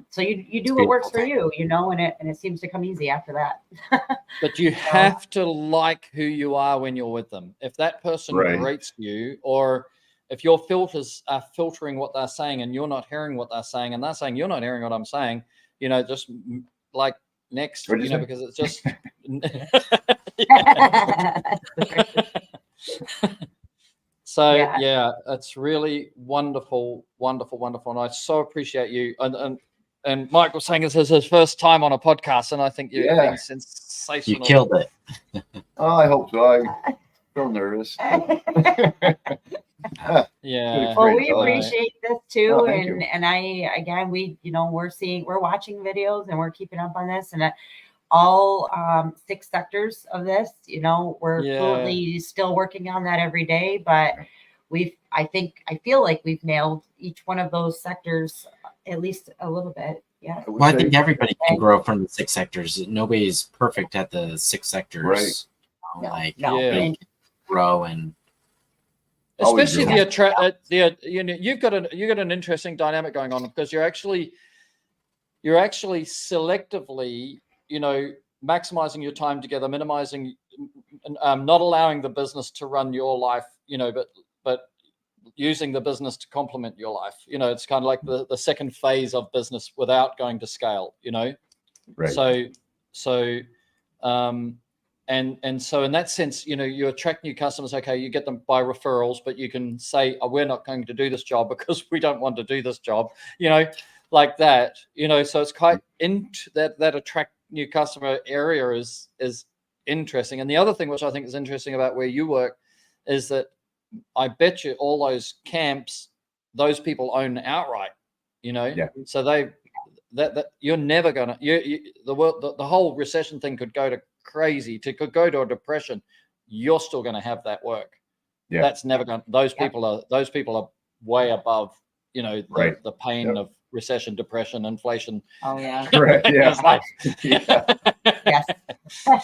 [SPEAKER 6] So you do what works for you, you know, and it seems to come easy after that.
[SPEAKER 5] But you have to like who you are when you're with them. If that person grates you, or if your filters are filtering what they're saying and you're not hearing what they're saying, and they're saying you're not hearing what I'm saying, you know, just like next, you know, because it's just. So yeah, it's really wonderful, wonderful, wonderful, and I so appreciate you. And Mike was saying this is his first time on a podcast, and I think you've been sensational.
[SPEAKER 1] You killed it.
[SPEAKER 7] Oh, I hope so. I'm still nervous.
[SPEAKER 5] Yeah.
[SPEAKER 6] Well, we appreciate this too,
[SPEAKER 7] Oh,
[SPEAKER 6] and we, you know, we're watching videos and we're keeping up on this, and all 6 sectors of this, you know, we're fluently still working on that every day, but I feel like we've nailed each one of those sectors at least a little bit. Yeah.
[SPEAKER 1] Well, I think everybody can grow from the 6 sectors. Nobody's perfect at the 6 sectors.
[SPEAKER 7] Right.
[SPEAKER 1] Like, grow and
[SPEAKER 5] especially you know, you've got an interesting dynamic going on, because you're actually selectively, you know, maximizing your time together, minimizing, not allowing the business to run your life, you know, but using the business to complement your life. You know, it's kind of like the second phase of business without going to scale, you know.
[SPEAKER 7] Right.
[SPEAKER 5] So and so in that sense, you know, you attract new customers. Okay, you get them by referrals, but you can say, oh, we're not going to do this job because we don't want to do this job, you know, like that, you know. So it's quite into that attract new customer area is interesting. And the other thing which I think is interesting about where you work is that I bet you all those camps, those people own outright, you know.
[SPEAKER 7] Yeah.
[SPEAKER 5] So that you're never gonna the whole recession thing could go to crazy, could go to a depression. You're still going to have that work.
[SPEAKER 7] Yeah.
[SPEAKER 5] That's never going. Those people are way above, you know, the pain of recession, depression, inflation.
[SPEAKER 6] Oh yeah.
[SPEAKER 7] Correct. Yeah.
[SPEAKER 6] Yes.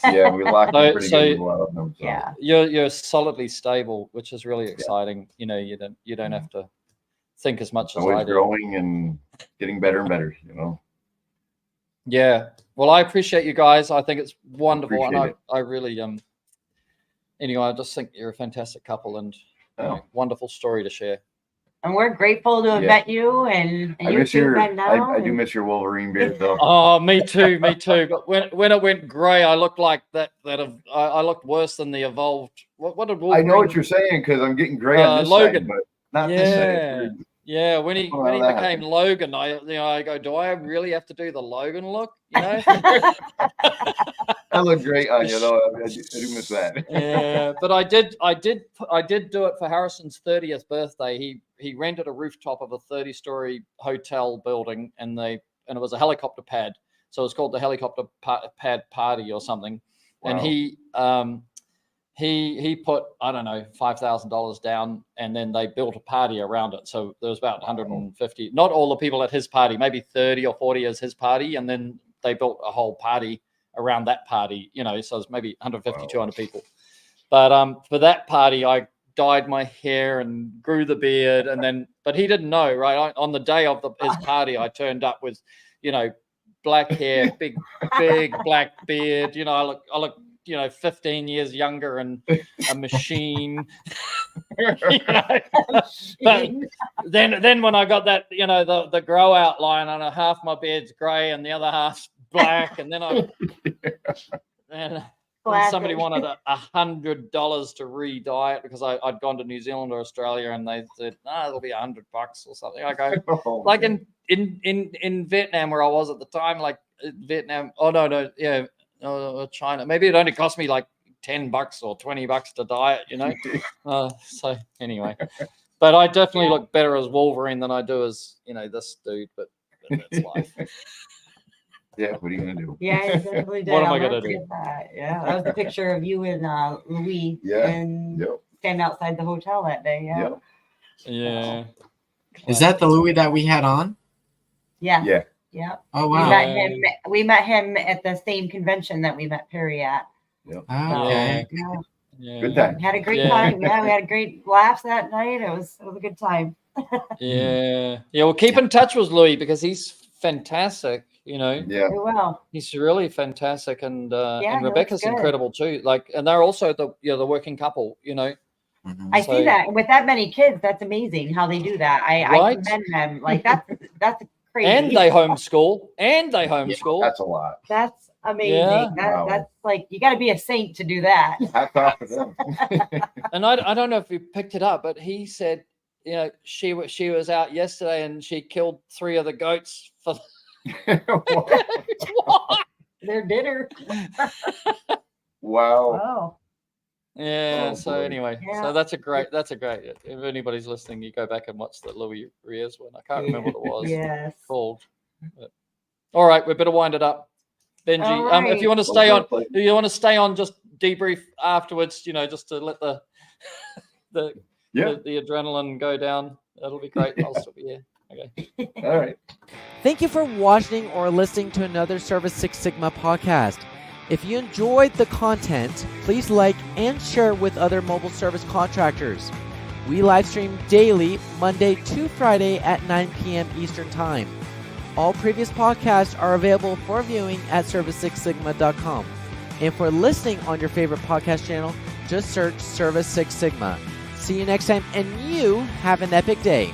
[SPEAKER 7] Yeah, we locked in pretty good with a lot of them. So.
[SPEAKER 6] Yeah.
[SPEAKER 5] You're solidly stable, which is really exciting. You know, you don't have to think as much as I do.
[SPEAKER 7] Always growing and getting better and better, you know.
[SPEAKER 5] Yeah. Well, I appreciate you guys. I think it's wonderful, and
[SPEAKER 7] Appreciate
[SPEAKER 5] I really anyway, I just think you're a fantastic couple, and you know, wonderful story to share.
[SPEAKER 6] And we're grateful to have
[SPEAKER 7] Yeah.
[SPEAKER 6] met you, and
[SPEAKER 7] I
[SPEAKER 6] you
[SPEAKER 7] miss
[SPEAKER 6] two
[SPEAKER 7] your.
[SPEAKER 6] met now.
[SPEAKER 7] I do
[SPEAKER 6] and-
[SPEAKER 7] miss your Wolverine beard though.
[SPEAKER 5] Oh, me too, me too. But when it went grey, I looked like I looked worse than the evolved. What did
[SPEAKER 7] I
[SPEAKER 5] Wolverine?
[SPEAKER 7] know what you're saying because I'm getting gray on this
[SPEAKER 5] Logan.
[SPEAKER 7] side, but not this
[SPEAKER 5] Yeah,
[SPEAKER 7] side.
[SPEAKER 5] yeah. When he
[SPEAKER 7] Well, that
[SPEAKER 5] became
[SPEAKER 7] happened.
[SPEAKER 5] Logan, I go, do I really have to do the Logan look? You know?
[SPEAKER 7] I look great on you though. I do miss that.
[SPEAKER 5] Yeah, but I did do it for Harrison's 30th birthday. He rented a rooftop of a 30-story hotel building, and it was a helicopter pad, so it's called the helicopter pad party or something.
[SPEAKER 7] Wow.
[SPEAKER 5] And he put, I don't know, $5,000 down, and then they built a party around it. So there was about 150, not all the people at his party, maybe 30 or 40 as his party, and then they built a whole party around that party, you know, so it's maybe 150, 200 people. But for that party, I dyed my hair and grew the beard, but he didn't know, right? On the day of his party, I turned up with, you know, black hair, big black beard. You know, I look, you know, 15 years younger and a machine. You know? But then when I got that, you know, the grow out line on half my beard's gray and the other half's black, and then somebody wanted $100 to re-dye it because I'd gone to New Zealand or Australia, and they said, it'll be $100 or something. I go, like in Vietnam where I was at the time, like Vietnam. Oh no, yeah, China. Maybe it only cost me like $10 or $20 to dye it, you know. So anyway, but I definitely look better as Wolverine than I do as, you know, this dude. But that's life.
[SPEAKER 7] Yeah, what are you gonna do?
[SPEAKER 6] Yeah, you definitely did.
[SPEAKER 5] What am
[SPEAKER 6] I'll
[SPEAKER 5] I gonna
[SPEAKER 6] never
[SPEAKER 5] do?
[SPEAKER 6] forget that. Yeah, that was the picture of you and Louis
[SPEAKER 7] Yeah.
[SPEAKER 6] and
[SPEAKER 7] Yep.
[SPEAKER 6] standing outside the hotel that day. Yeah.
[SPEAKER 7] Yep.
[SPEAKER 5] Yeah.
[SPEAKER 1] Is that the Louis that we had on?
[SPEAKER 6] Yeah.
[SPEAKER 7] Yeah.
[SPEAKER 6] Yeah.
[SPEAKER 1] Oh
[SPEAKER 6] We
[SPEAKER 1] wow.
[SPEAKER 6] met him at the same convention that we met Perry at.
[SPEAKER 1] Oh, okay.
[SPEAKER 6] Yeah.
[SPEAKER 5] Yeah.
[SPEAKER 7] Good time.
[SPEAKER 6] Had a great
[SPEAKER 5] Yeah.
[SPEAKER 6] time. Yeah, we had a great laughs that night. It was a good time.
[SPEAKER 5] Yeah. Well, keep in touch with Louis because he's fantastic. You know,
[SPEAKER 7] Yeah.
[SPEAKER 6] Very well.
[SPEAKER 5] he's really fantastic, and
[SPEAKER 6] he looks
[SPEAKER 5] Rebecca's
[SPEAKER 6] good.
[SPEAKER 5] incredible too. Like, and they're also the working couple. You know,
[SPEAKER 1] Mhm.
[SPEAKER 6] I
[SPEAKER 5] So-
[SPEAKER 6] see that with that many kids. That's amazing how they do that. I
[SPEAKER 5] Right?
[SPEAKER 6] commend them. Like that's crazy.
[SPEAKER 5] and they homeschool,
[SPEAKER 7] That's a lot.
[SPEAKER 6] That's amazing.
[SPEAKER 5] Yeah.
[SPEAKER 7] Wow.
[SPEAKER 6] That's like you got to be a saint to do that.
[SPEAKER 7] Hats off to them.
[SPEAKER 5] And I don't know if you picked it up, but he said, you know, she was out yesterday and she killed 3 of the goats for. What?
[SPEAKER 6] Their dinner.
[SPEAKER 7] Wow.
[SPEAKER 6] Oh,
[SPEAKER 5] Yeah.
[SPEAKER 7] Oh,
[SPEAKER 5] So
[SPEAKER 7] boy.
[SPEAKER 5] anyway,
[SPEAKER 6] Yeah.
[SPEAKER 5] so that's a great. If anybody's listening, you go back and watch the Louis Riez one. I can't remember what it was
[SPEAKER 6] yes.
[SPEAKER 5] called. But, all right, we better wind it up. Benji,
[SPEAKER 6] All
[SPEAKER 5] if you want to
[SPEAKER 6] right.
[SPEAKER 5] stay on, if you want to stay on, just debrief afterwards. You know, just to let the
[SPEAKER 7] Yeah.
[SPEAKER 5] the adrenaline go down. That'll be great. I'll still be here. Okay.
[SPEAKER 7] All right.
[SPEAKER 1] Thank you for watching or listening to another Service Six Sigma podcast. If you enjoyed the content, please like and share with other mobile service contractors. We live stream daily, Monday to Friday at 9 p.m. Eastern Time. All previous podcasts are available for viewing at service6sigma.com. And for listening on your favorite podcast channel, just search Service Six Sigma. See you next time, and you have an epic day.